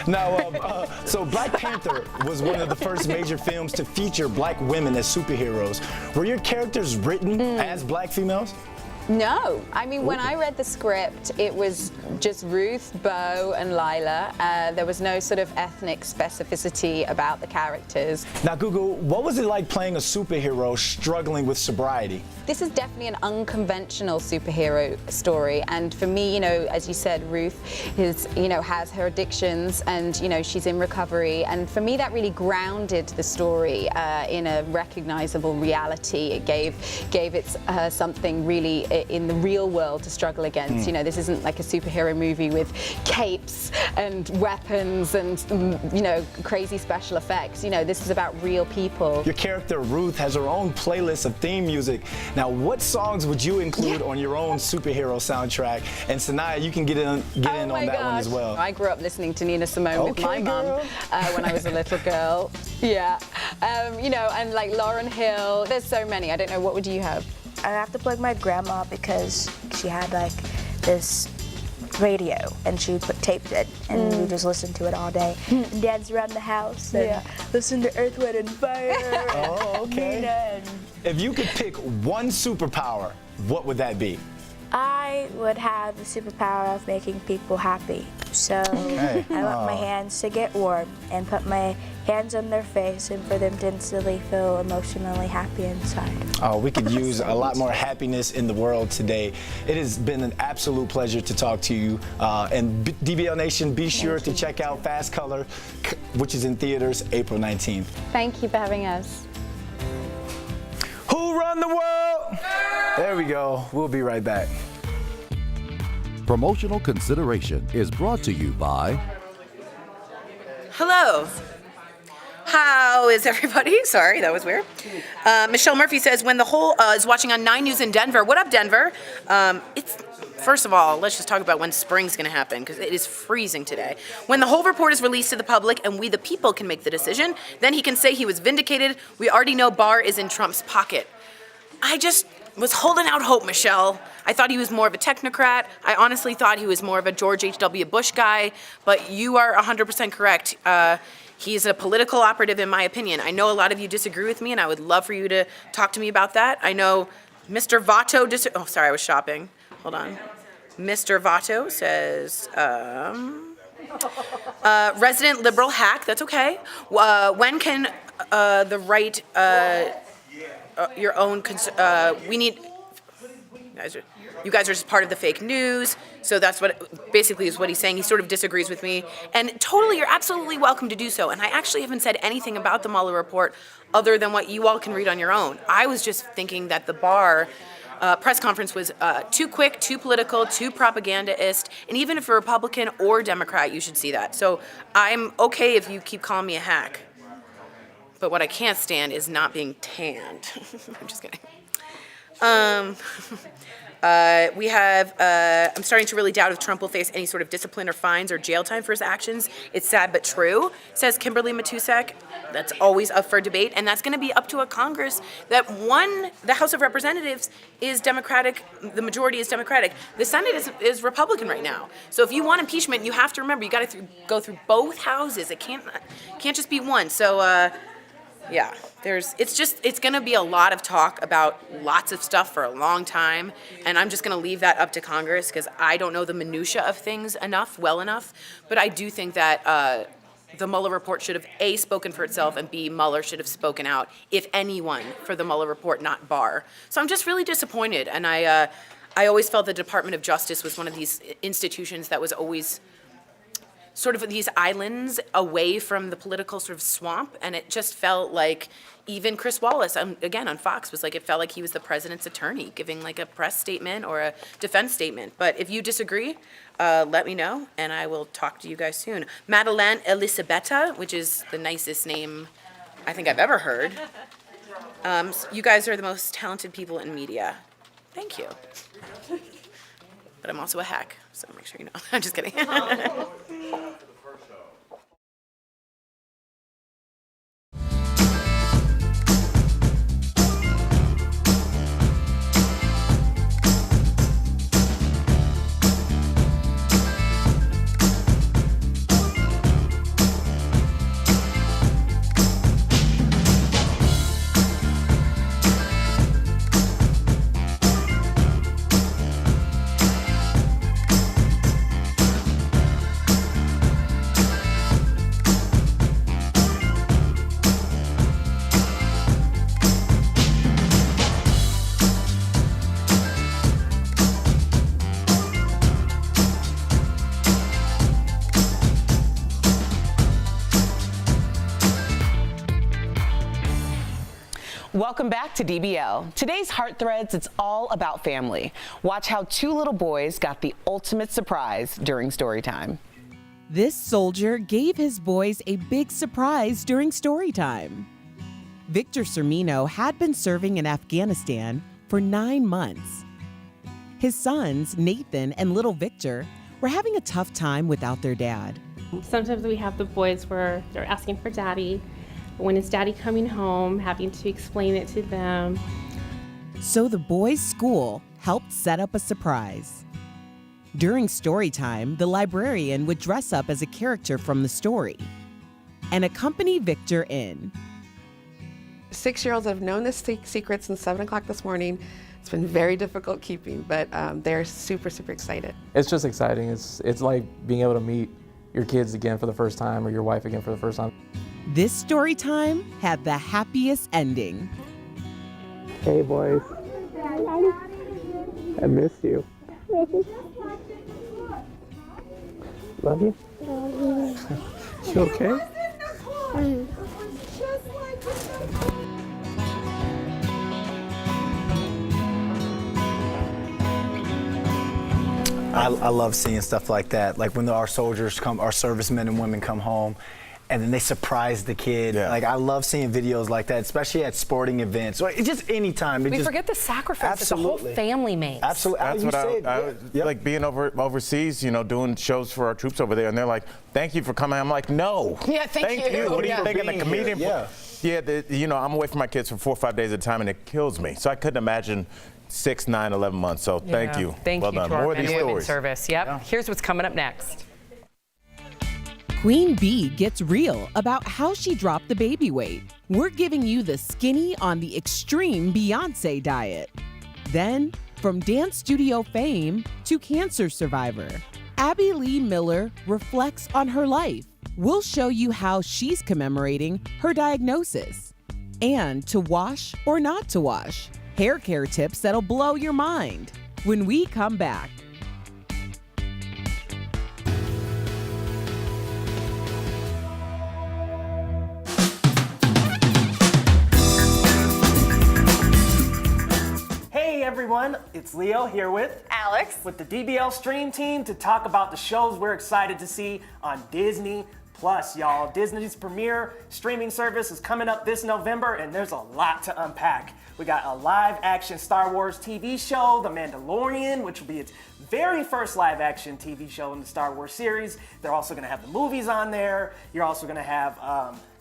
Now, so Black Panther was one of the first major films to feature black women as superheroes. Were your characters written as black females? No. I mean, when I read the script, it was just Ruth, Bo, and Lila. There was no sort of ethnic specificity about the characters. Now, Gugu, what was it like playing a superhero struggling with sobriety? This is definitely an unconventional superhero story, and for me, you know, as you said, Ruth is, you know, has her addictions, and you know, she's in recovery, and for me, that really grounded the story in a recognizable reality. It gave it something really in the real world to struggle against. You know, this isn't like a superhero movie with capes and weapons and, you know, crazy special effects. You know, this is about real people. Your character, Ruth, has her own playlist of theme music. Now, what songs would you include on your own superhero soundtrack? And Sanaya, you can get in on that one as well. I grew up listening to Nina Simone with my mum when I was a little girl. Yeah. You know, and like Lauryn Hill. There's so many. I don't know. What would you have? I have to plug my grandma because she had like this radio and she taped it and we just listened to it all day and dance around the house and listen to Earth, Wind, and Fire. Oh, okay. If you could pick one superpower, what would that be? I would have the superpower of making people happy. So I want my hands to get warm and put my hands on their face and for them to instantly feel emotionally happy inside. Oh, we could use a lot more happiness in the world today. It has been an absolute pleasure to talk to you. And DBL Nation, be sure to check out Fast Color, which is in theaters April 19th. Thank you for having us. Who run the world? There we go. We'll be right back. Promotional consideration is brought to you by... Hello. How is everybody? Sorry, that was weird. Michelle Murphy says, when the whole is watching on 9 News in Denver. What up, Denver? First of all, let's just talk about when spring's going to happen, because it is freezing today. When the whole report is released to the public and we the people can make the decision, then he can say he was vindicated. We already know Barr is in Trump's pocket. I just was holding out hope, Michelle. I thought he was more of a technocrat. I honestly thought he was more of a George H.W. Bush guy, but you are 100% correct. He's a political operative, in my opinion. I know a lot of you disagree with me, and I would love for you to talk to me about that. I know Mr. Vato oh, sorry, I was shopping. Hold on. Mr. Vato says, resident liberal hack, that's okay. When can the right, your own, we need, you guys are just part of the fake news. So that's what basically is what he's saying. He sort of disagrees with me. And totally, you're absolutely welcome to do so. And I actually haven't said anything about the Mueller report other than what you all can read on your own. I was just thinking that the Barr press conference was too quick, too political, too propagandist, and even if a Republican or Democrat, you should see that. So I'm okay if you keep calling me a hack. But what I can't stand is not being tanned. I'm just kidding. We have, I'm starting to really doubt if Trump will face any sort of discipline or fines or jail time for his actions. It's sad but true, says Kimberly Matusek. That's always up for debate, and that's going to be up to a Congress that the House of Representatives is Democratic, the majority is Democratic. The Senate is Republican right now. So if you want impeachment, you have to remember, you got to go through both houses. It can't just be one. So, yeah, it's going to be a lot of talk about lots of stuff for a long time, and I'm just going to leave that up to Congress because I don't know the minutia of things well enough, but I do think that the Mueller report should have, A, spoken for itself, and B, Mueller should have spoken out, if anyone, for the Mueller report, not Barr. So I'm just really disappointed, and I always felt the Department of Justice was one of these institutions that was always sort of these islands away from the political sort of swamp, and it just felt like even Chris Wallace, again on Fox, was like, it felt like he was the president's attorney giving like a press statement or a defense statement. But if you disagree, let me know, and I will talk to you guys soon. Madeleine Elisabetta, which is the nicest name I think I've ever heard. You guys are the most talented people in media. Thank you. But I'm also a hack, so make sure you know. I'm just kidding. Welcome back to DBL. Today's Heart Threads, it's all about family. Watch how two little boys got the ultimate surprise during story time. This soldier gave his boys a big surprise during story time. Victor Cermino had been serving in Afghanistan for 9 months. His sons, Nathan and little Victor, were having a tough time without their dad. Sometimes we have the boys where they're asking for daddy. When is daddy coming home, having to explain it to them. So the boys' school helped set up a surprise. During story time, the librarian would dress up as a character from the story and accompany Victor in. 6-year-olds have known this secret since 7 o'clock this morning. It's been very difficult keeping, but they're super, super excited. It's just exciting. It's like being able to meet your kids again for the first time or your wife again for the first time. This story time had the happiest ending. Hey, boys. I miss you. Love you? You okay? I love seeing stuff like that. Like when our soldiers come, our servicemen and women come home, and then they surprise the kid. Yeah. Like I love seeing videos like that, especially at sporting events. Or just any time. We forget the sacrifice that the whole family makes. Absolutely. That's what I like being overseas, you know, doing shows for our troops over there, and they're like, "Thank you for coming." I'm like, "No." Yeah, thank you. What do you Yeah. think? And the comedian. Yeah. Yeah. You know, I'm away from my kids for 4 or 5 days at a time, and it kills me. So I couldn't imagine 6, 9, 11 months. So thank you. Thank well you done. to our More of men these and women's stories. service. Yep. Here's what's coming up next. Queen Bee gets real about how she dropped the baby weight. We're giving you the skinny on the extreme Beyonce diet. Then, from dance studio fame to cancer survivor, Abby Lee Miller reflects on her life. We'll show you how she's commemorating her diagnosis. And to wash or not to wash, hair care tips that'll blow your mind. When we come back. Hey everyone, it's Leo here with Alex with the DBL Stream Team to talk about the shows we're excited to see on Disney Plus, y'all. Disney's premier streaming service is coming up this November, and there's a lot to unpack. We got a live-action Star Wars TV show, The Mandalorian, which will be its very first live-action TV show in the Star Wars series. They're also going to have the movies on there. You're also going to have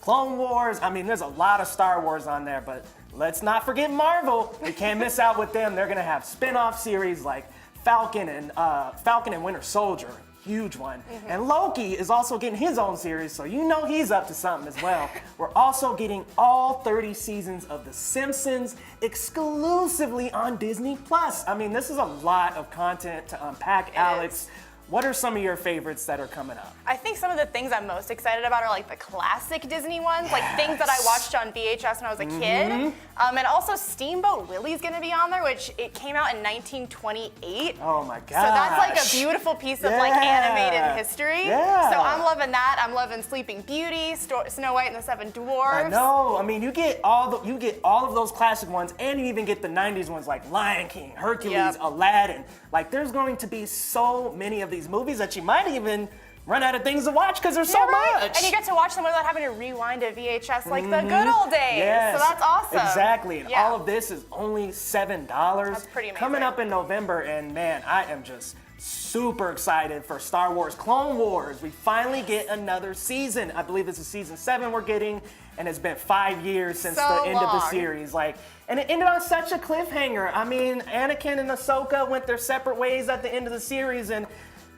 Clone Wars. I mean, there's a lot of Star Wars on there, but let's not forget Marvel. We can't miss out with them. They're going to have spin-off series like Falcon and Winter Soldier. Huge one. And Loki is also getting his own series, so you know he's up to something as well. We're also getting all 30 seasons of The Simpsons exclusively on Disney Plus. I mean, this is a lot of content to unpack, Alex. What are some of your favorites that are coming up? I think some of the things I'm most excited about are like the classic Disney ones, like things that I watched on VHS when I was a kid. And also Steamboat Willie's gonna be on there, which it came out in 1928. Oh my gosh. So that's like a beautiful piece of like animated history. Yeah. So I'm loving that. I'm loving Sleeping Beauty, Snow White and the Seven Dwarfs. I know. I mean, you get all of those classic ones, and you even get the 90s ones like Lion King, Hercules, Aladdin. Like, there's going to be so many of these movies that you might even run out of things to watch because there's so much. And you get to watch them without having to rewind a VHS like the good old days. Yes. So that's awesome. Exactly. And all of this is only $7. That's pretty amazing. Coming up in November, and man, I am just super excited for Star Wars Clone Wars. We finally get another season. I believe this is season 7 we're getting, and it's been 5 years since the end of the series. And it ended on such a cliffhanger. I mean, Anakin and Ahsoka went their separate ways at the end of the series, and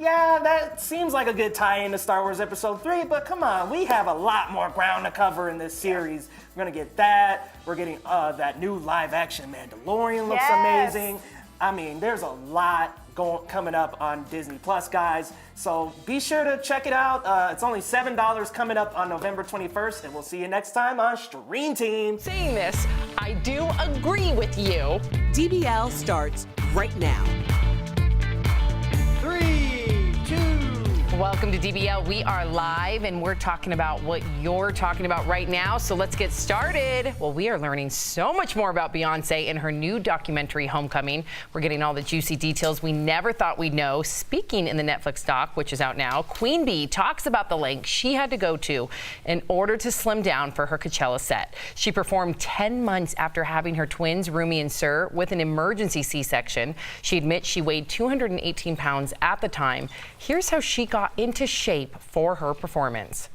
yeah, that seems like a good tie-in to Star Wars Episode 3, but come on, we have a lot more ground to cover in this series. We're gonna get that. We're getting that new live-action Mandalorian looks amazing. I mean, there's a lot coming up on Disney Plus, guys. So be sure to check it out. It's only $7 coming up on November 21st, and we'll see you next time on Stream Team. Saying this, I do agree with you. DBL starts right now. 3, 2. Welcome to DBL. We are live and we're talking about what you're talking about right now. So let's get started. Well, we are learning so much more about Beyonce and her new documentary, Homecoming. We're getting all the juicy details we never thought we'd know. Speaking in the Netflix doc, which is out now, Queen Bee talks about the length she had to go to in order to slim down for her Coachella set. She performed 10 months after having her twins, Rumi and Sir, with an emergency C-section. She admits she weighed 218 pounds at the time. Here's how she got into shape for her performance.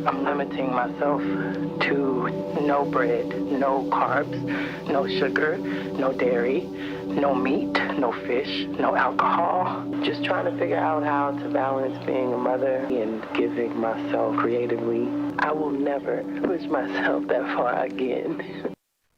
I'm limiting myself to no bread, no carbs, no sugar, no dairy, no meat, no fish, no alcohol. Just trying to figure out how to balance being a mother and giving myself creatively. I will never push myself that far again.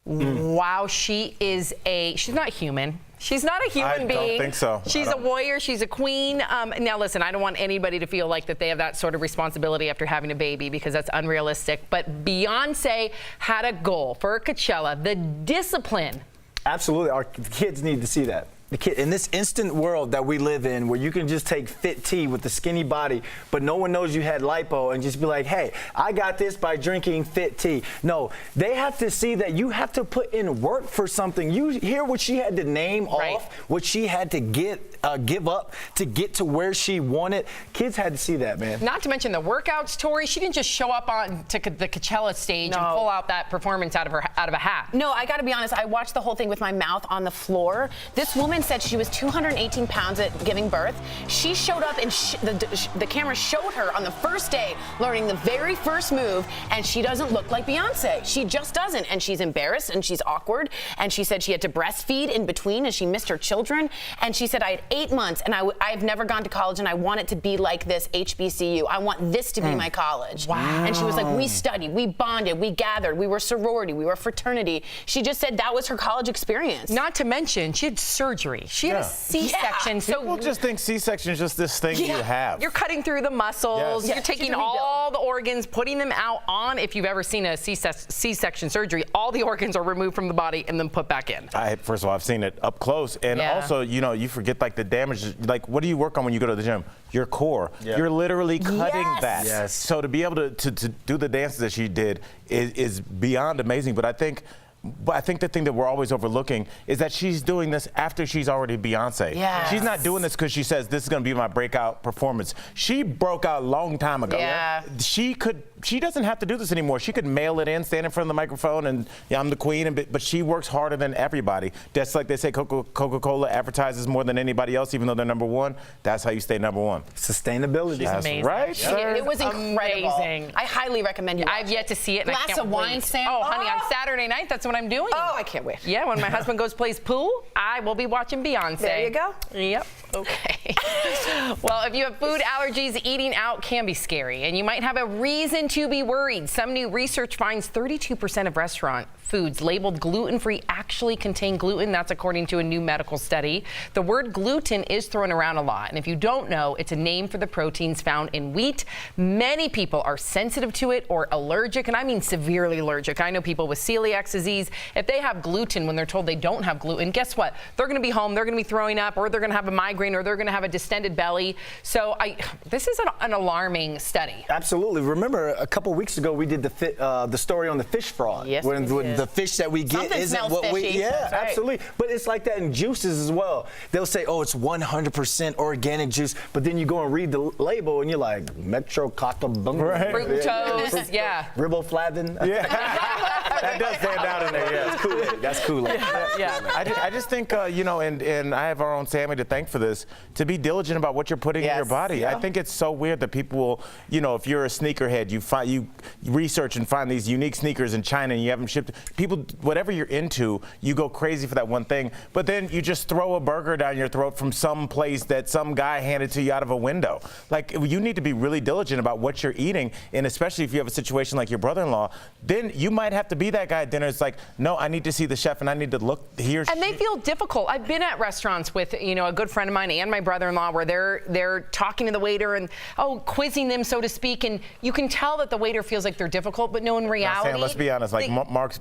Wow, she's not human. She's not a human being. I don't think so. She's a warrior. She's a queen. Now, listen, I don't want anybody to feel like that they have that sort of responsibility after having a baby because that's unrealistic. But Beyonce had a goal for Coachella, the discipline. Absolutely. Our kids need to see that. In this instant world that we live in where you can just take Fit Tea with the skinny body, but no one knows you had lipo and just be like, hey, I got this by drinking Fit Tea. No, they have to see that you have to put in work for something. You hear what she had to name off, what she had to get give up to get to where she wanted. Kids had to see that, man. Not to mention the workouts, Tori. She didn't just show up on to the Coachella stage and pull out that performance out of a hat. No, I got to be honest. I watched the whole thing with my mouth on the floor. This woman said she was 218 pounds at giving birth. She showed up and the camera showed her on the first day learning the very first move, and she doesn't look like Beyonce. She just doesn't, and she's embarrassed and she's awkward. And she said she had to breastfeed in between, and she missed her children. And she said, I had 8 months, and I've never gone to college, and I want it to be like this HBCU. I want this to be my college. Wow. And she was like, we studied, we bonded, we gathered, we were sorority, we were fraternity. She just said that was her college experience. Not to mention, she had surgery. She had a C-section. So people just think C-section is just this thing you have. You're cutting through the muscles. Yes. You're taking all the organs, putting them out on. If you've ever seen a C-section surgery, all the organs are removed from the body and then put back in. First of all, I've seen it up close, and also, you forget like the damage. Like, what do you work on when you go to the gym? Your core. Yeah. You're literally cutting that. Yes. So to be able to do the dances that she did is beyond amazing. But I think the thing that we're always overlooking is that she's doing this after she's already Beyonce. Yes. She's not doing this because she says this is going to be my breakout performance. She broke out a long time ago. Yeah. She doesn't have to do this anymore. She could mail it in, stand in front of the microphone, and I'm the queen. But she works harder than everybody. That's like they say Coca-Cola advertises more than anybody else, even though they're number one. That's how you stay number one. Sustainability. That's amazing. right. It was incredible. Amazing. I highly recommend you. I've yet to see it. And I Glass can't of wine, wait. Sam. Oh, honey, on Saturday night, that's what I'm doing. Oh, I can't wait. Yeah, when my husband plays pool, I will be watching Beyonce. There you go. Yep. Okay. Well, if you have food allergies, eating out can be scary, and you might have a reason to be worried. Some new research finds 32% of restaurant foods labeled gluten-free actually contain gluten. That's according to a new medical study. The word gluten is thrown around a lot, and if you don't know, it's a name for the proteins found in wheat. Many people are sensitive to it or allergic, and I mean severely allergic. I know people with celiac disease. If they have gluten when they're told they don't have gluten, guess what? They're going to be home, they're going to be throwing up, or they're going to have a migraine, or they're going to have a distended belly. So this is an alarming study. Absolutely. Remember, a couple weeks ago, we did the story on the fish fraud. Yes, when we did. The fish that we get Something isn't smells what we. fishy. Yeah, That's right. absolutely. But it's like that in juices as well. They'll say, "Oh, it's 100% organic juice," but then you go and read the label, and you're like, "Metrocotobum, Right. Fructose, yeah. riboflavin." Yeah. That does stand out in there. Yeah, That's Kool-Aid. That's Kool-Aid. Yeah. I just think, and I have our own Sammy to thank for this, to be diligent about what you're putting in your body. Yeah. I think it's so weird that people will, if you're a sneakerhead, you research and find these unique sneakers in China and you have them shipped. People, whatever you're into, you go crazy for that one thing, but then you just throw a burger down your throat from some place that some guy handed to you out of a window. Like, you need to be really diligent about what you're eating, and especially if you have a situation like your brother-in-law, then you might have to be that guy at dinner. It's like, no, I need to see the chef and I need to look here. And they feel difficult. I've been at restaurants with, a good friend of mine and my brother-in-law where they're talking to the waiter and, quizzing them, so to speak, and you can tell that the waiter feels like they're difficult, but no, in reality. Sam, let's be honest, like Mark's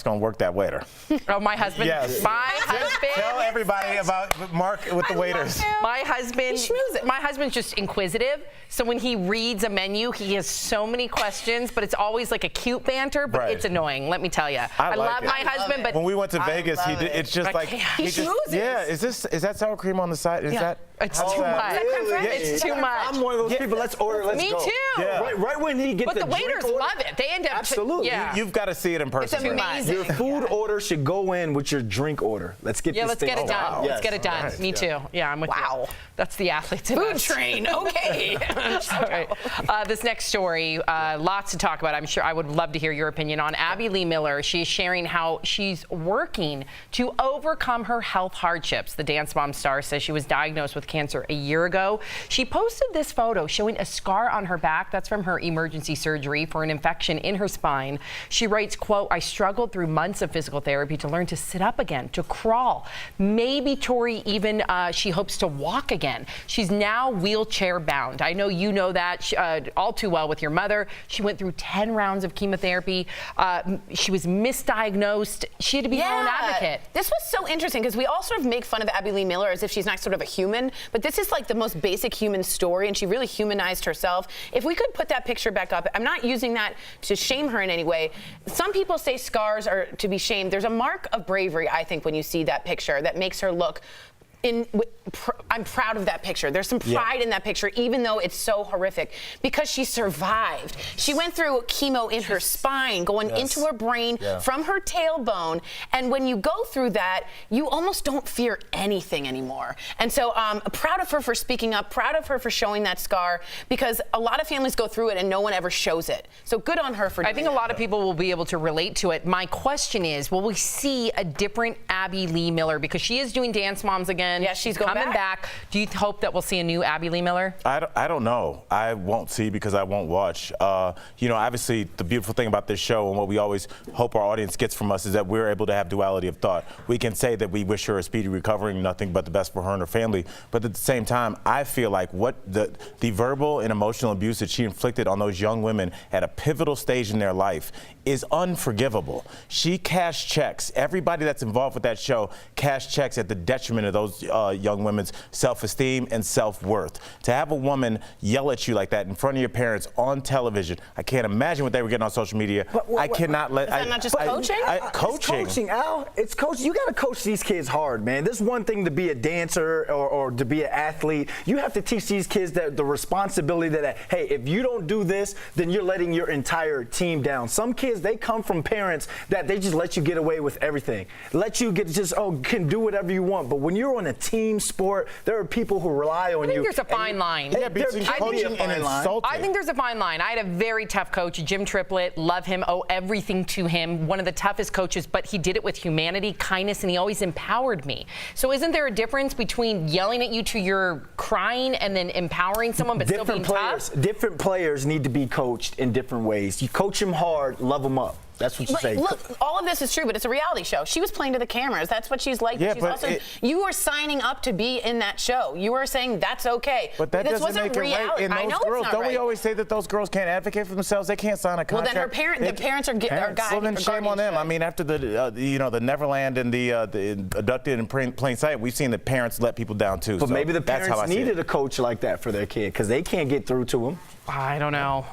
gonna work that waiter. Oh, my husband. Yes. My husband. Tell everybody about Mark with the waiters. My husband's just inquisitive. So when he reads a menu, he has so many questions, but it's always like a cute banter, but it's annoying, let me tell you. I love my husband, but when we went to Vegas, it's just like he schmoozes. Yeah, is that sour cream on the side? Is that it's too much. It's too much. I'm one of those people. Let's order. Let's go. Me too. Yeah. Right when he gets but the waiters love it. They end up absolutely. You've got to see it in person. It's amazing. Your food order should go in with your drink order. Let's get this let's thing. get it done. Yes. Let's get it done. Right. Me too. Yeah, I'm with you. That's the athletes in Food us. train. Okay. All right. This next story, lots to talk about. I'm sure I would love to hear your opinion on Abby Lee Miller. She's sharing how she's working to overcome her health hardships. The Dance Mom star says she was diagnosed with cancer a year ago. She posted this photo showing a scar on her back. That's from her emergency surgery for an infection in her spine. She writes, quote, "I struggled through months of physical therapy to learn to sit up again, to crawl. Maybe Tori even, she hopes to walk again. She's now wheelchair bound. I know you know that all too well with your mother. She went through 10 rounds of chemotherapy. She was misdiagnosed. She had to be her own advocate." This was so interesting because we all sort of make fun of Abby Lee Miller as if she's not sort of a human, but this is like the most basic human story, and she really humanized herself. If we could put that picture back up, I'm not using that to shame her in any way. Some people say scars are to be shamed. There's a mark of bravery, I think, when you see that picture that makes her look I'm proud of that picture. There's some pride in that picture, even though it's so horrific, because she survived. She went through chemo in her spine, going into her brain from her tailbone. And when you go through that, you almost don't fear anything anymore. And so proud of her for speaking up, proud of her for showing that scar, because a lot of families go through it and no one ever shows it. So good on her for doing I think a lot of people will be able to relate to it. My question is, will we see a different Abby Lee Miller? Because she is doing Dance Moms again. Yeah, she's coming back. Do you hope that we'll see a new Abby Lee Miller? I don't know. I won't see because I won't watch. You know, obviously the beautiful thing about this show and what we always hope our audience gets from us is that we're able to have duality of thought. We can say that we wish her a speedy recovery, nothing but the best for her and her family. But at the same time, I feel like what the verbal and emotional abuse that she inflicted on those young women at a pivotal stage in their life is unforgivable. She cashed checks. Everybody that's involved with that show cashed checks at the detriment of those young women's self-esteem and self-worth. To have a woman yell at you like that in front of your parents on television, I can't imagine what they were getting on social media. I cannot let. Is that not just coaching? Coaching. It's coaching, Al. It's coaching. You got to coach these kids hard, man. There's one thing to be a dancer or to be an athlete. You have to teach these kids that the responsibility that, hey, if you don't do this, then you're letting your entire team down. Some kids, they come from parents that they just let you get away with everything. Let you get can do whatever you want. But when you're on a team sport, there are people who rely on you. I think there's a fine line. I think there's a fine line. I had a very tough coach, Jim Triplett. Love him, owe everything to him. One of the toughest coaches, but he did it with humanity, kindness, and he always empowered me. So isn't there a difference between yelling at you till you're crying and then empowering someone but still being tough? Different players need to be coached in different ways. You coach them hard, love them up. That's what you say. Look, all of this is true, but it's a reality show. She was playing to the cameras. That's what she's like. Yeah, she's also, you were signing up to be in that show. You were saying that's okay. But that this doesn't wasn't make it right. reality. And I know those girls, it's not don't right. we always say that those girls can't advocate for themselves? They can't sign a contract. Well, then the parents are guiding. Well, then shame on them. I mean, after the the Neverland and the abducted in plain sight, we've seen the parents let people down too. But so maybe the that's how I parents see needed it. a coach like that for their kid because they can't get through to them. I don't know.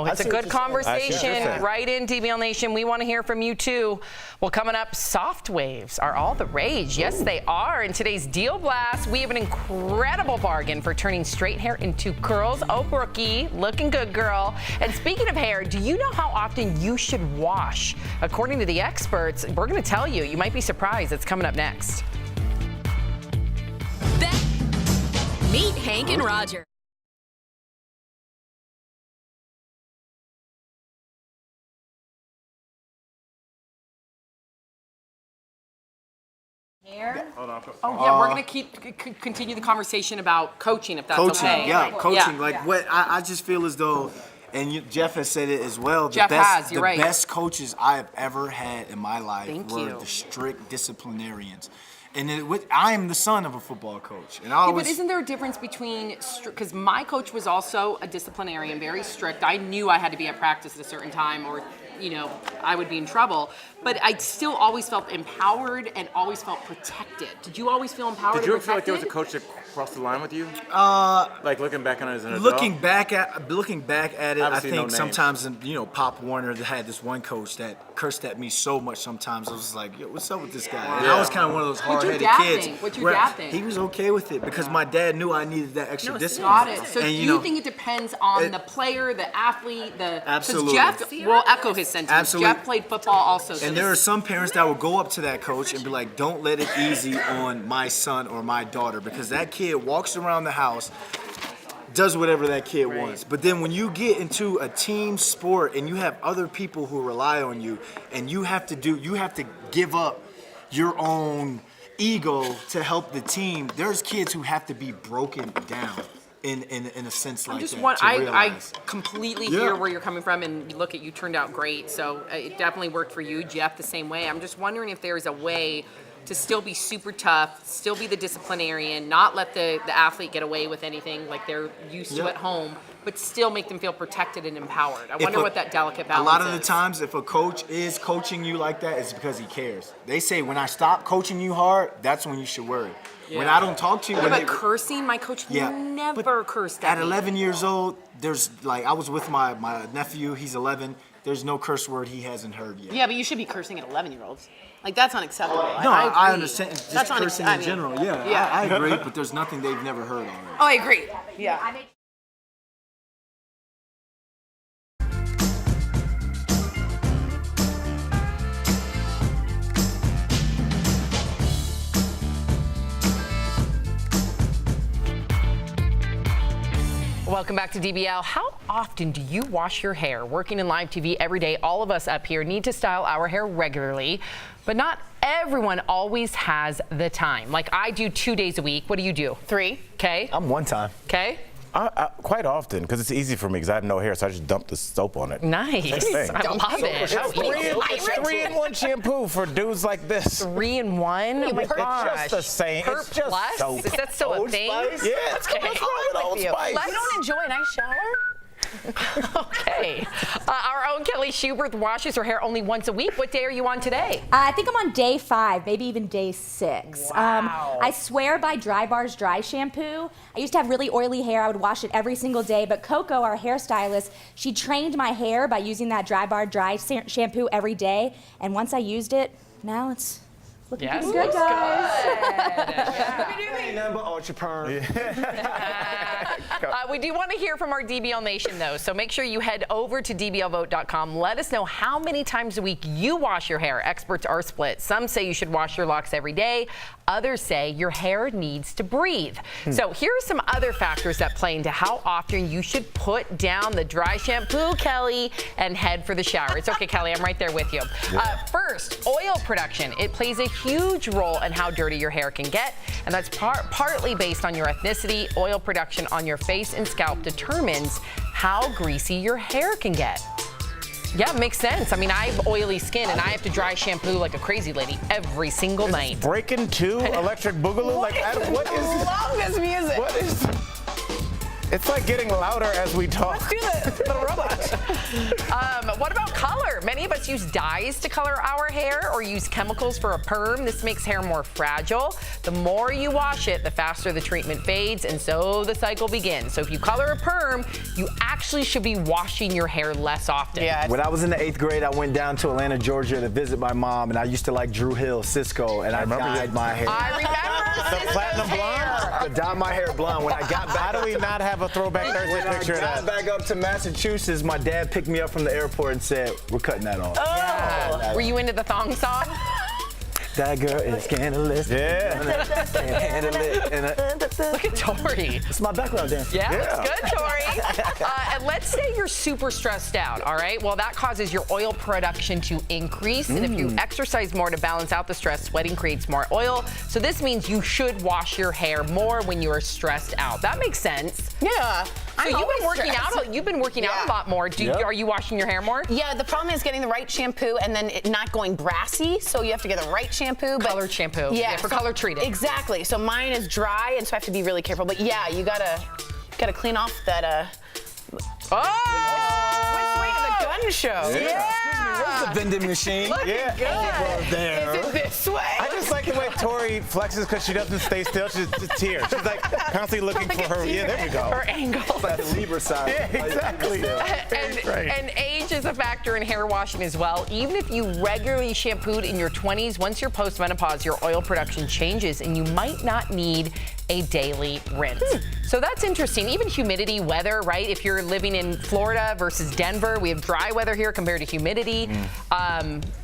It's a good conversation. Right in, DBL Nation. We want to hear from you, too. Well, coming up, soft waves are all the rage. Yes, they are. In today's Deal Blast, we have an incredible bargain for turning straight hair into curls. Oh, Brookie, looking good, girl. And speaking of hair, do you know how often you should wash? According to the experts, we're going to tell you. You might be surprised. It's coming up next. Meet Hank and Roger. Hold on. Oh yeah, we're gonna continue the conversation about coaching, if that's Coaching, okay. yeah, coaching. Like what I just feel as though, and Jeff has said it as well. Jeff has, you're right. The best coaches I have ever had in my life were you. the strict disciplinarians. And I am the son of a football coach, and I always. But isn't there a difference between because my coach was also a disciplinarian, very strict. I knew I had to be at practice at a certain time, or I would be in trouble. But I still always felt empowered and always felt protected. Did you always feel empowered? Did you and ever feel like there was a protected? coach that crossed the line with you? Like looking back on it as an adult. Looking back at it, Obviously, I think no names. sometimes Pop Warner had this one coach that cursed at me so much. Sometimes I was like, "Yo, what's up with this guy?" And I was kind of one of those hard-headed kids. What's your dad think? He was okay with it because my dad knew I needed that extra discipline. Got it. So and, do you think it depends on the player, the athlete, the? Absolutely. Because Jeff will echo his sentence. Absolutely. Jeff played football also. So And there are some parents that will go up to that coach and be like, "Don't let it easy on my son or my daughter," because that kid walks around the house, does whatever that kid wants. But then when you get into a team sport and you have other people who rely on you, and you have to give up your own ego to help the team. There's kids who have to be broken down in a sense like that. I completely hear where you're coming from, and look at you turned out great. So it definitely worked for you, Jeff, the same way. I'm just wondering if there's a way to still be super tough, still be the disciplinarian, not let the athlete get away with anything like they're used to at home, but still make them feel protected and empowered. I wonder what that delicate balance is. A lot of the times, if a coach is coaching you like that, it's because he cares. They say, when I stop coaching you hard, that's when you should worry. When I don't talk to you, But cursing, my coach never cursed at me. At 11 years old, there's I was with my nephew. He's 11. There's no curse word he hasn't heard yet. Yeah, but you should be cursing at 11-year-olds. Like, that's unacceptable. No, I understand. Just cursing in general. Yeah, I agree. But there's nothing they've never heard already. Oh, I agree. Yeah. Welcome back to DBL. How often do you wash your hair? Working in live TV every day, all of us up here need to style our hair regularly, but not everyone always has the time. Like I do 2 days a week. What do you do? 3. Okay. I'm one time. Okay. Quite often, because it's easy for me because I have no hair, so I just dump the soap on it. Nice. I love it. It's 3-in-1 shampoo for dudes like this. 3-in-1? Oh my gosh. It's just the same. It's just Plus? soap. Is that still a thing? Spice? Yeah, it's okay. what's wrong with Old Spice? You don't enjoy a nice shower? Okay. Our own Kelly Schubert washes her hair only once a week. What day are you on today? I think I'm on day 5, maybe even day 6. Wow. I swear by Dry Bar's dry shampoo. I used to have really oily hair. I would wash it every single day, but Coco, our hairstylist, she trained my hair by using that Dry Bar dry shampoo every day, and once I used it, now it's looking pretty good, guys. Ain't nothing but ultra perm. We do want to hear from our DBL Nation, though, so make sure you head over to dblvote.com. Let us know how many times a week you wash your hair. Experts are split. Some say you should wash your locks every day. Others say your hair needs to breathe. So here are some other factors that play into how often you should put down the dry shampoo, Kelly, and head for the shower. It's okay, Kelly, I'm right there with you. First, oil production. It plays a huge role in how dirty your hair can get, and that's partly based on your ethnicity. Oil production on your face and scalp determines how greasy your hair can get. Yeah, it makes sense. I mean, I have oily skin, and I have to dry shampoo like a crazy lady every single night. Breaking 2, Electric Boogaloo? What is love this music. What is... It's like getting louder as we talk. Let's do the little robot. What about color? Many of us use dyes to color our hair or use chemicals for a perm. This makes hair more fragile. The more you wash it, the faster the treatment fades, and so the cycle begins. So if you color a perm, you actually should be washing your hair less often. Yeah. When I was in the 8th grade, I went down to Atlanta, Georgia to visit my mom, and I used to like Drew Hill, Cisco, and I dyed my hair. I remember the platinum blonde. I dyed my hair blonde. When I got back, how do we not have a throwback Thursday picture of that? When I got back up to Massachusetts, my dad picked me up from the airport and said, "We're cutting that off." Oh. Were you into the thong song? That girl is scandalous. Yeah. Can't handle it. Look at Tori. It's my background dance. Yeah, it's good, Tori. And let's say you're super stressed out, all right? Well, that causes your oil production to increase. And if you exercise more to balance out the stress, sweating creates more oil. So this means you should wash your hair more when you are stressed out. That makes sense. Yeah. So you've been working out a lot more. Are you washing your hair more? Yeah, the problem is getting the right shampoo and then it not going brassy. So you have to get the right shampoo. Colored shampoo. Yeah, for color treated. Exactly. So mine is dry, and so I have to be really careful. But yeah, you gotta clean off that. Which way to the gun show? Yeah. Where's the vending machine? Good. There. Is it this way? I just like the way Tori flexes because she doesn't stay still. She's just here. She's like constantly looking for her. Yeah, there you go. Her angle. Like the Libra side. Yeah, exactly. And age is a factor in hair washing as well. Even if you regularly shampooed in your 20s, once you're postmenopause, your oil production changes and you might not need a daily rinse. So that's interesting. Even humidity, weather, right? If you're living in Florida versus Denver, we have dry weather here compared to humidity.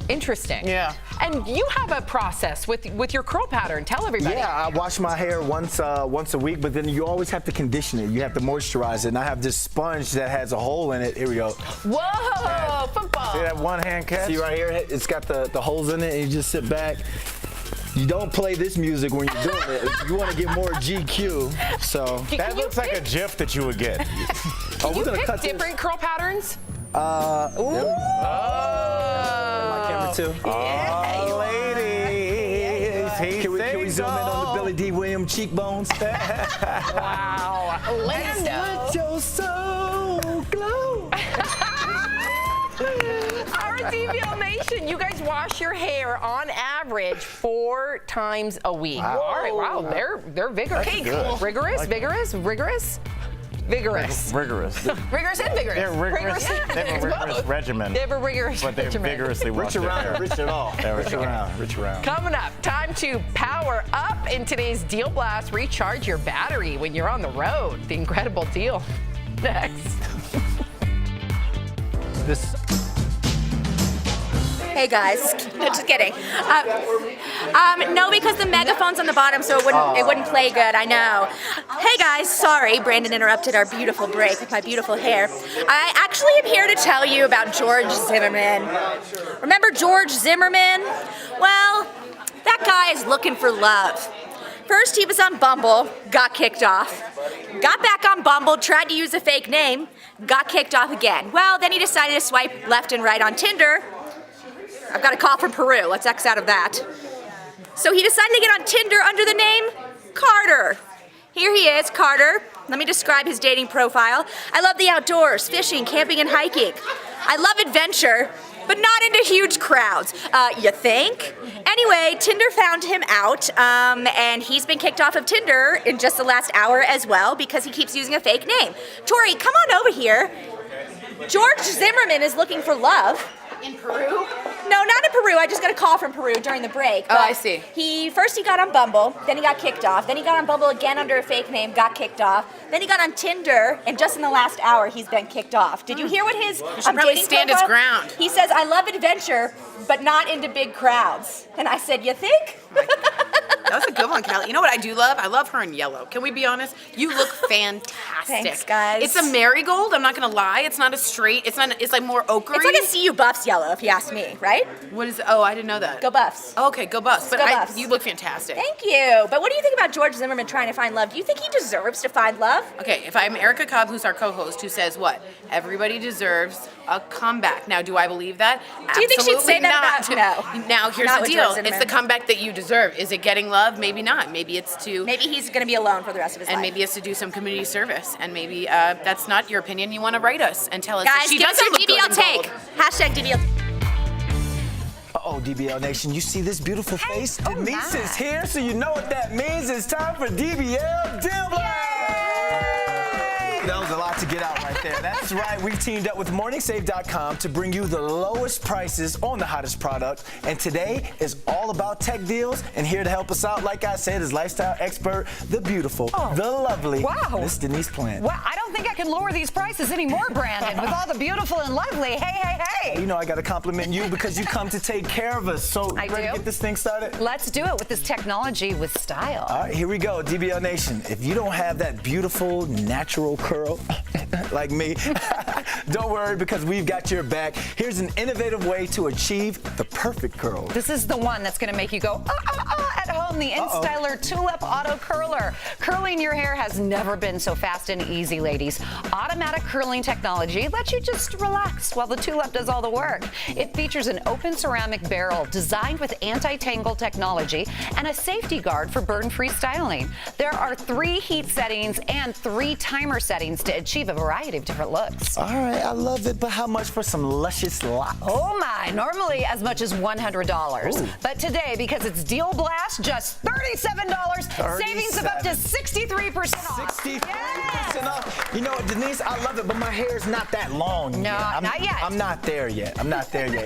Interesting. Yeah. And you have a process with your curl pattern. Tell everybody. Yeah, I wash my hair once a week, but then you always have to condition it. You have to moisturize it. And I have this sponge that has a hole in it. Here we go. Whoa, football. See that one hand catch? See right here? It's got the holes in it, and you just sit back. You don't play this music when you're doing it. You want to get more GQ, so. That looks like a GIF that you would get. Can you pick different curl patterns? My camera too. Yeah, ladies. Can we zoom in on the Billy D. Williams cheekbones? Wow. Let your soul glow. Our DBL Nation, you guys wash your hair on average 4 times a week. Wow. All right, wow, they're vigorous. That's good. Rigorous, Like- vigorous. Rigorous. Rigorous and vigorous. They're rigorous. They have a rigorous regimen. They have a rigorous But they regimen. vigorously wash their hair. Rich it all. Rich around. Coming up, time to power up in today's Deal Blast. Recharge your battery when you're on the road. The incredible deal. Next. Hey guys, just kidding. No, because the megaphone's on the bottom, so it wouldn't play good. I know. Hey guys, sorry, Brandon interrupted our beautiful break with my beautiful hair. I actually am here to tell you about George Zimmerman. Remember George Zimmerman? Well, that guy is looking for love. First, he was on Bumble, got kicked off. Got back on Bumble, tried to use a fake name, got kicked off again. Well, then he decided to swipe left and right on Tinder. I've got a call from Peru. Let's X out of that. So he decided to get on Tinder under the name Carter. Here he is, Carter. Let me describe his dating profile. I love the outdoors, fishing, camping, and hiking. I love adventure, but not into huge crowds. You think? Anyway, Tinder found him out, and he's been kicked off of Tinder in just the last hour as well because he keeps using a fake name. Tori, come on over here. George Zimmerman is looking for love. In Peru? No, not in Peru. I just got a call from Peru during the break. Oh, I see. He got on Bumble, then he got kicked off. Then he got on Bumble again under a fake name, got kicked off. Then he got on Tinder, and just in the last hour, he's been kicked off. Did you hear what his He should probably dating stand his profile? ground. He says, "I love adventure, but not into big crowds." And I said, "You think?" That was a good one, Callie. You know what I do love? I love her in yellow. Can we be honest? You look fantastic. Thanks, guys. It's a marigold. I'm not gonna lie. It's not a straight. It's not. It's like more ochre. It's like a CU Buffs yellow, if you ask me, right? What is? Oh, I didn't know that. Go Buffs. Okay, go Buffs. But Go Buffs. you look fantastic. Thank you. But what do you think about George Zimmerman trying to find love? Do you think he deserves to find love? Okay, if I'm Erica Cobb, who's our co-host, who says what? Everybody deserves a comeback. Now, do I believe that? Do you think she'd say Absolutely that not. about- no. Now, here's Not the with deal. George It's the Zimmerman. comeback that you deserve. Is it getting love? Maybe not. Maybe it's to... Maybe he's going to be alone for the rest of his life. And maybe it's to do some community service. And maybe that's not your opinion. You want to write us and tell us Guys, that she give us doesn't your look good DBL in take. gold. Hashtag DBL. Uh-oh, DBL Nation, you see this beautiful face? Denise is here, so you know what that means. It's time for DBL Deal Blast! That was a lot to get out right there. That's right, we teamed up with MorningSave.com to bring you the lowest prices on the hottest product. And today is all about tech deals. And here to help us out, like I said, is lifestyle expert, the beautiful, the lovely, Miss Denise Plant. Well, I don't think I can lower these prices anymore, Brandon, with all the beautiful and lovely. Hey. You know I got to compliment you because you come to take care of us. So I ready do. to get this thing started? Let's do it with this technology with style. All right, here we go, DBL Nation. If you don't have that beautiful, natural curl like me, don't worry because we've got your back. Here's an innovative way to achieve the perfect curl. This is the one that's going to make you go, at home, the InStyler Tulip Auto Curler. Curling your hair has never been so fast and easy, ladies. Automatic curling technology lets you just relax while the Tulip does all the work. It features an open ceramic barrel designed with anti-tangle technology and a safety guard for burn-free styling. There are 3 heat settings and 3 timer settings to achieve a variety of different looks. All right, I love it, but how much for some luscious locks? Oh my, normally as much as $100. Ooh. But today, because it's Deal Blast, just $37, savings of up to 63% off. 63% off. You know what, Denise, I love it, but my hair is not that long No, yet. not yet. I'm not there yet.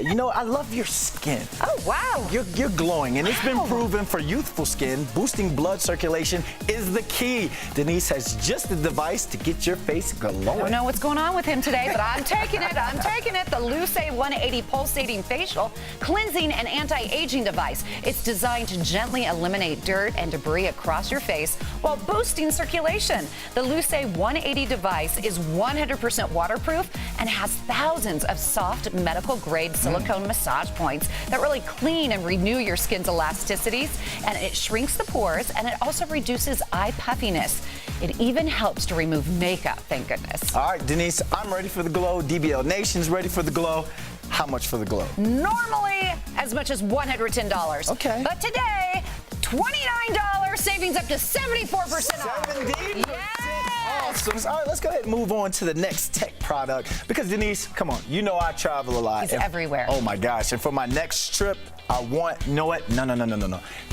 You know, I love your skin. Oh, wow. You're glowing, and it's been proven for youthful skin, boosting blood circulation is the key. Denise has just the device to get your face glowing. I don't know what's going on with him today, but I'm taking it. The Luce 180 pulsating facial cleansing and anti-aging device. It's designed to gently eliminate dirt and debris across your face while boosting circulation. The Luce 180 device is 100% waterproof and has thousands of soft medical-grade silicone massage points that really clean and renew your skin's elasticities, and it shrinks the pores, and it also reduces eye puffiness. It even helps to remove makeup, thank goodness. All right, Denise, I'm ready for the glow. DBL Nation's ready for the glow. How much for the glow? Normally as much as $110. Okay. But today, $29, savings up to 74% off. 70%? Yes. Awesome. All right, let's go ahead and move on to the next tech product. Because Denise, come on, you know I travel a lot. He's everywhere. Oh my gosh. And for my next trip, I want, you know what? No.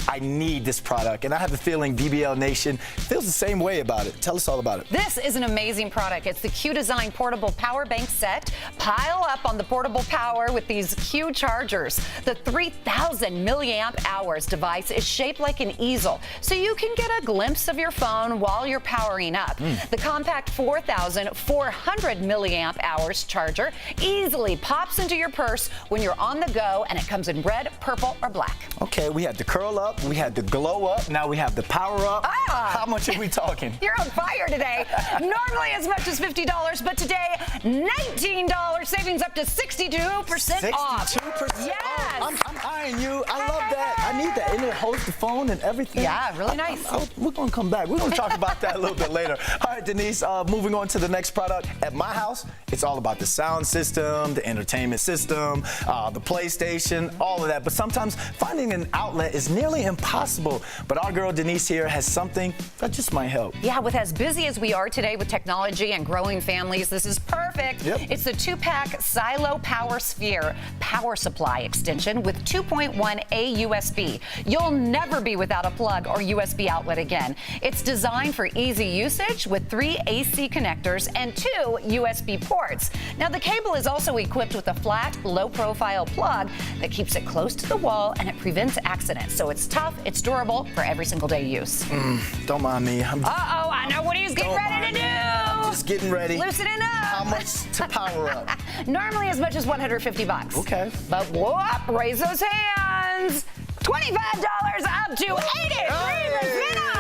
I need this product. And I have a feeling DBL Nation feels the same way about it. Tell us all about it. This is an amazing product. It's the Q Design Portable Power Bank Set. Pile up on the portable power with these Q chargers. The 3,000 milliamp hours device is shaped like an easel, so you can get a glimpse of your phone while you're powering up. The compact 4,400 milliamp hours charger easily pops into your purse when you're on the go, and it comes in red, purple, or black. Okay, we had the curl up, we had the glow up, now we have the power up. How much are we talking? You're on fire today. Normally as much as $50, but today $19 savings up to 62% off. 62% Yes. off. I'm eyeing you. I love that. I need that. And it holds the phone and everything. Yeah, really nice. We're going to come back. We're going to talk about that a little bit later. All right, Denise, moving on to the next product. At my house, it's all about the sound system, the entertainment system, the PlayStation, all of that. But sometimes finding an outlet is nearly impossible. But our girl Denise here has something that just might help. Yeah, with as busy as we are today with technology and growing families, this is perfect. Yep. It's the 2-pack Silo Power Sphere power supply extension with 2.1A USB. You'll never be without a plug or USB outlet again. It's designed for easy usage with 3 AC connectors and 2 USB ports. Now, the cable is also equipped with a flat, low-profile plug that keeps it close to the wall, and it prevents accidents. So it's tough, it's durable for every single day use. Don't mind me. Uh-oh, I know what he's getting ready to do. Just getting ready. Loosening up. How much to power up? Normally as much as $150. Okay. But whoop, raise those hands. $25 up to 83% off.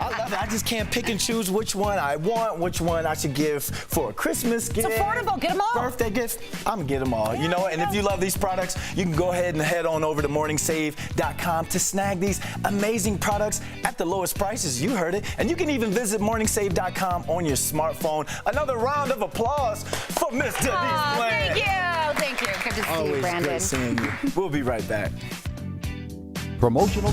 I love it. I just can't pick and choose which one I want, which one I should give for a Christmas gift. It's affordable. Get them all. Birthday gift. I'm going to get them all. You know what? And if you love these products, you can go ahead and head on over to morningsave.com to snag these amazing products at the lowest prices. You heard it. And you can even visit morningsave.com on your smartphone. Another round of applause for Miss Denise Bland. Thank you. Thank you. Good to see Always you, Brandon. great seeing you. We'll be right back. Promotional.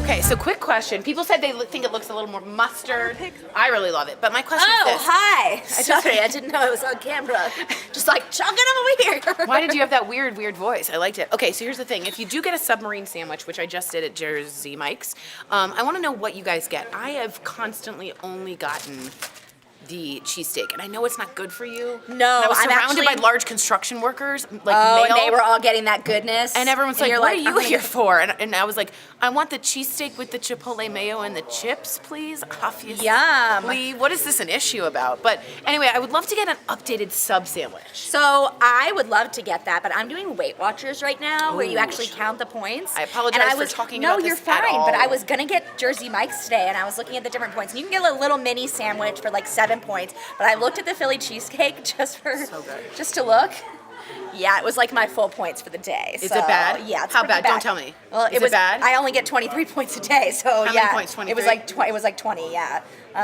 Okay, so quick question. People said they think it looks a little more mustard. I really love it, but my question is this. Hi. Sorry, I didn't know it was on camera. Just like chugging them over here. Why did you have that weird voice? I liked it. Okay, so here's the thing. If you do get a submarine sandwich, which I just did at Jersey Mike's, I want to know what you guys get. I have constantly only gotten the cheesesteak, and I know it's not good for you. No, and I was I'm surrounded actually by large construction workers, like oh, male, and they were all getting that goodness. and everyone's And like, you're "What like, are you I'm here gonna- for?" And I was like, "I want the cheesesteak with the chipotle mayo and the chips, please." Obviously. Yum. What is this an issue about? But anyway, I would love to get an updated sub sandwich. So I would love to get that, but I'm doing Weight Watchers right now, where you actually count the points. I apologize and for talking no, about you're this at fine. all. But I was gonna get Jersey Mike's today, and I was looking at the different points. And you can get a little mini sandwich for like 7 points. But I looked at the Philly cheesecake just to look. Yeah, it was like my full points for the day. Is so, it bad? Yeah, it's How pretty bad? Don't tell me. Well, Is it bad? I only get 23 points a day, so How yeah. many points? It was like 20. It was like 20. Yeah,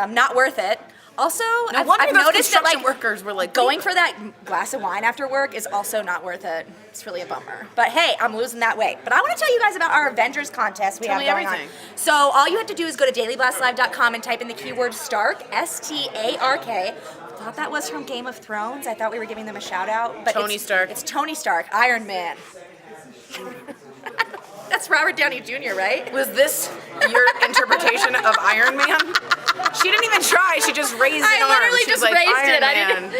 not worth it. Also, No I've wonder those noticed that construction like workers were like going for that glass of wine after work is also not worth it. It's really a bummer. But hey, I'm losing that weight. But I want to tell you guys about our Avengers contest we Tell have me going everything. on. So all you have to do is go to dailyblastlive.com and type in the keyword Stark, S-T-A-R-K. I thought that was from Game of Thrones. I thought we were giving them a shout out. But Tony Stark. It's Tony Stark, Iron Man. That's Robert Downey Jr., right? Was this your interpretation of Iron Man? She didn't even try. She just raised an arm. I literally She was just like, raised Iron it. I Man. didn't.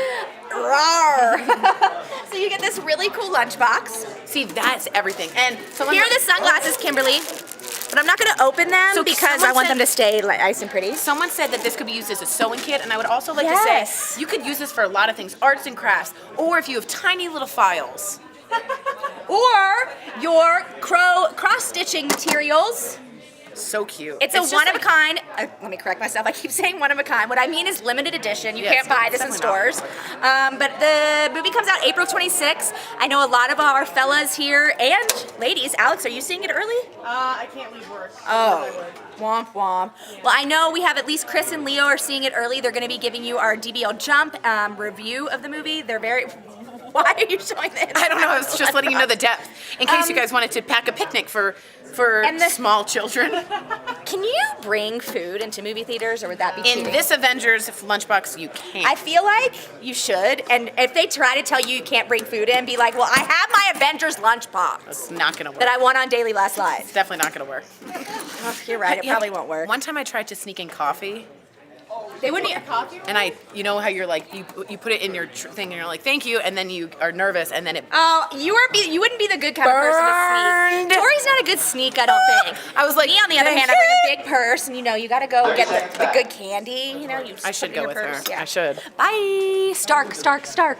Rawr. So you get this really cool lunchbox. See, that's everything. And Here are the sunglasses, Kimberly. But I'm not going to open them because I want them to stay like nice and pretty. Someone said that this could be used as a sewing kit, and I would also like Yes. to say you could use this for a lot of things, arts and crafts, or if you have tiny little files. Or your cross-stitching materials. So cute. It's just a one of like- a kind. Let me correct myself. I keep saying one of a kind. What I mean is limited edition. You Yeah, can't it's buy this in definitely stores. But the movie comes out April 26th. I know a lot of our fellas here and ladies. Alex, are you seeing it early? I can't leave work. Oh. Womp womp. Well, I know we have at least Chris and Leo are seeing it early. They're going to be giving you our DBL Jump review of the movie. They're very... Why are you showing this? I don't know. I was just letting you know the depth, in case you guys wanted to pack a picnic for small children. Can you bring food into movie theaters, or would that be cheating? In this Avengers lunchbox, you can't. I feel like you should, and if they try to tell you you can't bring food in, be like, well, I have my Avengers lunchbox. It's not gonna work. That I won on Daily Last Live. It's definitely not gonna work. Oh, you're right. It probably won't work. One time I tried to sneak in coffee. They wouldn't eat coffee. And you know how you're like, you put it in your thing and you're like, thank you, and then you are nervous, and then it. Oh, you wouldn't be the good kind of person to sneak. Tori's not a good sneak, I don't think. I was like, me on the other hand, I bring a big purse, and you gotta go get the good candy. You just I should put it in go your with purse. her. Yeah. I should. Bye, Stark.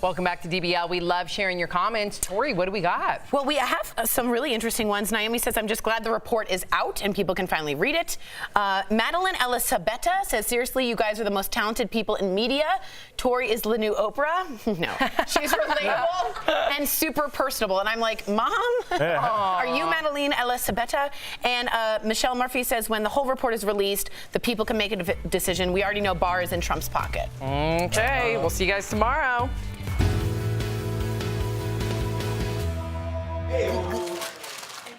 Welcome back to DBL. We love sharing your comments. Tori, what do we got? Well, we have some really interesting ones. Naomi says, I'm just glad the report is out and people can finally read it. Madeline Elisabetta says, seriously, you guys are the most talented people in media. Tori is the new Oprah. No, she's relatable and super personable. And I'm like, Mom, are you Madeline Elisabetta? And Michelle Murphy says, when the whole report is released, the people can make a decision. We already know Barr is in Trump's pocket. Okay, we'll see you guys tomorrow.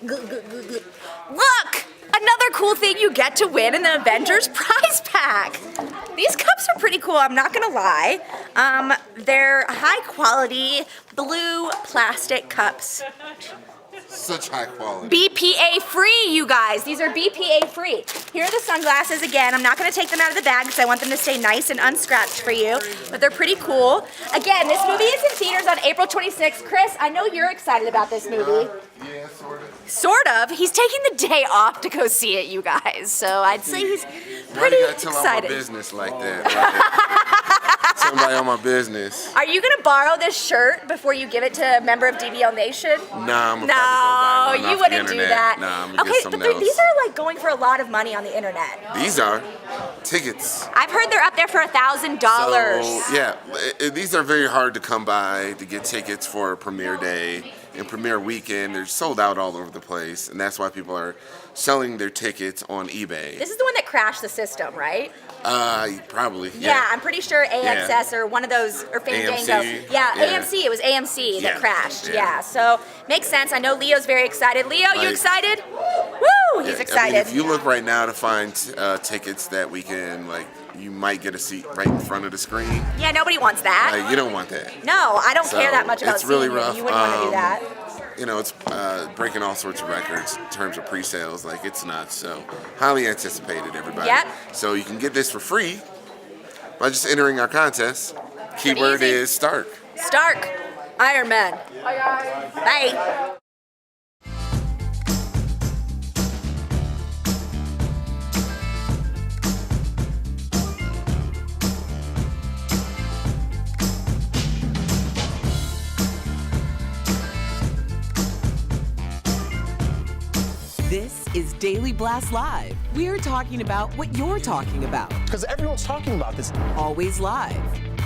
Look! Another cool thing you get to win in the Avengers prize pack. These cups are pretty cool, I'm not gonna lie. They're high quality blue plastic cups. Such high quality. BPA free, you guys. These are BPA free. Here are the sunglasses again. I'm not gonna take them out of the bag because I want them to stay nice and unscratched for you, but they're pretty cool. Again, this movie is in theaters on April 26th. Chris, I know you're excited about this movie. Yeah, sort of. Sort of. He's taking the day off to go see it, you guys. So I'd say he's pretty Why you gotta tell all my excited. business like that? Somebody on my business. Are you gonna borrow this shirt before you give it to a member of DBL Nation? Nah, I'm gonna probably go buy one you off the wouldn't do internet. that. Nah, I'm gonna Okay, get something but else. these are like going for a lot of money on the internet. These are tickets. I've heard they're up there for $1,000. So, yeah, these are very hard to come by to get tickets for a premiere day and premiere weekend. They're sold out all over the place, and that's why people are selling their tickets on eBay. This is the one that crashed the system, right? Probably. Yeah, I'm pretty sure AXS or one of those, or Fandango. AMC. Yeah, Yeah. AMC. It was AMC that Yeah. crashed. Yeah. Yeah, so makes sense. I know Leo's very excited. Leo, you Like- excited? Woo, he's Yeah, excited. I mean, if you look right now to find tickets that we can, you might get a seat right in front of the screen. Yeah, nobody wants that. You don't want that. No, I don't So, care that much about it's really seeing you. rough. You wouldn't want to do that. It's breaking all sorts of records in terms of pre-sales. It's nuts. So highly anticipated, everybody. Yep. So you can get this for free by just entering our contest. Keyword easy. is Stark. Stark, Iron Man. Bye, guys. Bye. This is Daily Blast Live. We're talking about what you're talking about. Because everyone's talking about this. Always live,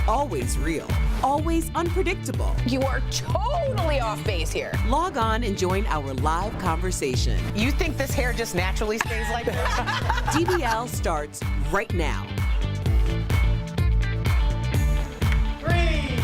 always real, always unpredictable. You are totally off base here. Log on and join our live conversation. You think this hair just naturally stays like that? DBL starts right now. 3,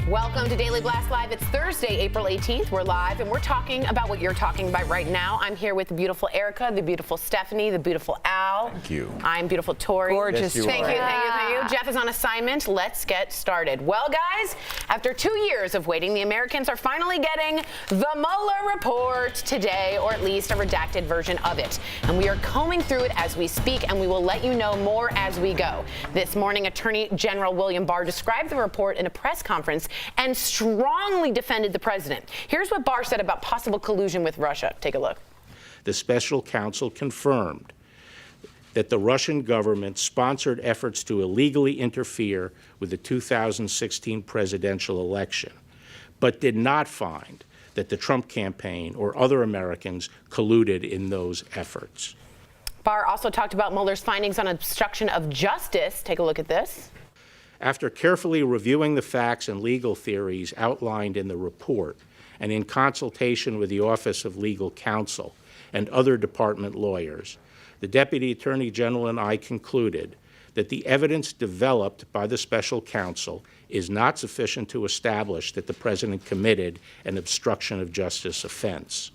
2. Welcome to Daily Blast Live. It's Thursday, April 18th. We're live, and we're talking about what you're talking about right now. I'm here with the beautiful Erica, the beautiful Stephanie, the beautiful Al. Thank you. I'm beautiful Tori. Gorgeous. Yes, you Thank are. you, thank you, thank you. Jeff is on assignment. Let's get started. Well, guys, after 2 years of waiting, the Americans are finally getting the Mueller report today, or at least a redacted version of it. And we are combing through it as we speak, and we will let you know more as we go. This morning, Attorney General William Barr described the report in a press conference and strongly defended the president. Here's what Barr said about possible collusion with Russia. Take a look. The special counsel confirmed that the Russian government sponsored efforts to illegally interfere with the 2016 presidential election, but did not find that the Trump campaign or other Americans colluded in those efforts. Barr also talked about Mueller's findings on obstruction of justice. Take a look at this. After carefully reviewing the facts and legal theories outlined in the report, and in consultation with the Office of Legal Counsel and other department lawyers, the Deputy Attorney General and I concluded that the evidence developed by the special counsel is not sufficient to establish that the president committed an obstruction of justice offense.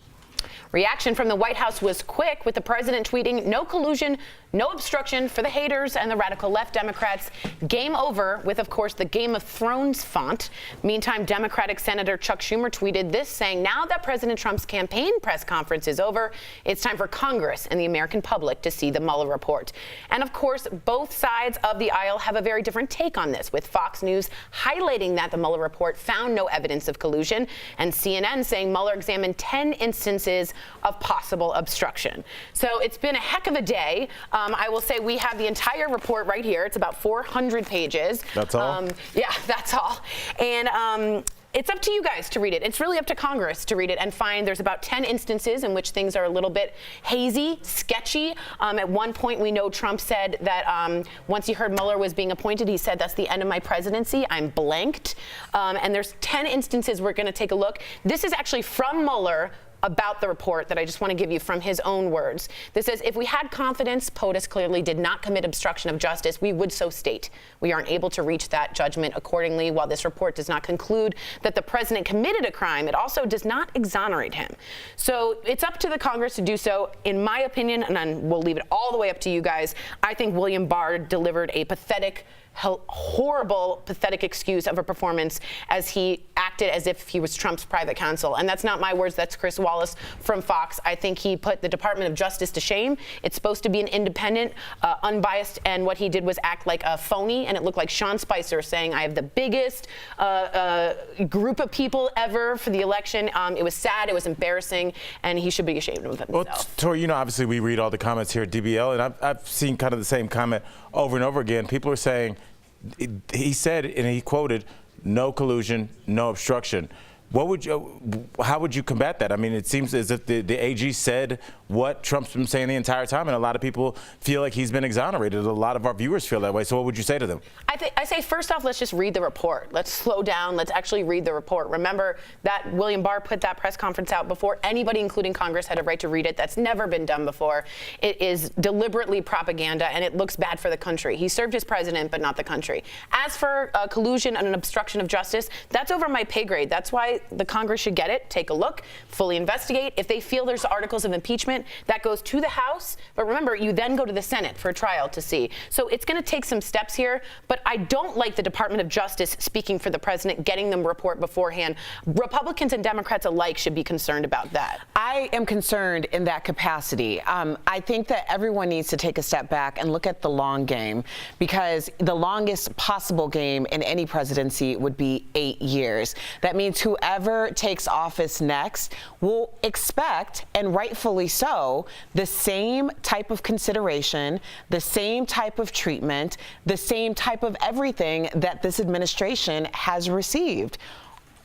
Reaction from the White House was quick, with the president tweeting, "No collusion, no obstruction," for the haters and the radical left Democrats. Game over, with, of course, the Game of Thrones font. Meantime, Democratic Senator Chuck Schumer tweeted this, saying, "Now that President Trump's campaign press conference is over, it's time for Congress and the American public to see the Mueller report." And of course, both sides of the aisle have a very different take on this, with Fox News highlighting that the Mueller report found no evidence of collusion, and CNN saying Mueller examined 10 instances of possible obstruction. So it's been a heck of a day. I will say we have the entire report right here. It's about 400 pages. That's all? Yeah, that's all. And it's up to you guys to read it. It's really up to Congress to read it and find there's about 10 instances in which things are a little bit hazy, sketchy. At one point, we know Trump said that once he heard Mueller was being appointed, he said, "That's the end of my presidency. I'm blanked." And there's 10 instances we're going to take a look. This is actually from Mueller about the report that I just want to give you from his own words. This says, "If we had confidence POTUS clearly did not commit obstruction of justice, we would so state. We aren't able to reach that judgment accordingly. While this report does not conclude that the president committed a crime, it also does not exonerate him." So it's up to the Congress to do so. In my opinion, and then we'll leave it all the way up to you guys, I think William Barr delivered a pathetic, horrible, pathetic excuse of a performance as he acted as if he was Trump's private counsel. And that's not my words, that's Chris Wallace from Fox. I think he put the Department of Justice to shame. It's supposed to be an independent, unbiased, and what he did was act like a phony, and it looked like Sean Spicer saying, "I have the biggest group of people ever for the election." It was sad, it was embarrassing, and he should be ashamed of himself. Well, Tori, you know, obviously we read all the comments here at DBL, and I've seen kind of the same comment over and over again. People are saying, he said, and he quoted, "No collusion, no obstruction." What would you, how would you combat that? I mean, it seems as if the AG said what Trump's been saying the entire time, and a lot of people feel like he's been exonerated. A lot of our viewers feel that way. So what would you say to them? I say, first off, let's just read the report. Let's slow down. Let's actually read the report. Remember that William Barr put that press conference out before anybody, including Congress, had a right to read it. That's never been done before. It is deliberately propaganda, and it looks bad for the country. He served as president, but not the country. As for collusion and an obstruction of justice, that's over my pay grade. That's why the Congress should get it, take a look, fully investigate. If they feel there's articles of impeachment, that goes to the House. But remember, you then go to the Senate for a trial to see. So it's going to take some steps here. But I don't like the Department of Justice speaking for the president, getting them a report beforehand. Republicans and Democrats alike should be concerned about that. I am concerned in that capacity. I think that everyone needs to take a step back and look at the long game, because the longest possible game in any presidency would be 8 years. That means whoever takes office next will expect, and rightfully so, the same type of consideration, the same type of treatment, the same type of everything that this administration has received.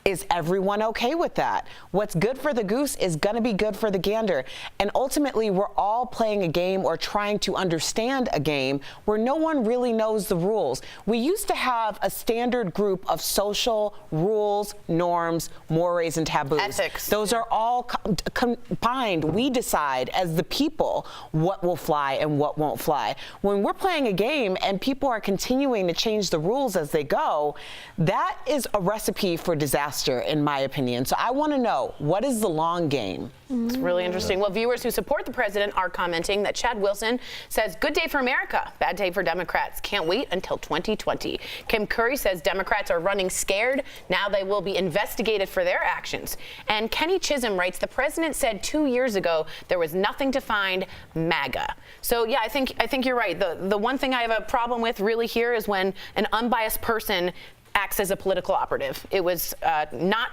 Is everyone okay with that? What's good for the goose is going to be good for the gander. And ultimately, we're all playing a game or trying to understand a game where no one really knows the rules. We used to have a standard group of social rules, norms, mores, and taboos. Ethics. Those are all combined. We decide as the people what will fly and what won't fly. When we're playing a game and people are continuing to change the rules as they go, that is a recipe for disaster, in my opinion. So I want to know, what is the long game? It's really interesting. Well, viewers who support the president are commenting that Chad Wilson says, "Good day for America, bad day for Democrats. Can't wait until 2020. Kim Curry says Democrats are running scared. Now they will be investigated for their actions. And Kenny Chisholm writes, "The president said 2 years ago there was nothing to find, MAGA." So yeah, I think you're right. The one thing I have a problem with really here is when an unbiased person acts as a political operative. It was not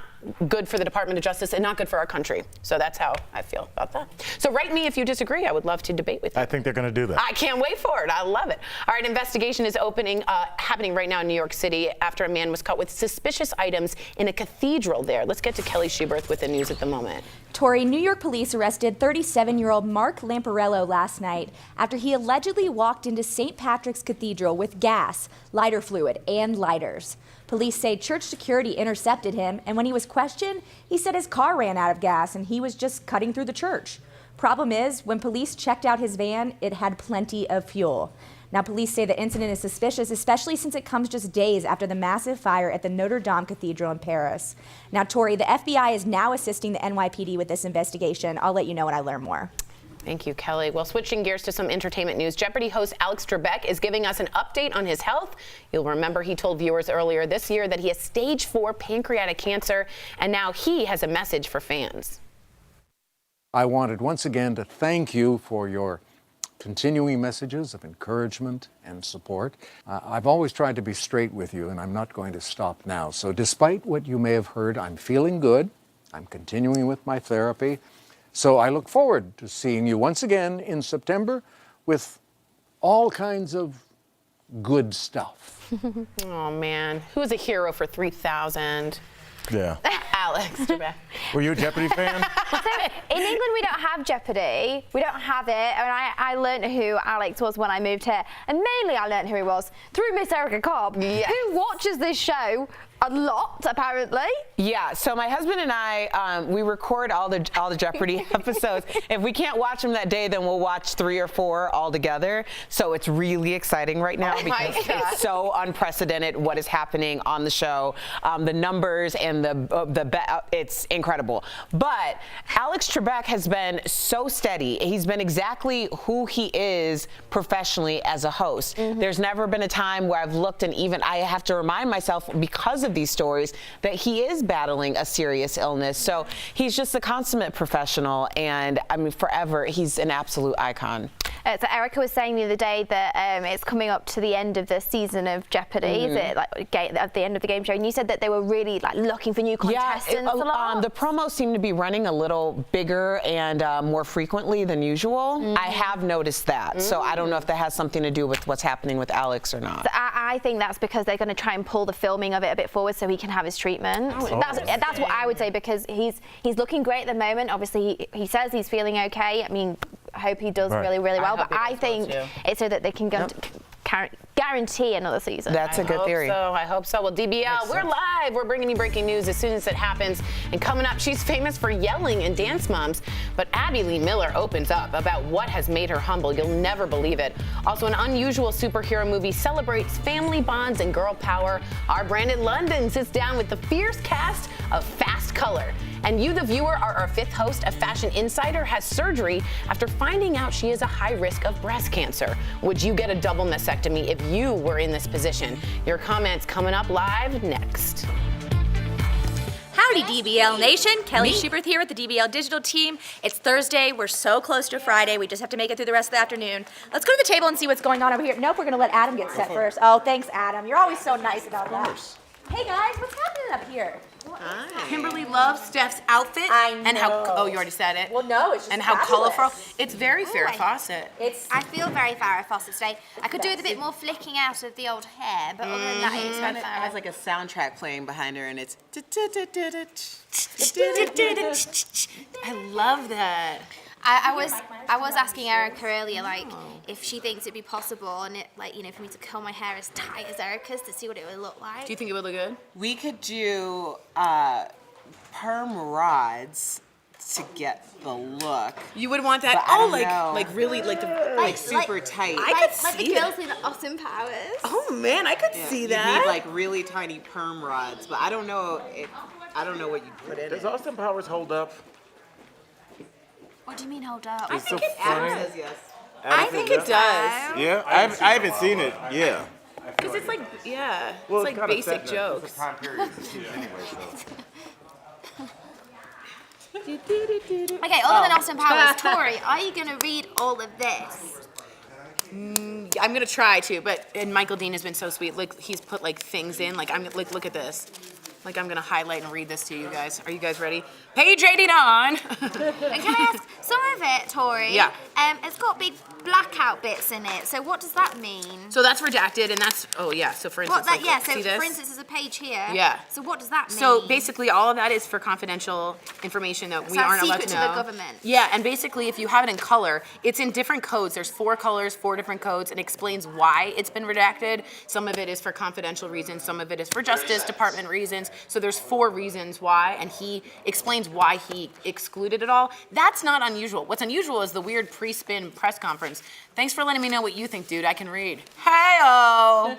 good for the Department of Justice and not good for our country. So that's how I feel about that. So write me if you disagree. I would love to debate with you. I think they're going to do that. I can't wait for it. I love it. All right, investigation is happening right now in New York City after a man was caught with suspicious items in a cathedral there. Let's get to Kelly Schuberth with the news at the moment. Tori, New York police arrested 37-year-old Mark Lamparello last night after he allegedly walked into St. Patrick's Cathedral with gas, lighter fluid, and lighters. Police say church security intercepted him, and when he was questioned, he said his car ran out of gas and he was just cutting through the church. Problem is, when police checked out his van, it had plenty of fuel. Now, police say the incident is suspicious, especially since it comes just days after the massive fire at the Notre Dame Cathedral in Paris. Now, Tori, the FBI is now assisting the NYPD with this investigation. I'll let you know when I learn more. Thank you, Kelly. Well, switching gears to some entertainment news, Jeopardy host Alex Trebek is giving us an update on his health. You'll remember he told viewers earlier this year that he has stage 4 pancreatic cancer, and now he has a message for fans. I wanted once again to thank you for your continuing messages of encouragement and support. I've always tried to be straight with you, and I'm not going to stop now. So despite what you may have heard, I'm feeling good. I'm continuing with my therapy. So I look forward to seeing you once again in September with all kinds of good stuff. Oh, man. Who's a hero for 3,000? Yeah. Alex Trebek. Were you a Jeopardy fan? In England, we don't have Jeopardy. We don't have it. And I learned who Alex was when I moved here. And mainly I learned who he was through Miss Erica Cobb, who watches this show a lot, apparently. Yeah, so my husband and I, we record all the Jeopardy episodes. If we can't watch them that day, then we'll watch 3 or 4 all together. So it's really exciting right now because it's so unprecedented what is happening on the show. The numbers and it's incredible. But Alex Trebek has been so steady. He's been exactly who he is professionally as a host. There's never been a time where I've looked and even I have to remind myself because of these stories that he is battling a serious illness. So he's just a consummate professional, and I mean, forever, he's an absolute icon. So Erica was saying the other day that it's coming up to the end of the season of Jeopardy. Is it like at the end of the game show? And you said that they were really like looking for new contestants a lot. The promos seem to be running a little bigger and more frequently than usual. I have noticed that. So I don't know if that has something to do with what's happening with Alex or not. So I think that's because they're going to try and pull the filming of it a bit forward so he can have his treatment. That's what I would say, because he's looking great at the moment. Obviously, he says he's feeling okay. I mean, I hope he does really well. But I think it's so that they can guarantee another season. That's a good theory. I hope so. Well, DBL, we're live. We're bringing you breaking news as soon as it happens. And coming up, she's famous for yelling in Dance Moms. But Abby Lee Miller opens up about what has made her humble. You'll never believe it. Also, an unusual superhero movie celebrates family bonds and girl power. Our Brandon London sits down with the fierce cast of Fast Color. And you, the viewer, are our 5th host of Fashion Insider, has surgery after finding out she is a high risk of breast cancer. Would you get a double mastectomy if you were in this position? Your comments coming up live next. Howdy, DBL Nation. Kelly Schuberth here with the DBL Digital team. It's Thursday. We're so close to Friday. We just have to make it through the rest of the afternoon. Let's go to the table and see what's going on over here. Nope, we're going to let Adam get set first. Oh, thanks, Adam. You're always so nice about that. Hey, guys, what's happening up here? Kimberly loves Steph's outfit. I know. And how, you already said it. Well, no, it's just and how fabulous. colorful. It's very Farrah Fawcett. I feel very Farrah Fawcett today. I could do with a bit more flicking out of the old hair, but other than that, it's very It has like a soundtrack playing behind her, and it's. I love that. I was asking Erica earlier, like, if she thinks it'd be possible, and for me to curl my hair as tight as Erica's to see what it would look like. Do you think it would look good? We could do perm rods to get the look. You would want that? But really super tight. I could see the girls in Austin Powers. Oh man, I could see that. You need like really tiny perm rods, but I don't know what you put in. Does Austin Powers hold up? What do you mean hold up? I think it does. Yes. I think it does. Yeah, I haven't seen it. Yeah. Because it's like, Well, it's like basic jokes. It's a time period anyway, so. Okay, other than Austin Powers, Tori, are you gonna read all of this? I'm gonna try to, and Michael Dean has been so sweet. Like he's put like things in. Like I'm like, look at this. Like I'm gonna highlight and read this to you guys. Are you guys ready? Page 89. And can I ask, some of it, Tori, Yeah. it's got big blackout bits in it. So what does that mean? So that's redacted, and that's, oh yeah, so for instance, What that? Yeah. So see this? for instance, there's a page here. Yeah. So what does that mean? So basically, all of that is for confidential information that we So aren't allowed secret to to know. the government. Yeah, and basically, if you have it in color, it's in different codes. There's 4 colors, 4 different codes, and explains why it's been redacted. Some of it is for confidential reasons. Some of it is for Justice Department reasons. So there's 4 reasons why, and he explains why he excluded it all. That's not unusual. What's unusual is the weird pre-spin press conference. Thanks for letting me know what you think, dude. I can read. Hey-oh.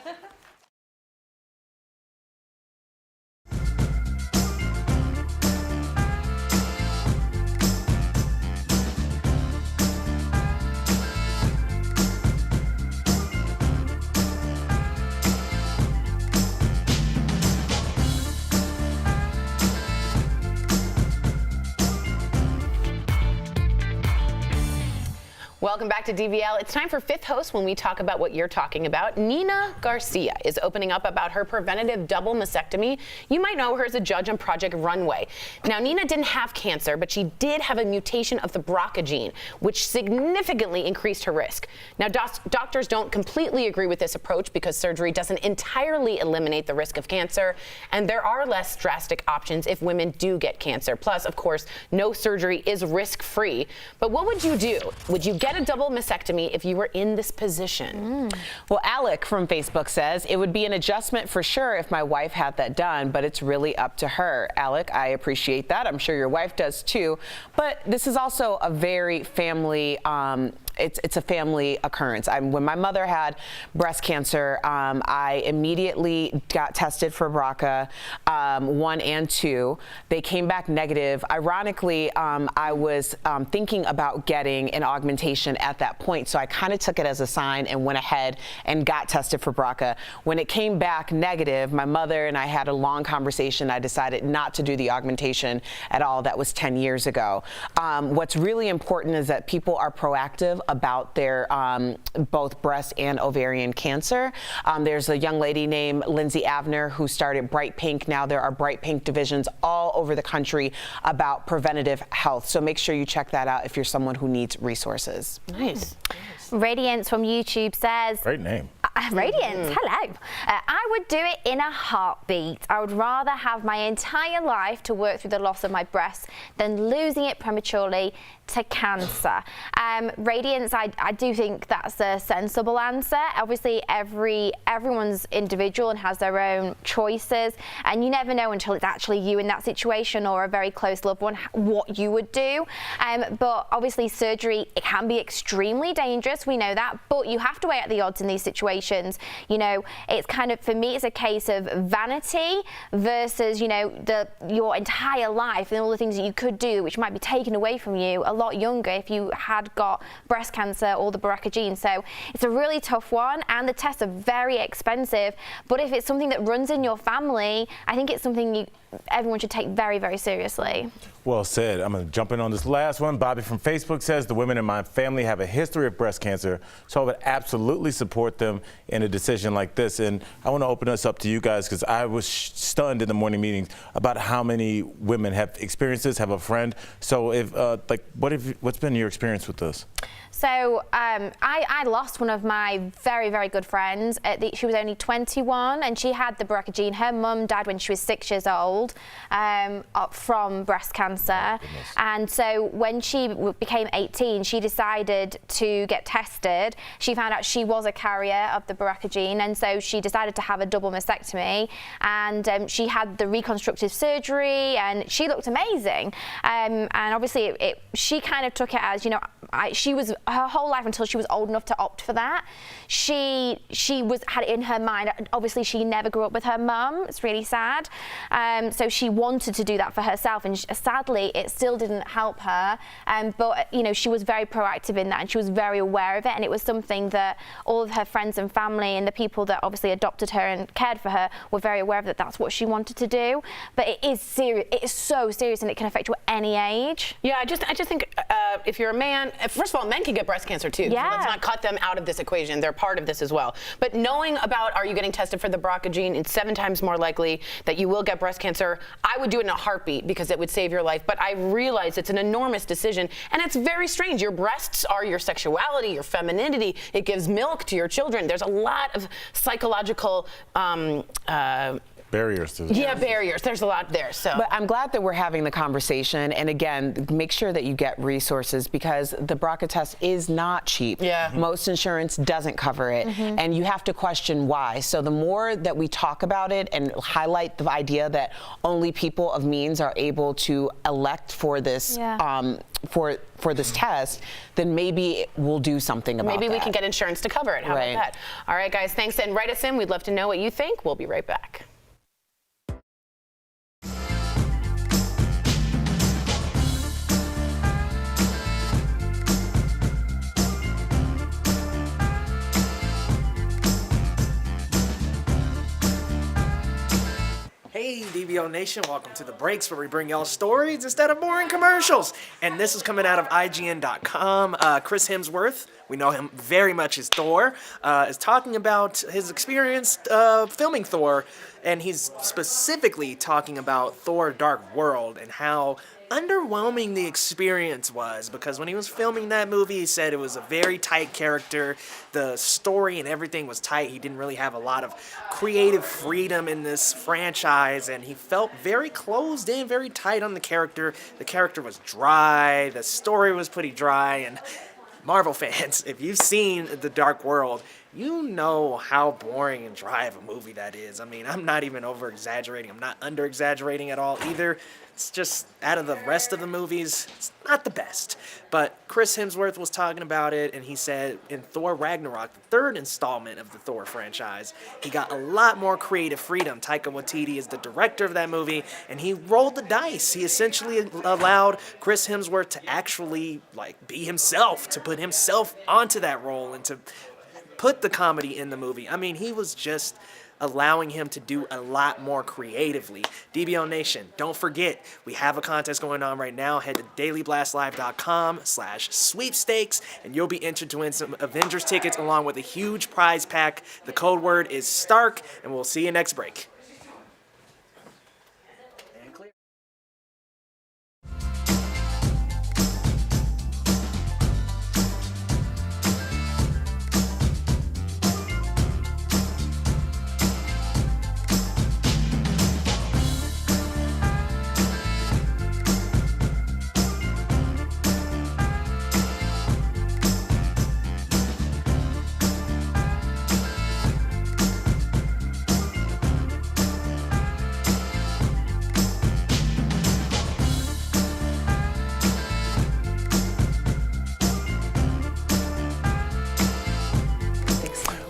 Welcome back to DVL. It's time for Fifth Host when we talk about what you're talking about. Nina Garcia is opening up about her preventative double mastectomy. You might know her as a judge on Project Runway. Now, Nina didn't have cancer, but she did have a mutation of the BRCA gene, which significantly increased her risk. Now, doctors don't completely agree with this approach because surgery doesn't entirely eliminate the risk of cancer, and there are less drastic options if women do get cancer. Plus, of course, no surgery is risk-free. But what would you do? Would you get a double mastectomy if you were in this position? Well, Alec from Facebook says, it would be an adjustment for sure if my wife had that done, but it's really up to her. Alec, I appreciate that. I'm sure your wife does too. But this is also a very family, it's a family occurrence. When my mother had breast cancer, I immediately got tested for BRCA 1 and 2. They came back negative. Ironically, I was thinking about getting an augmentation at that point, so I kind of took it as a sign and went ahead and got tested for BRCA. When it came back negative, my mother and I had a long conversation. I decided not to do the augmentation at all. That was 10 years ago. What's really important is that people are proactive about their both breast and ovarian cancer. There's a young lady named Lindsay Avner who started Bright Pink. Now there are Bright Pink divisions all over the country about preventative health. So make sure you check that out if you're someone who needs resources. Nice. Radiance from YouTube says, Great name. Radiance, hello. I would do it in a heartbeat. I would rather have my entire life to work through the loss of my breast than losing it prematurely to cancer. Radiance, I do think that's a sensible answer. Obviously, everyone's individual and has their own choices, and you never know until it's actually you in that situation or a very close loved one what you would do. But obviously, surgery, it can be extremely dangerous. We know that, but you have to weigh out the odds in these situations. You know, it's kind of, for me, it's a case of vanity versus, you know, your entire life and all the things that you could do, which might be taken away from you a lot younger if you had got breast cancer or the BRCA gene. So it's a really tough one, and the tests are very expensive. But if it's something that runs in your family, I think it's something everyone should take very, very seriously. Well said. I'm going to jump in on this last one. Bobby from Facebook says, the women in my family have a history of breast cancer, so I would absolutely support them in a decision like this. And I want to open this up to you guys because I was stunned in the morning meetings about how many women have experienced this, have a friend. So if, what's been your experience with this? So I lost one of my very, very good friends. She was only 21 and she had the BRCA gene. Her mum died when she was 6 years old from breast cancer. And so when she became 18, she decided to get tested. She found out she was a carrier of the BRCA gene, and so she decided to have a double mastectomy. And she had the reconstructive surgery, and she looked amazing. And obviously, she kind of took it as, you know, she was her whole life until she was old enough to opt for that. She had it in her mind. Obviously, she never grew up with her mum. It's really sad. So she wanted to do that for herself, and sadly, it still didn't help her. But you know, she was very proactive in that, and she was very aware of it. And it was something that all of her friends and family and the people that obviously adopted her and cared for her were very aware of, that that's what she wanted to do. But it is serious. It is so serious, and it can affect you at any age. Yeah, I just think if you're a man, first of all, men can get breast cancer too. Yeah. So let's not cut them out of this equation. They're part of this as well. But knowing about, are you getting tested for the BRCA gene, it's 7 times more likely that you will get breast cancer answer, I would do it in a heartbeat because it would save your life. But I realize it's an enormous decision, and it's very strange. Your breasts are your sexuality, your femininity. It gives milk to your children. There's a lot of psychological barriers to barriers. There's a lot there. So, but I'm glad that we're having the conversation. And again, make sure that you get resources because the BRCA test is not cheap. Yeah. Most insurance doesn't cover it, and you have to question why. So the more that we talk about it and highlight the idea that only people of means are able to elect for this for this test, then maybe we'll do something about it. Maybe we can get insurance to cover it. How about that? All right, guys, thanks. And write us in. We'd love to know what you think. We'll be right back. Hey, DBO Nation, welcome to The Breaks, where we bring y'all stories instead of boring commercials. And this is coming out of IGN.com. Chris Hemsworth, we know him very much as Thor, is talking about his experience filming Thor, and he's specifically talking about Thor Dark World and how underwhelming the experience was, because when he was filming that movie, he said it was a very tight character. The story and everything was tight. He didn't really have a lot of creative freedom in this franchise, and he felt very closed in, very tight on the character. The character was dry. The story was pretty dry, and Marvel fans, if you've seen The Dark World, you know how boring and dry of a movie that is. I mean, I'm not even over-exaggerating. I'm not under-exaggerating at all either. It's just, out of the rest of the movies, it's not the best. But Chris Hemsworth was talking about it, and he said in Thor Ragnarok, the third installment of the Thor franchise, he got a lot more creative freedom. Taika Waititi is the director of that movie, and he rolled the dice. He essentially allowed Chris Hemsworth to actually, be himself, to put himself onto that role and to put the comedy in the movie. I mean, he was just allowing him to do a lot more creatively. DBO Nation, don't forget, we have a contest going on right now. Head to dailyblastlive.com/sweepstakes, and you'll be entered to win some Avengers tickets along with a huge prize pack. The code word is STARK, and we'll see you next break.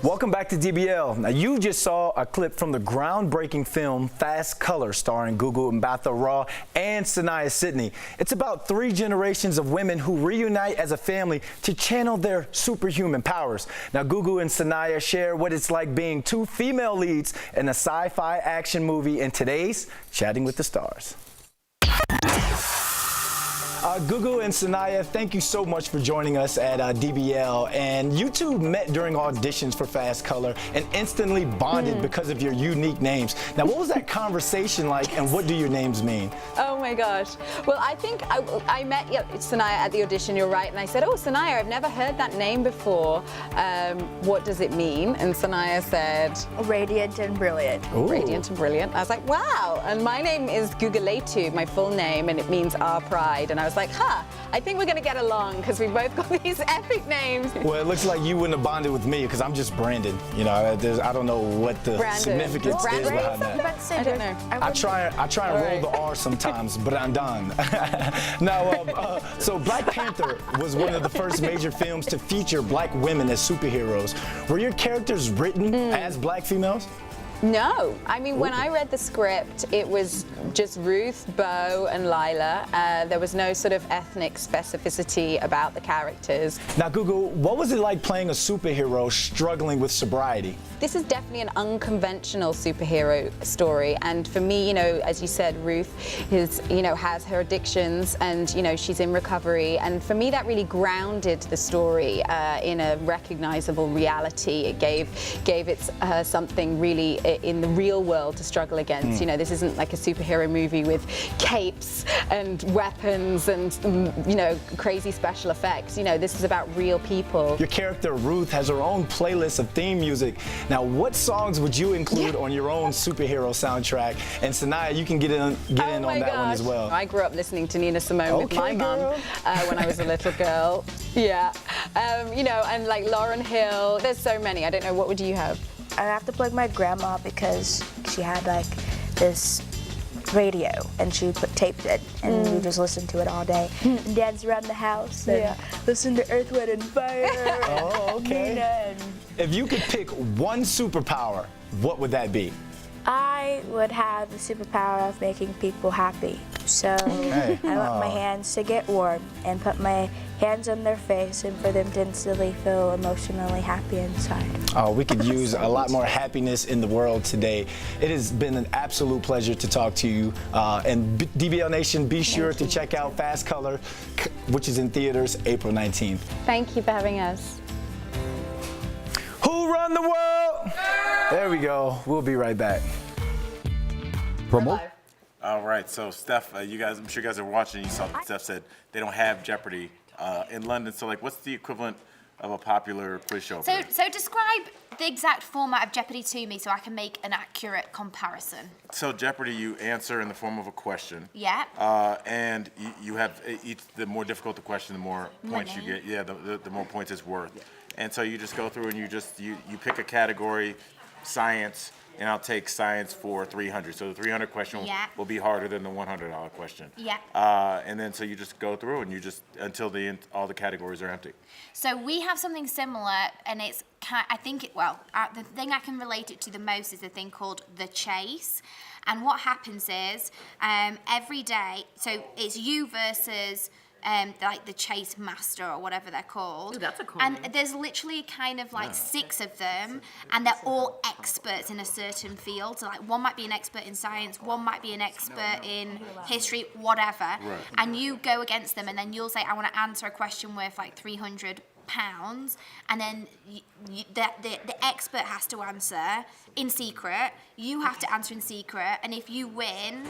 Welcome back to DBL. Now, you just saw a clip from the groundbreaking film Fast Color, starring Gugu Mbatha Raw and Sanaya Sidney. It's about 3 generations of women who reunite as a family to channel their superhuman powers. Now, Gugu and Sanaya share what it's like being 2 female leads in a sci-fi action movie in today's Chatting with the Stars. Gugu and Sanaya, thank you so much for joining us at DBL. And you two met during auditions for Fast Color and instantly bonded because of your unique names. Now, what was that conversation like, and what do your names mean? Oh my gosh. Well, I think I met Sanaya at the audition, you're right, and I said, oh, Sanaya, I've never heard that name before. What does it mean? And Sanaya said, Radiant and Brilliant. Ooh. Radiant and Brilliant. I was like, wow. And my name is Gugaletu, my full name, and it means our pride. And I was like, I think we're going to get along because we've both got these epic names. Well, it looks like you wouldn't have bonded with me because I'm just Brandon. You know, I don't know what the significance is behind that. I don't know. I try and roll the R sometimes, but I'm done. Now, so Black Panther was one of the first major films to feature black women as superheroes. Were your characters written as black females? No. I mean, when I read the script, it was just Ruth, Bo, and Lila. There was no sort of ethnic specificity about the characters. Now, Gugu, what was it like playing a superhero struggling with sobriety? This is definitely an unconventional superhero story, and for me, you know, as you said, Ruth has her addictions, and she's in recovery, and for me, that really grounded the story in a recognizable reality. It gave it something really in the real world to struggle against. You know, this isn't like a superhero movie with capes and weapons and, you know, crazy special effects. You know, this is about real people. Your character Ruth has her own playlist of theme music. Now, what songs would you include on your own superhero soundtrack? And Sanaya, you can get in on that one as well. I grew up listening to Nina Simone with my mum when I was a little girl. Yeah. You know, and like Lauryn Hill. There's so many. I don't know. What would you have? I have to plug my grandma because she had like this radio and she taped it and we just listened to it all day and dance around the house and listen to Earth, Wind and Fire. Oh, okay. Nina and if you could pick one superpower, what would that be? I would have the superpower of making people happy. So I want my hands to get warm and put my hands on their face and for them to instantly feel emotionally happy inside. Oh, we could use a lot more happiness in the world today. It has been an absolute pleasure to talk to you. And DBL Nation, be sure to check out Fast Color, which is in theaters April 19th. Thank you for having us. Who run the world? There we go. We'll be right back. Promote. All right, so Steph, you guys, I'm sure you guys are watching. You saw Steph said they don't have Jeopardy in London. So, like, what's the equivalent of a popular quiz show? So describe the exact format of Jeopardy to me so I can make an accurate comparison. So Jeopardy, you answer in the form of a question. Yeah. And you have the more difficult the question, the more points you get. Yeah, the more points it's worth. Yeah. And so you just go through and you pick a category, science, and I'll take science for 300. So the 300 question will be harder than the $100 question. Yeah. And then so you just go through and you just until all the categories are empty. So we have something similar, and it's the thing I can relate it to the most is a thing called the chase. And what happens is every day, so it's you versus like the chase master or whatever they're called. Ooh, that's a cool And name. there's literally kind of like 6 of them, and they're all experts in a certain field. So like one might be an expert in science, one might be an expert in history, whatever. Right. And you go against them, and then you'll say, I want to answer a question worth like £300. And then the expert has to answer in secret. You have to answer in secret, and if you win,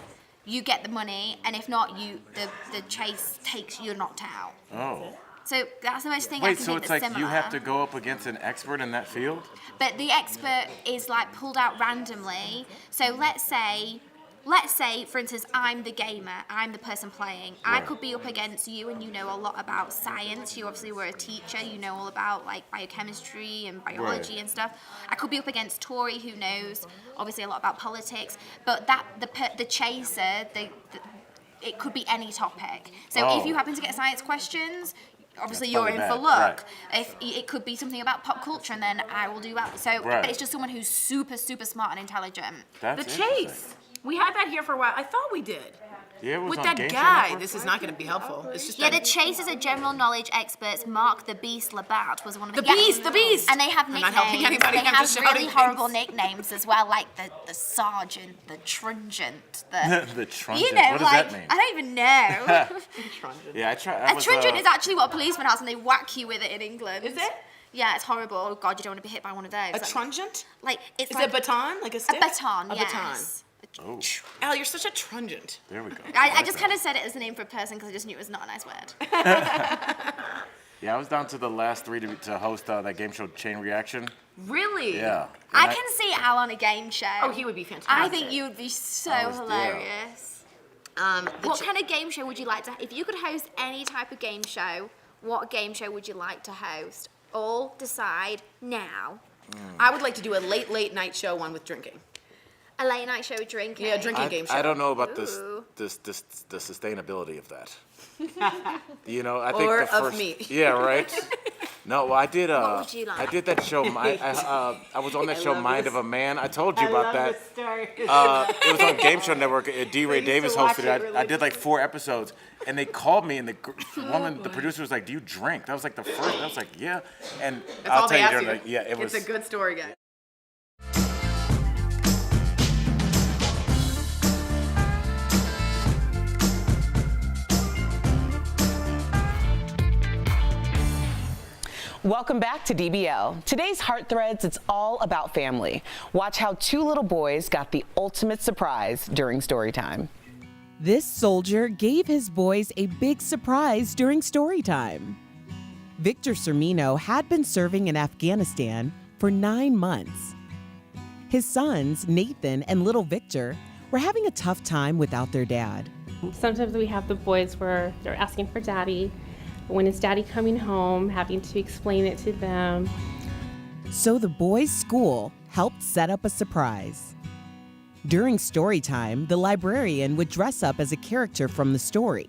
you get the money, and if not, the chase takes you're knocked out. Oh. So that's the most thing I Wait, can so think it's that's like similar. you have to go up against an expert in that field? But the expert is like pulled out randomly. So let's say, for instance, I'm the gamer, I'm the person playing. I could be up against you and you know a lot about science. You obviously were a teacher, you know all about like biochemistry and biology and stuff. I could be up against Tori, who knows obviously a lot about politics. But the chaser, it could be any topic. So if you happen to get science questions, obviously you're in for luck. Right. If it could be something about pop culture, and then I will do that. So, but it's just someone who's super, super smart and intelligent. The chase. We had that here for a while. I thought we did. Yeah, it was with on that Game Show guy. Network. This is not going to be helpful. It's just the chasers are general knowledge experts. Mark the Beast Labatt was one of the Beast, and they have nicknames. I'm not helping anybody. They I'm have just really shouting horrible nicknames as well, like the sergeant, the trungent, the trungent. You know, what does like that mean? I don't even know. Yeah, I tried. A trungent is actually what a policeman has, and they whack you with it in England. Is it? Yeah, it's horrible. Oh God, you don't want to be hit by one of those. A trungent? Like it's is like it a baton, like a stick? A baton. A Yes. baton. Oh. Al, you're such a trungent. There we go. I just kind of said it as a name for a person because I just knew it was not a nice word. Yeah, I was down to the last 3 to host that game show, Chain Reaction. Really? Yeah. I can see Al on a game show. Oh, he would be fantastic. I think you would be so hilarious. What kind of game show would you like to? If you could host any type of game show, what game show would you like to host? All decide now. I would like to do a late night show one with drinking. A late night show with drinking. Yeah, drinking game show. I don't know about the sustainability of that. You know, I think or the first. Of me. Yeah, right. No, well, I did. What would you like? I did that show. I was on that show, Mind of a Man. I told you about that. This story. It was on Game Show Network. D. Ray Davis hosted it. I did like 4 episodes, and they called me, and the producer was like, "Do you drink?" That was like the first. I was like, "Yeah." And I'll tell you, like, yeah, it was. It's a good story, guys. Welcome back to DBL. Today's Heart Threads, it's all about family. Watch how two little boys got the ultimate surprise during story time. This soldier gave his boys a big surprise during story time. Victor Cermino had been serving in Afghanistan for 9 months. His sons, Nathan and little Victor, were having a tough time without their dad. Sometimes we have the boys where they're asking for daddy. When is daddy coming home, having to explain it to them. So the boys' school helped set up a surprise. During story time, the librarian would dress up as a character from the story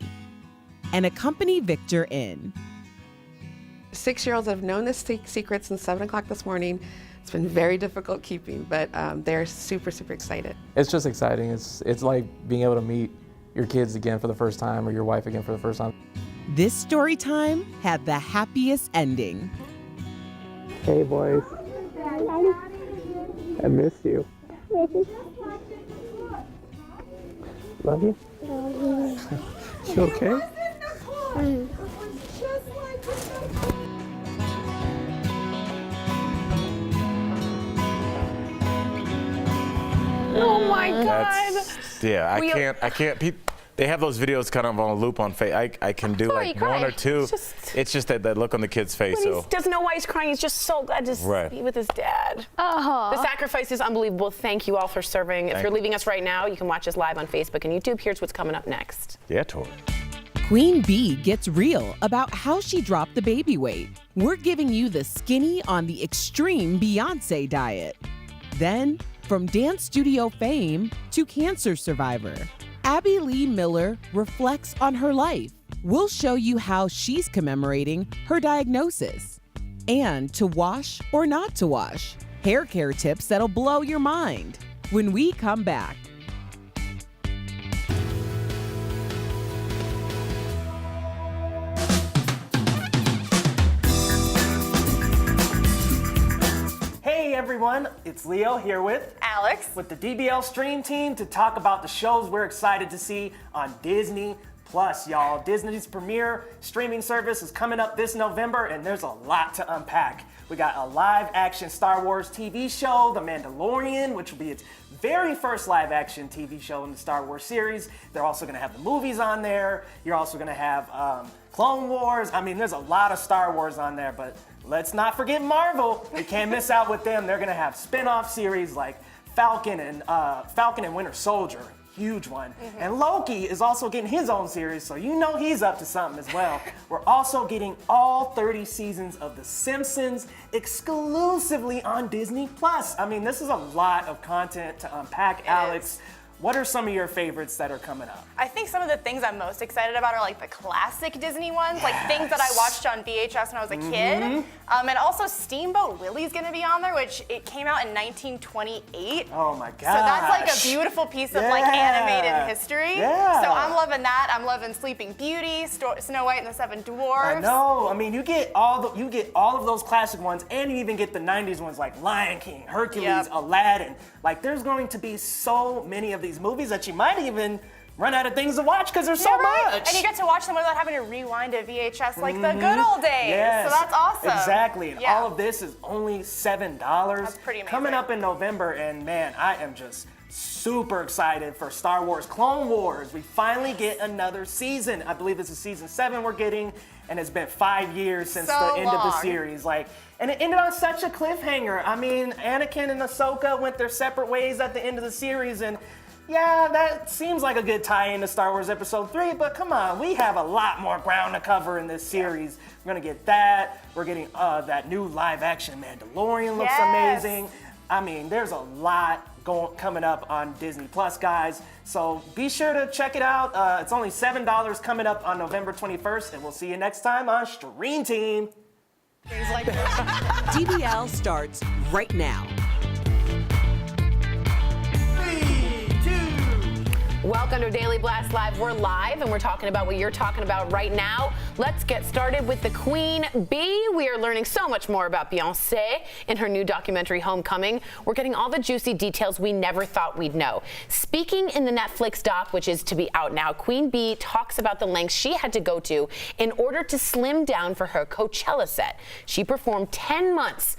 and accompany Victor in. 6-year-olds have known this secret since 7 o'clock this morning. It's been very difficult keeping, but they're super, super excited. It's just exciting. It's like being able to meet your kids again for the first time or your wife again for the first time. This story time had the happiest ending. Hey, boys. I miss you. Love you? You okay? Oh my God. Yeah, I can't. They have those videos kind of on a loop on Facebook. I can do like one or two. It's just that look on the kid's face. He doesn't know why he's crying. He's just so glad to be with his dad. The sacrifice is unbelievable. Thank you all for serving. If you're leaving us right now, you can watch us live on Facebook and YouTube. Here's what's coming up next. Yeah, Tori. Queen Bee gets real about how she dropped the baby weight. We're giving you the skinny on the extreme Beyonce diet. Then, from dance studio fame to cancer survivor, Abby Lee Miller reflects on her life. We'll show you how she's commemorating her diagnosis. And to wash or not to wash, hair care tips that'll blow your mind when we come back. Hey everyone, it's Leo here with Alex with the DBL Stream Team to talk about the shows we're excited to see on Disney Plus, y'all. Disney's premier streaming service is coming up this November, and there's a lot to unpack. We got a live-action Star Wars TV show, The Mandalorian, which will be its very first live-action TV show in the Star Wars series. They're also going to have the movies on there. You're also going to have Clone Wars. I mean, there's a lot of Star Wars on there, but let's not forget Marvel. We can't miss out with them. They're going to have spin-off series like Falcon and Winter Soldier. Huge one. And Loki is also getting his own series, so you know he's up to something as well. We're also getting all 30 seasons of The Simpsons exclusively on Disney Plus. I mean, this is a lot of content to unpack, Alex. What are some of your favorites that are coming up? I think some of the things I'm most excited about are like the classic Disney ones, like things that I watched on VHS when I was a kid. And also Steamboat Willie's gonna be on there, which it came out in 1928. Oh my gosh. So that's like a beautiful piece of like animated history. Yeah. So I'm loving that. I'm loving Sleeping Beauty, Snow White and the Seven Dwarfs. I know. I mean, you get all of those classic ones, and you even get the 90s ones like Lion King, Hercules, Aladdin. Like, there's going to be so many of these movies that you might even run out of things to watch because there's so much. And you get to watch them without having to rewind a VHS like the good old days. Yes. So that's awesome. Exactly. And all of this is only $7. That's pretty amazing. Coming up in November, and man, I am just super excited for Star Wars Clone Wars. We finally get another season. I believe this is season 7 we're getting, and it's been 5 years since the end of the series. And it ended on such a cliffhanger. I mean, Anakin and Ahsoka went their separate ways at the end of the series, and yeah, that seems like a good tie-in to Star Wars Episode 3, but come on, we have a lot more ground to cover in this series. We're gonna get that. We're getting that new live-action Mandalorian looks amazing. I mean, there's a lot coming up on Disney Plus, guys. So be sure to check it out. It's only $7 coming up on November 21st, and we'll see you next time on Stream Team. DBL starts right now. Welcome to Daily Blast Live. We're live and we're talking about what you're talking about right now. Let's get started with the Queen Bee. We are learning so much more about Beyonce in her new documentary Homecoming. We're getting all the juicy details we never thought we'd know. Speaking in the Netflix doc, which is to be out now, Queen Bee talks about the lengths she had to go to in order to slim down for her Coachella set. She performed 10 months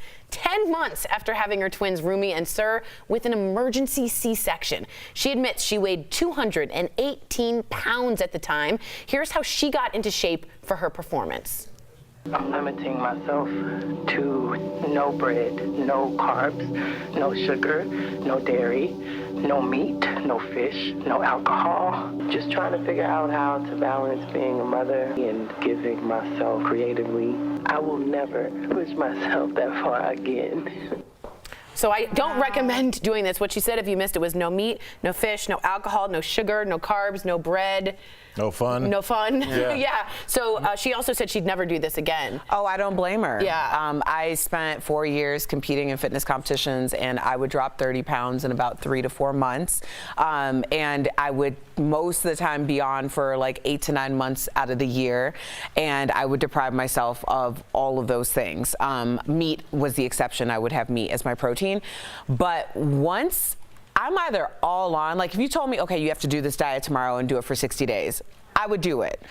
after having her twins Rumi and Sir with an emergency C-section. She admits she weighed 218 pounds at the time. Here's how she got into shape for her performance. I'm limiting myself to no bread, no carbs, no sugar, no dairy, no meat, no fish, no alcohol. Just trying to figure out how to balance being a mother and giving myself creatively. I will never push myself that far again. So I don't recommend doing this. What she said, if you missed it, was no meat, no fish, no alcohol, no sugar, no carbs, no bread. No fun. No fun. Yeah. Yeah. So she also said she'd never do this again. Oh, I don't blame her. Yeah. I spent 4 years competing in fitness competitions, and I would drop 30 pounds in about 3 to 4 months. And I would most of the time be on for like 8 to 9 months out of the year, and I would deprive myself of all of those things. Meat was the exception. I would have meat as my protein. But once I'm either all on, like if you told me, okay, you have to do this diet tomorrow and do it for 60 days, I would do it.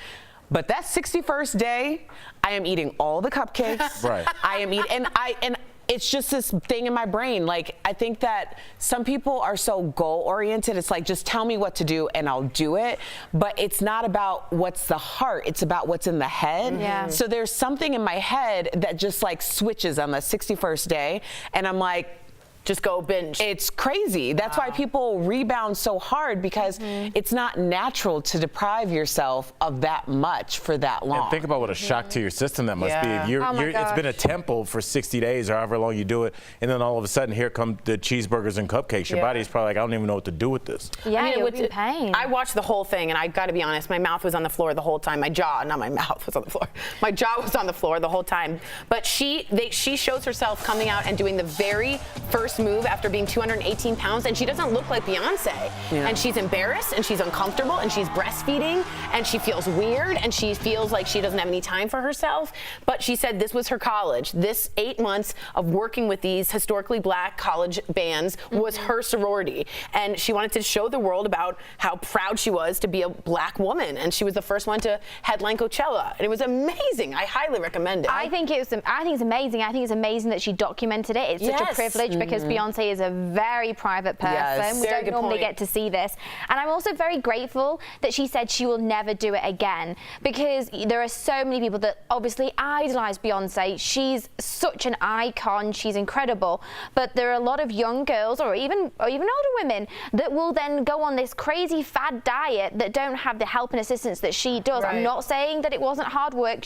But that 61st day, I am eating all the cupcakes. Right. I am eating, and it's just this thing in my brain. Like, I think that some people are so goal-oriented. It's like, just tell me what to do and I'll do it. But it's not about what's the heart. It's about what's in the head. Yeah. So there's something in my head that just like switches on the 61st day. And I'm like, just go binge. It's crazy. That's why people rebound so hard, because it's not natural to deprive yourself of that much for that long. And think about what a shock to your system that must be. If it's been a tempo for 60 days or however long you do it, and then all of a sudden here come the cheeseburgers and cupcakes. Your body's probably like, I don't even know what to do with this. Yeah, I mean, you'll be in pain. I watched the whole thing, and I got to be honest, my mouth was on the floor the whole time. My jaw, not my mouth, was on the floor. My jaw was on the floor the whole time. But she shows herself coming out and doing the very first move after being 218 pounds, and she doesn't look like Beyonce. Yeah. And she's embarrassed, and she's uncomfortable, and she's breastfeeding, and she feels weird, and she feels like she doesn't have any time for herself. But she said this was her college. This 8 months of working with these historically black college bands was her sorority. And she wanted to show the world about how proud she was to be a black woman. And she was the first one to headline Coachella. And it was amazing. I highly recommend it. I think it's amazing. I think it's amazing that she documented it. It's such a privilege because Beyonce is a very private person. Yes. We Very don't good normally point. get to see this. And I'm also very grateful that she said she will never do it again, because there are so many people that obviously idolize Beyonce. She's such an icon. She's incredible. But there are a lot of young girls or even older women that will then go on this crazy fad diet that don't have the help and assistance that she does. Right. I'm not saying that it wasn't hard work.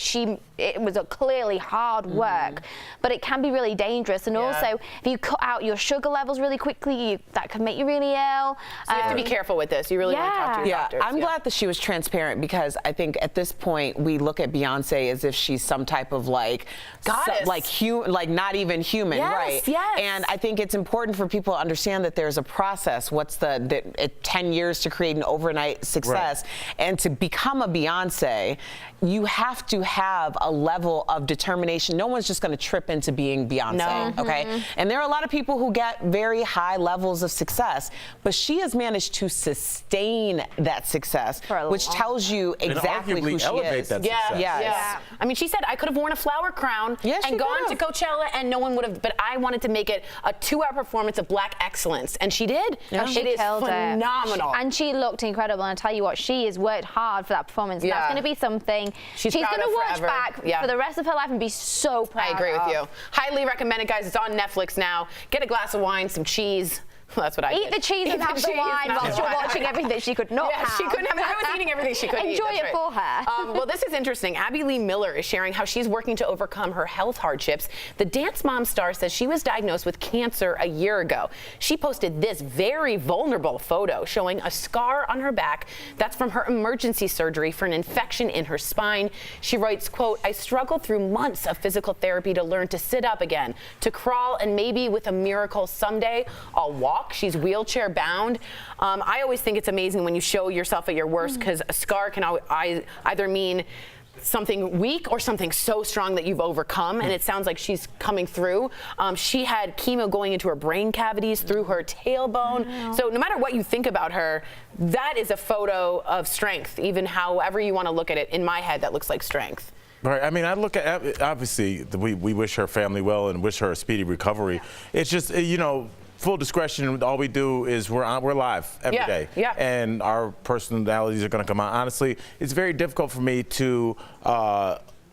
It was clearly hard work, but it can be really dangerous. And also, if you cut out your sugar levels really quickly, that could make you really ill. So you have to be careful with this. You really want to talk to your doctors. I'm glad that she was transparent, because I think at this point we look at Beyonce as if she's some type of like goddess, like not even human, right? Yes. And I think it's important for people to understand that there's a process. What's the 10 years to create an overnight success, and to become a Beyonce, you have to have a level of determination. No one's just going to trip into being Beyonce, okay? And there are a lot of people who get very high levels of success, but she has managed to sustain that success, which tells you exactly who she is. That Yeah, Yes. yeah. I mean, she said I could have worn a flower crown and gone to Coachella, and no one would have. But I wanted to make it a 2-hour performance of black excellence, and she did. Yeah. She It is killed phenomenal. And she looked incredible. And I tell you what, she has worked hard for that performance. Yeah. That's going to be something She's going proud to of watch forever. back for the rest of her life and be so proud. I agree with of. you. Highly recommend it, guys. It's on Netflix now. Get a glass of wine, some cheese. Well, that's what I Eat did. the cheese and have the wine whilst you're watching everything she could not have. She couldn't have. I was eating everything she could eat. Enjoy That's it for her. Well, this is interesting. Abby Lee Miller is sharing how she's working to overcome her health hardships. The Dance Mom star says she was diagnosed with cancer a year ago. She posted this very vulnerable photo showing a scar on her back. That's from her emergency surgery for an infection in her spine. She writes, quote, I struggled through months of physical therapy to learn to sit up again, to crawl, and maybe with a miracle someday I'll walk walk. She's wheelchair bound. I always think it's amazing when you show yourself at your worst, because a scar can either mean something weak or something so strong that you've overcome, and it sounds like she's coming through. She had chemo going into her brain cavities, through her tailbone. So no matter what you think about her, that is a photo of strength. Even however you want to look at it, in my head, that looks like strength. Right. I mean, I look at, obviously, we wish her family well and wish her a speedy recovery. It's just, you know, full discretion, all we do is we're live every day. Yeah. And our personalities are going to come out. Honestly, it's very difficult for me to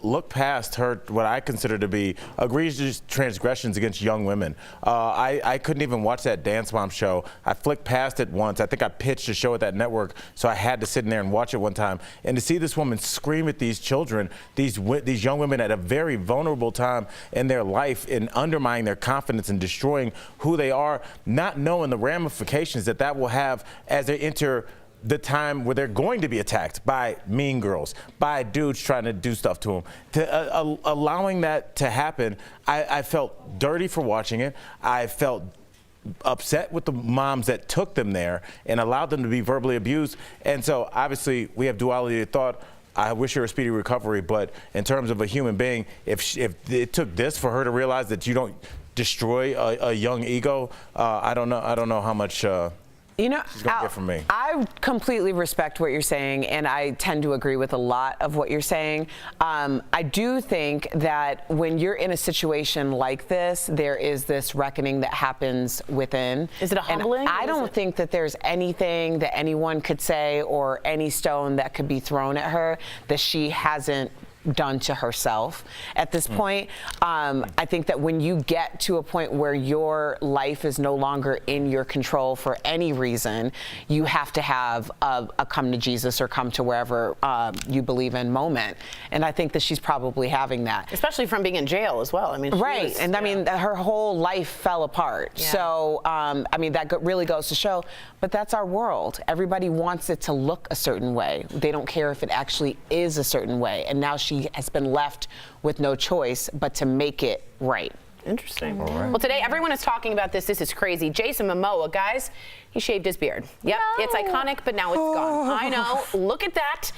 look past her, what I consider to be egregious transgressions against young women. I couldn't even watch that Dance Mom show. I flicked past it once. I think I pitched a show at that network, so I had to sit in there and watch it one time. And to see this woman scream at these children, these young women at a very vulnerable time in their life, and undermining their confidence and destroying who they are, not knowing the ramifications that will have as they enter the time where they're going to be attacked by mean girls, by dudes trying to do stuff to them. Allowing that to happen, I felt dirty for watching it. I felt upset with the moms that took them there and allowed them to be verbally abused. And so obviously we have duality of thought. I wish her a speedy recovery, but in terms of a human being, if it took this for her to realize that you don't destroy a young ego, I don't know how much you know, she's gonna get from me. I completely respect what you're saying, and I tend to agree with a lot of what you're saying. I do think that when you're in a situation like this, there is this reckoning that happens within. Is it a humbling? And I don't think that there's anything that anyone could say or any stone that could be thrown at her that she hasn't done to herself at this point. I think that when you get to a point where your life is no longer in your control for any reason, you have to have a come to Jesus or come to wherever you believe in moment. And I think that she's probably having that. Especially from being in jail as well. I mean, right. And I mean, her whole life fell apart. Yeah. So, I mean, that really goes to show, but that's our world. Everybody wants it to look a certain way. They don't care if it actually is a certain way. And now she has been left with no choice but to make it right. Interesting. All right. Well, today everyone is talking about this. This is crazy. Jason Momoa, guys, he shaved his beard. Yep, it's iconic, but now it's gone. I know. Look at that.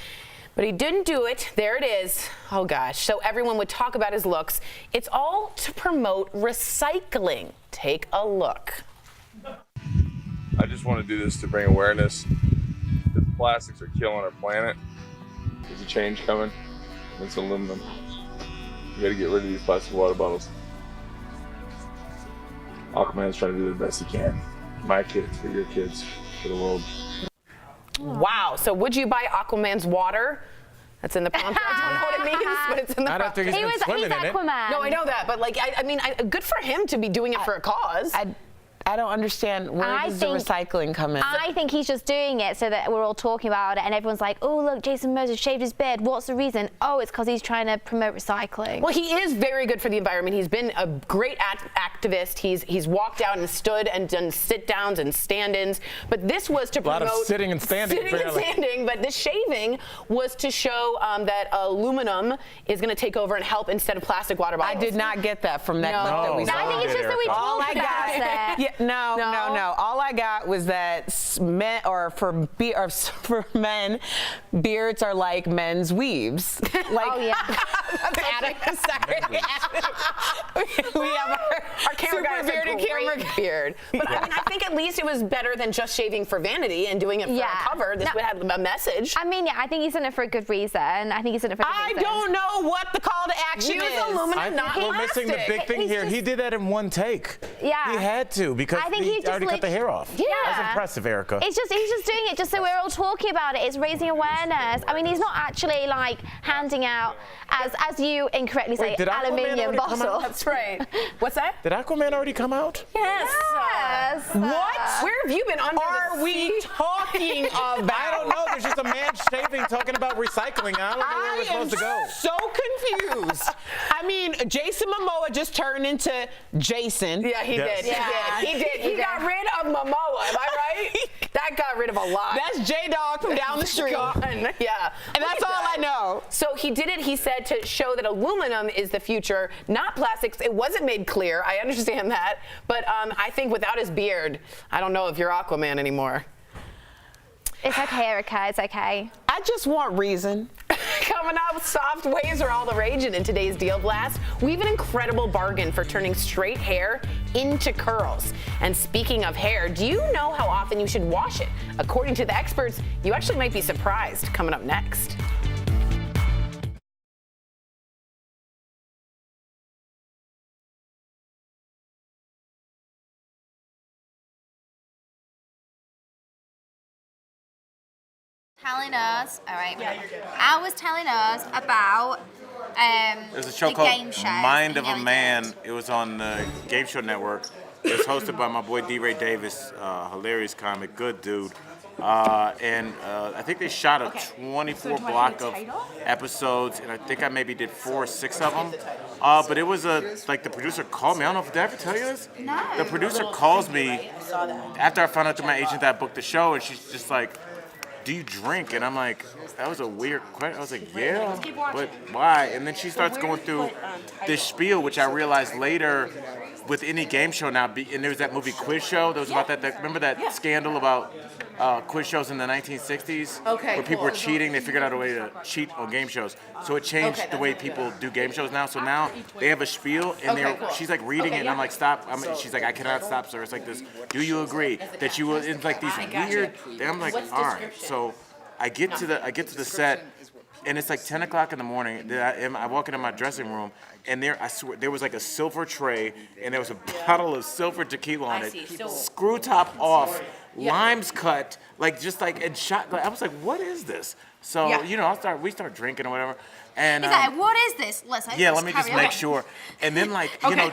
But he didn't do it. There it is. Oh, gosh. So everyone would talk about his looks. It's all to promote recycling. Take a look. I just want to do this to bring awareness that plastics are killing our planet. There's a change coming. It's aluminum. We got to get rid of these plastic water bottles. Aquaman's trying to do the best he can. My kids, for your kids, for the world. Wow. So would you buy Aquaman's water? That's in the prompt. I don't know what it means, but it's in the prompt. I don't think he's swimming in it. No, I know that, but like, I mean, good for him to be doing it for a cause. I don't understand where does the recycling come in? I think he's just doing it so that we're all talking about it and everyone's like, oh, look, Jason Momoa shaved his beard. What's the reason? Oh, it's because he's trying to promote recycling. Well, he is very good for the environment. He's been a great activist. He's walked out and stood and done sit-downs and stand-ins. But this was to promote... A lot of sitting and standing. Sitting and standing, but the shaving was to show that aluminum is going to take over and help instead of plastic water bottles. I did not get that from that clip that we saw. I think it's just that we talked about it. No. All I got was that men, or for men, beards are like men's weaves. Like, oh yeah. Sorry. We have our camera guy has a great beard. But I mean, I think at least it was better than just shaving for vanity and doing it for a cover. This would have a message. I mean, yeah, I think he's in it for a good reason. I think he's in it for a good reason. I don't know what the call to action Use is. aluminum, not We're missing the big thing here. He did that in one take. Yeah. He had to because he already cut the hair off. Yeah. That's impressive, Erica. He's just doing it just so we're all talking about it. It's raising awareness. I mean, he's not actually like handing out, as you incorrectly say, aluminium bottles. That's right. What's that? Did Aquaman already come out? Yes. What? Where have you been under are we talking about? I don't know. There's just a man shaving talking about recycling. I don't know where we're supposed to go. So confused. I mean, Jason Momoa just turned into Jason. Yeah, he did. He did. He got rid of Momoa. Am I right? That got rid of a lot. That's J-Dog from down the street. Gone. Yeah. And that's all I know. So he did it, he said, to show that aluminum is the future, not plastics. It wasn't made clear. I understand that. But I think without his beard, I don't know if you're Aquaman anymore. It's okay, Erica. It's okay. I just want reason. Coming up, soft waves are all the rage, and in today's Deal Blast, we have an incredible bargain for turning straight hair into curls. And speaking of hair, do you know how often you should wash it? According to the experts, you actually might be surprised. Coming up next. Telling us, all right, I was telling us about There's a show the called game shows Mind of in a the Man. It was on the Game Show Network. It's hosted by my boy D-Ray Davis, hilarious comic, good dude. I think they shot a 24 block of episodes, and I think I maybe did 4 or 6 of them. But it was the producer called me. I don't know if did I ever tell you this? No. The producer calls me after I found out through my agent that I booked the show, and she's just like, do you drink? And I'm like, that was a weird question. I was like, yeah, but why? And then she starts going through this spiel, which I realized later with any game show now, and there was that movie Quiz Show that was about that remember that scandal about quiz shows in the 1960s? Okay, where people were cheating, they figured out a way to cheat on game shows. So it changed the way people do game shows now. So now they have a spiel, and she's like reading it, and I'm like, stop. She's like, I cannot stop, sir. It's like this, do you agree that you will, it's like these weird, I'm like, all right. So I get to the set, and it's like 10 o'clock in the morning. I walk into my dressing room, and I swear, there was like a silver tray, and there was a bottle of silver tequila on it, screw top off, limes cut, and shot. I was like, what is this? So we start drinking or whatever. And He's like, what is this? Let's let me just make sure. And then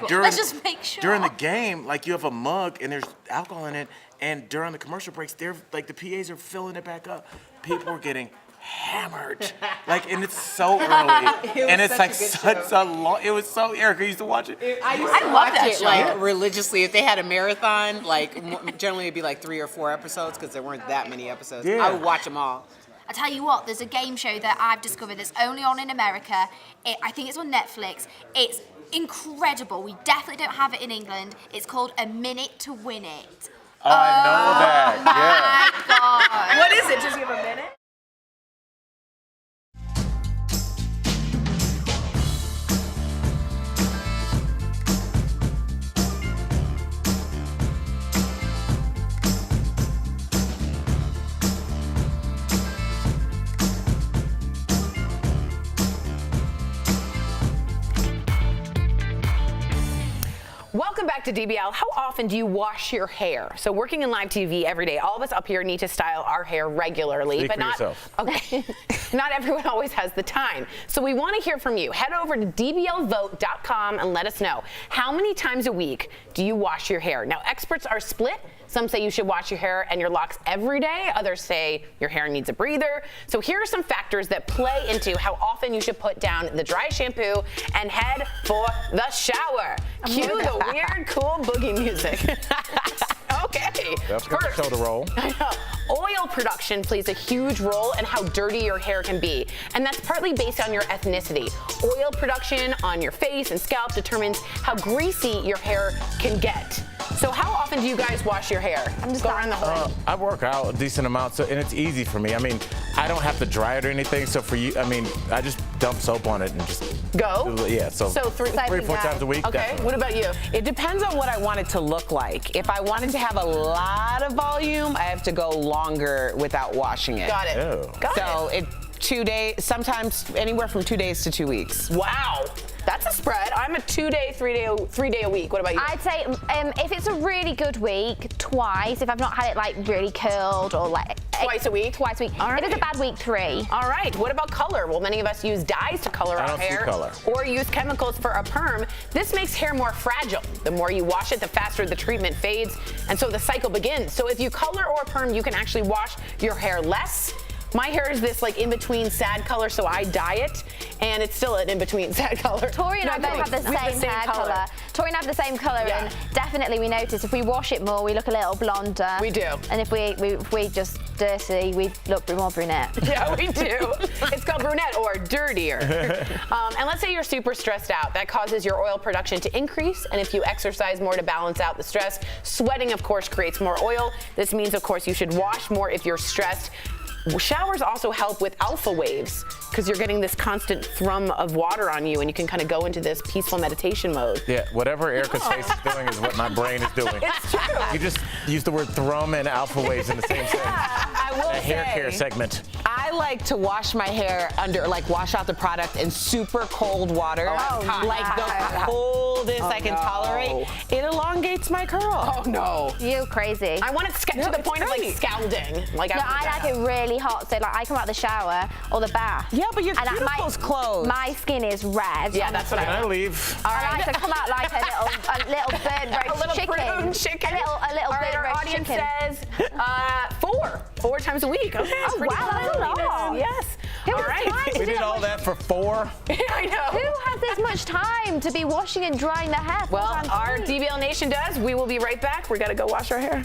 during let's just make sure. During the game, you have a mug and there's alcohol in it, and during the commercial breaks, they're the PAs are filling it back up. People are getting hammered, and it's so early, and it's such a long. It was so Erica used to watch it. I love that show religiously. If they had a marathon, generally it'd be 3 or 4 episodes because there weren't that many episodes. Yeah. I would watch them all. I tell you what, there's a game show that I've discovered that's only on in America. I think it's on Netflix. It's incredible. We definitely don't have it in England. It's called A Minute to Win It. Oh, I know that. My God. What is it? Just give a minute. Welcome back to DBL. How often do you wash your hair? So working in live TV every day, all of us up here need to style our hair regularly. Speak but for not yourself. Okay. Not everyone always has the time. So we want to hear from you. Head over to dblvote.com and let us know. How many times a week do you wash your hair? Now, experts are split. Some say you should wash your hair and your locks every day. Others say your hair needs a breather. So here are some factors that play into how often you should put down the dry shampoo and head for the shower. Cue the weird, cool boogie music. Okay. That's good to show the roll. I know. Oil production plays a huge role in how dirty your hair can be, and that's partly based on your ethnicity. Oil production on your face and scalp determines how greasy your hair can get. So how often do you guys wash your hair? I'm just going around the whole. I work out a decent amount, and it's easy for me. I mean, I don't have to dry it or anything. So for you, I mean, I just dump soap on it and just go. Yeah. So 3 or 4 times a week. Okay. Definitely. What about you? It depends on what I want it to look like. If I wanted to have a lot of volume, I have to go longer without washing it. Got it. Ew. So it 2 days, sometimes anywhere from 2 days to 2 weeks. Wow. That's a spread. I'm a 2-day, 3-day a week. What about you? I'd say if it's a really good week, twice. If I've not had it really curled or twice a week. Twice a week. All right. If it's a bad week, 3. All right. What about color? Well, many of us use dyes to color our hair, or use chemicals for a perm. This makes hair more fragile. The more you wash it, the faster the treatment fades, and so the cycle begins. So if you color or perm, you can actually wash your hair less, My hair is this like in-between sad color, so I dye it, and it's still an in-between sad color. Tori and I both have the same hair colour. Tori and I have the same colour, and definitely we notice if we wash it more, we look a little blonder. We do. And if we just dirty, we look more brunette. Yeah, we do. It's called brunette or dirtier. And let's say you're super stressed out. That causes your oil production to increase, and if you exercise more to balance out the stress, sweating, of course, creates more oil. This means, of course, you should wash more if you're stressed. Showers also help with alpha waves because you're getting this constant thrum of water on you, and you can kind of go into this peaceful meditation mode. Yeah, whatever Erica's face is doing is what my brain is doing. It's true. You just used the word thrum and alpha waves in the same sentence. I will The hair say, care segment. I like to wash my hair wash out the product in super cold water. Like the coldest I can tolerate. It elongates my curl. Oh no. You crazy. I want it to the point of like scalding. Like No, I like it really hot. So like I come out of the shower or the bath. Yeah, but your and cuticle's closed. My skin is red. Yeah, that's what Can I leave? I like to come out like a little bird roast A little chicken. prune chicken. A little bird Our roast audience chicken. says 4 times a week. Okay. Oh, wow, that's a lot. Yes. Who All has right. time to We do did that all much? that for 4? I know. Who has this much time to be washing and drying their hair? Well, our DBL Nation does. We will be right back. We got to go wash our hair.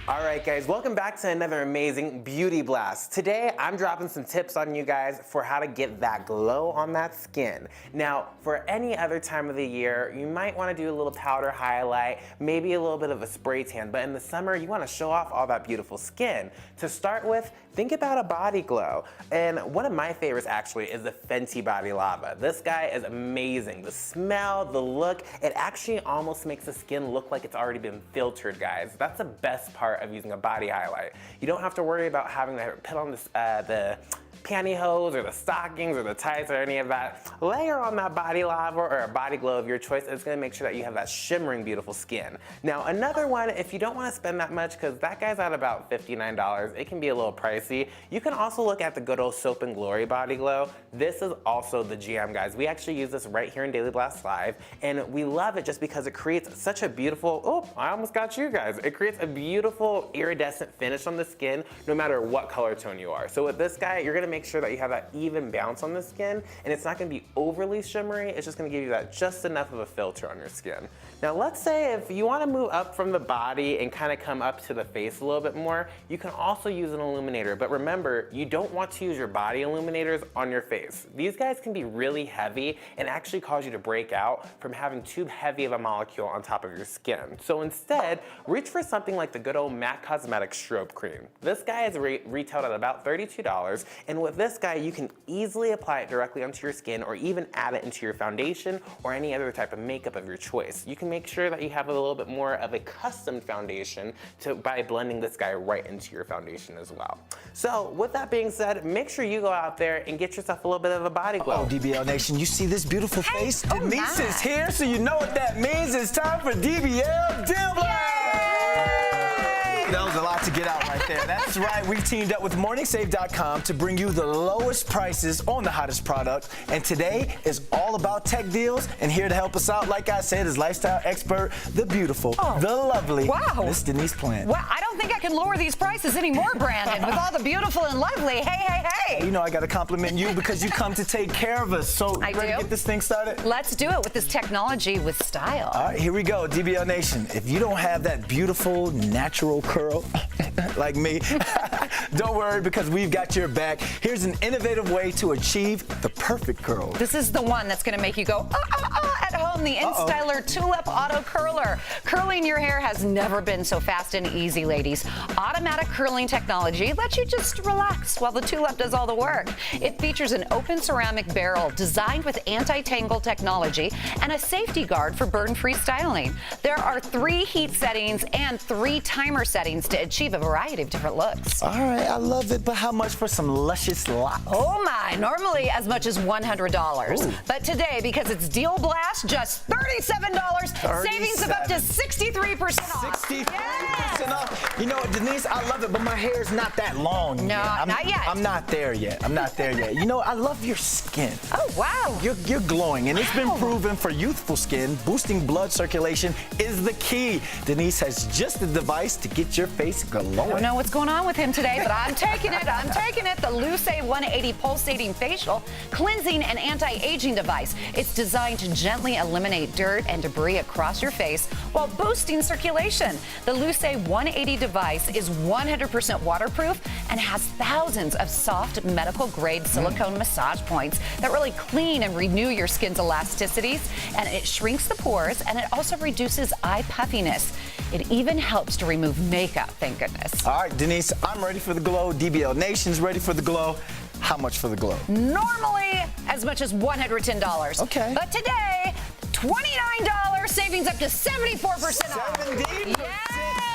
All right, guys, welcome back to another amazing beauty blast. Today, I'm dropping some tips on you guys for how to get that glow on that skin. Now, for any other time of the year, you might want to do a little powder highlight, maybe a little bit of a spray tan, but in the summer, you want to show off all that beautiful skin. To start with, think about a body glow. And one of my favorites actually is the Fenty Body Lava. This guy is amazing. The smell, the look, it actually almost makes the skin look like it's already been filtered, guys. That's the best part of using a body highlight. You don't have to worry about having to put on this, the pantyhose or the stockings or the tights or any of that. Layer on that body lava or a body glow of your choice. It's gonna make sure that you have that shimmering, beautiful skin. Now, another one, if you don't wanna spend that much, because that guy's at about $59, it can be a little pricey. You can also look at the good old Soap and Glory Body Glow. This is also the jam, guys. We actually use this right here in Daily Blast Live, and we love it just because it creates such a beautiful, oh, I almost got you guys. It creates a beautiful iridescent finish on the skin, no matter what color tone you are. So with this guy, you're gonna make sure that you have that even bounce on the skin, and it's not gonna be overly shimmery, it's just gonna give you that just enough of a filter on your skin. Now let's say if you wanna move up from the body and kind of come up to the face a little bit more, you can also use an illuminator, but remember, you don't want to use your body illuminators on your face. These guys can be really heavy and actually cause you to break out from having too heavy of a molecule on top of your skin. So instead, reach for something like the good old MAC Cosmetics Strobe Cream. This guy is retailed at about $32, and with this guy, you can easily apply it directly onto your skin or even add it into your foundation or any other type of makeup of your choice. You can make sure that you have a little bit more of a custom foundation by blending this guy right into your foundation as well. So with that being said, make sure you go out there and get yourself a little bit of a body glow. Oh, DBL Nation, you see this beautiful face? Denise is here, so you know what that means. It's time for DBL Dim Blast! That was a lot to get out right there. That's right, we've teamed up with MorningSave.com to bring you the lowest prices on the hottest product. And today is all about tech deals. And here to help us out, like I said, is lifestyle expert, the beautiful, the lovely, Miss Denise Plant. Well, I don't think I can lower these prices anymore, Brandon, with all the beautiful and lovely. Hey. You know I got to compliment you because you come to take care of us. So I ready do. to get this thing started? Let's do it with this technology with style. All right, here we go, DBL Nation. If you don't have that beautiful, natural curl like me, don't worry because we've got your back. Here's an innovative way to achieve the perfect curl. This is the one that's going to make you go, at home, the InStyler Tulip Auto Curler. Curling your hair has never been so fast and easy, ladies. Automatic curling technology lets you just relax while the Tulip does all the work. It features an open ceramic barrel designed with anti-tangle technology and a safety guard for burn-free styling. There are 3 heat settings and 3 timer settings to achieve a variety of different looks. All right, I love it, but how much for some luscious locks? Oh my, normally as much as $100. Ooh. But today, because it's Deal Blast Judgment just $37, savings of up to 63% off. 63% off. You know what, Denise, I love it, but my hair is not that long No, yet. not yet. I'm not there yet. I'm not there yet. You know, I love your skin. Oh, wow. You're glowing, and it's been proven for youthful skin, boosting blood circulation is the key. Denise has just the device to get your face glowing. I don't know what's going on with him today, but I'm taking it. I'm taking it. The Luce 180 pulsating facial cleansing and anti-aging device. It's designed to gently eliminate dirt and debris across your face while boosting circulation. The Luce 180 device is 100% waterproof and has thousands of soft medical-grade silicone massage points that really clean and renew your skin's elasticities, and it shrinks the pores, and it also reduces eye puffiness. It even helps to remove makeup, thank goodness. All right, Denise, I'm ready for the glow. DBL Nation's ready for the glow. How much for the glow? Normally, as much as $110. Okay. But today, $29, savings up to 74% off. 70%?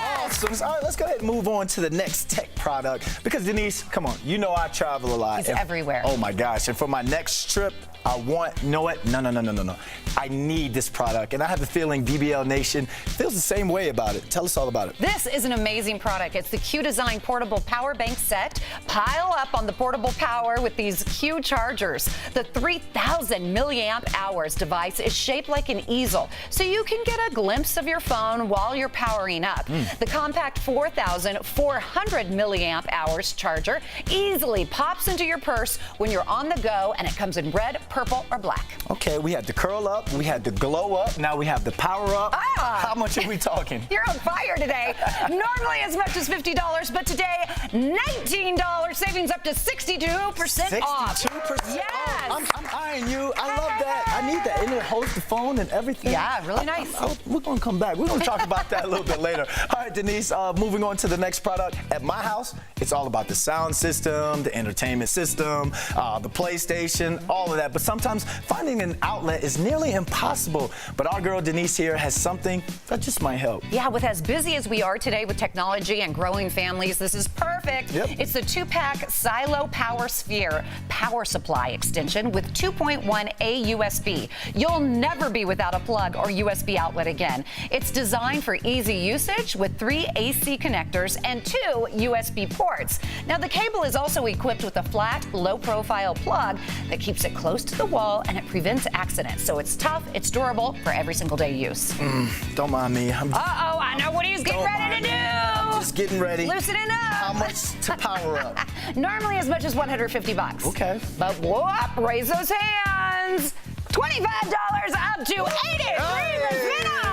Awesome. All right, let's go ahead and move on to the next tech product. Because, Denise, come on, you know I travel a lot. He's everywhere. Oh, my gosh. And for my next trip, I want, you know what? No. I need this product. And I have a feeling DBL Nation feels the same way about it. Tell us all about it. This is an amazing product. It's the Q Design Portable Power Bank Set. Pile up on the portable power with these Q chargers. The 3,000 milliamp hours device is shaped like an easel, so you can get a glimpse of your phone while you're powering up. The compact 4,400 milliamp hours charger easily pops into your purse when you're on the go, and it comes in red, purple, or black. Okay, we had the curl up, we had the glow up, now we have the power up. How much are we talking? You're on fire today. Normally as much as $50, but today, $19, savings up to 62% off. 62% Yes. off. I'm eyeing you. I love that. I need that. And it holds the phone and everything. Yeah, really nice. We're going to come back. We're going to talk about that a little bit later. All right, Denise, moving on to the next product. At my house, it's all about the sound system, the entertainment system, the PlayStation, all of that. But sometimes finding an outlet is nearly impossible. But our girl Denise here has something that just might help. Yeah, with as busy as we are today with technology and growing families, this is perfect. Yep. It's the 2-pack Silo Power Sphere power supply extension with 2.1A USB. You'll never be without a plug or USB outlet again. It's designed for easy usage with 3 AC connectors and 2 USB ports. Now, the cable is also equipped with a flat, low-profile plug that keeps it close to the wall, and it prevents accidents. So it's tough, it's durable for every single day use. Don't mind me. Uh-oh, I know what he's getting ready to do. I'm just getting ready. Loosening up. How much to power up? Normally as much as $150. Okay. But whoop, raise those hands. $25 up to 83% off.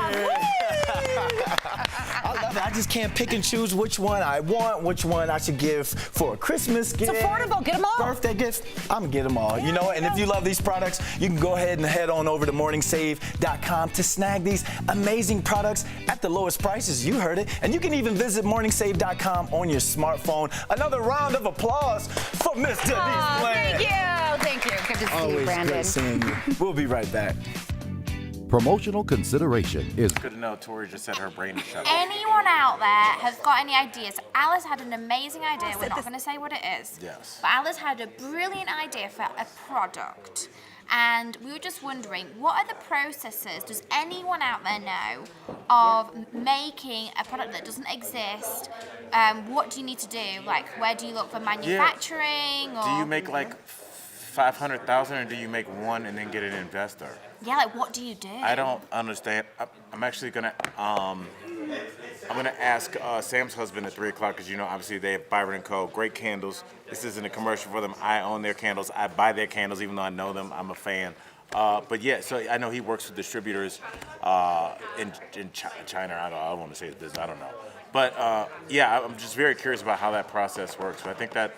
I love it. I just can't pick and choose which one I want, which one I should give for a Christmas gift. It's affordable. Get them all. Birthday gift. I'm going to get them all. You know, and if you love these products, you can go ahead and head on over to morningsave.com to snag these amazing products at the lowest prices. You heard it. And you can even visit morningsave.com on your smartphone. Another round of applause for Miss Denise Bland. Thank you. Thank you. Good to see Always you, Brandon. great seeing you. We'll be right back. Promotional consideration is Good to know Tori just said her brain is shut. Anyone out there has got any ideas? Alice had an amazing idea. We're not going to say what it is. Yes. But Alice had a brilliant idea for a product. And we were just wondering, what are the processes, does anyone out there know, of making a product that doesn't exist? What do you need to do? Like, where do you look for manufacturing? Or Do you make like 500,000 or do you make one and then get an investor? Yeah, like what do you do? I don't understand. I'm actually gonna ask Sam's husband at 3 o'clock because you know obviously they have Byron & Co. Great candles. This isn't a commercial for them. I own their candles. I buy their candles even though I know them. I'm a fan. But yeah, so I know he works with distributors in China. I don't want to say his business. I don't know. But yeah, I'm just very curious about how that process works. So I think that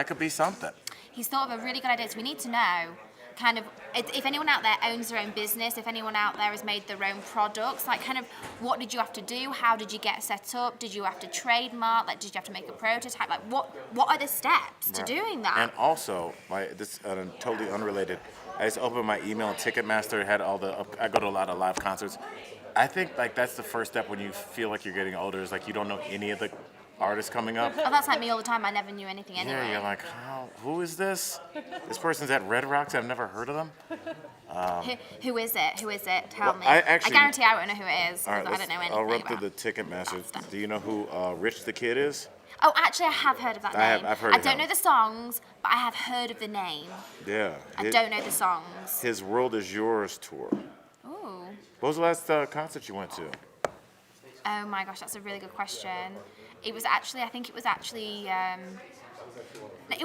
could be something. He's thought of a really good idea, so we need to know kind of if anyone out there owns their own business, if anyone out there has made their own products, like kind of what did you have to do? How did you get set up? Did you have to trademark? Like, did you have to make a prototype? Like, what are the steps to doing that? And also, this totally unrelated. I just opened my email and Ticketmaster had all the. I go to a lot of live concerts. I think like that's the first step when you feel like you're getting older. Is like you don't know any of the artist coming up. Oh, that's like me all the time. I never knew anything anyway. Yeah, you're like, who is this? This person's at Red Rocks. I've never heard of them. Who is it? Who is it? Tell me. I guarantee I won't know who it is. All right, I don't know anything I'll run about through the Ticketmaster. Do you know who Rich the Kid is? Oh, actually, I have heard of that name. I've heard I of don't him. know the songs, but I have heard of the name. Yeah. I don't know the songs. His World Is Yours tour. Ooh. What was the last concert you went to? Oh my gosh, that's a really good question. It was actually, it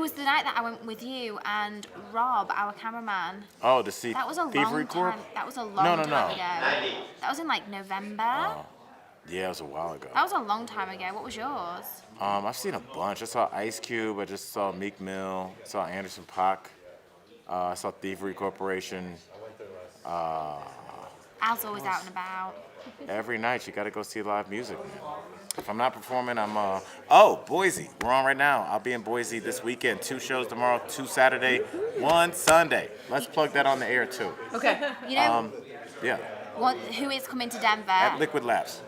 was the night that I went with you and Rob, our cameraman. Oh, to see That was a Thievery long Corp? time. That was a long time ago. That was in like November. Oh. Yeah, it was a while ago. That was a long time ago. What was yours? I've seen a bunch. I saw Ice Cube. I just saw Meek Mill. I saw Anderson .Paak. I saw Thievery Corporation. Al's always out and about. Every night you got to go see live music, man. If I'm not performing, I'm Boise. We're on right now. I'll be in Boise this weekend. 2 shows tomorrow, 2 Saturday, 1 Sunday. Let's plug that on the air too. Okay. You know, Yeah. who is coming to Denver? At Liquid Labs.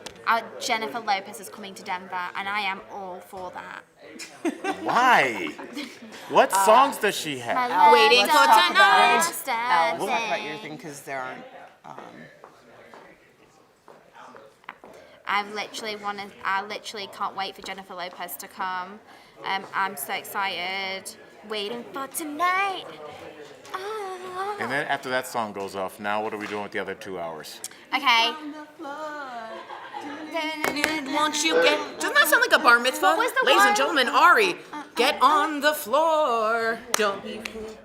Jennifer Lopez is coming to Denver, and I am all for that. Why? What songs does she have? Waiting for tonight. Let's Talk about your thing because there aren't. I literally can't wait for Jennifer Lopez to come. I'm so excited. Waiting for tonight. And then after that song goes off, now what are we doing with the other 2 hours? Okay. Won't you get? Doesn't that sound like a bar mitzvah? What was the Ladies one? and gentlemen, Ari, get on the floor. Don't be fooled.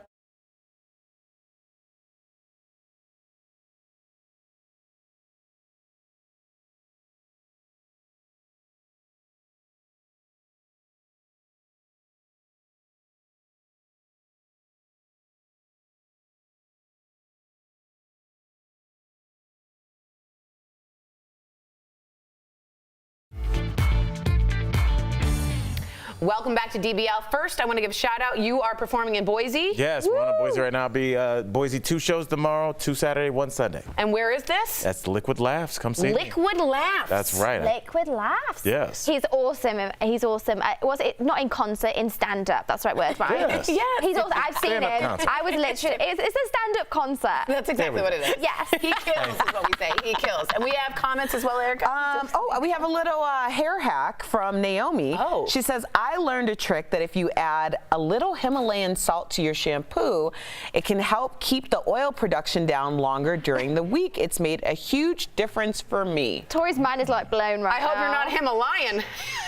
Welcome back to DBL. First, I want to give a shout out. You are performing in Boise. Yes, we're on in Boise right now. I'll be Boise 2 shows tomorrow, 2 Saturday, 1 Sunday. And where is this? That's Liquid Laughs. Come see me. Liquid Laughs. That's right. Liquid Laughs. Yes. He's awesome. He's awesome. Was it not in concert, in stand-up? That's the right word, right? Yes. Yes. He's awesome. I've seen Stand-up him. concert. I was literally. It's a stand-up concert. That's exactly what it is. Yes. He kills is what we say. He kills. And we have comments as well, Erica. We have a little hair hack from Naomi. Oh. She says, I learned a trick that if you add a little Himalayan salt to your shampoo, it can help keep the oil production down longer during the week. It's made a huge difference for me. Tori's mind is like blown right I hope now. you're not Himalayan.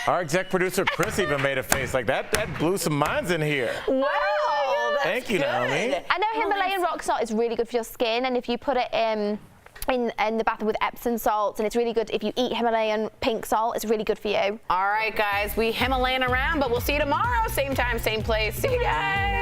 Our exec producer Chris even made a face like that. That blew some minds in here. Wow. Thank you, Naomi. I know Himalayan rock salt is really good for your skin, and if you put it in the bathroom with Epsom salts, and it's really good if you eat Himalayan pink salt. It's really good for you. All right, guys, we Himalayan around, but we'll see you tomorrow. Same time, same place. See you guys.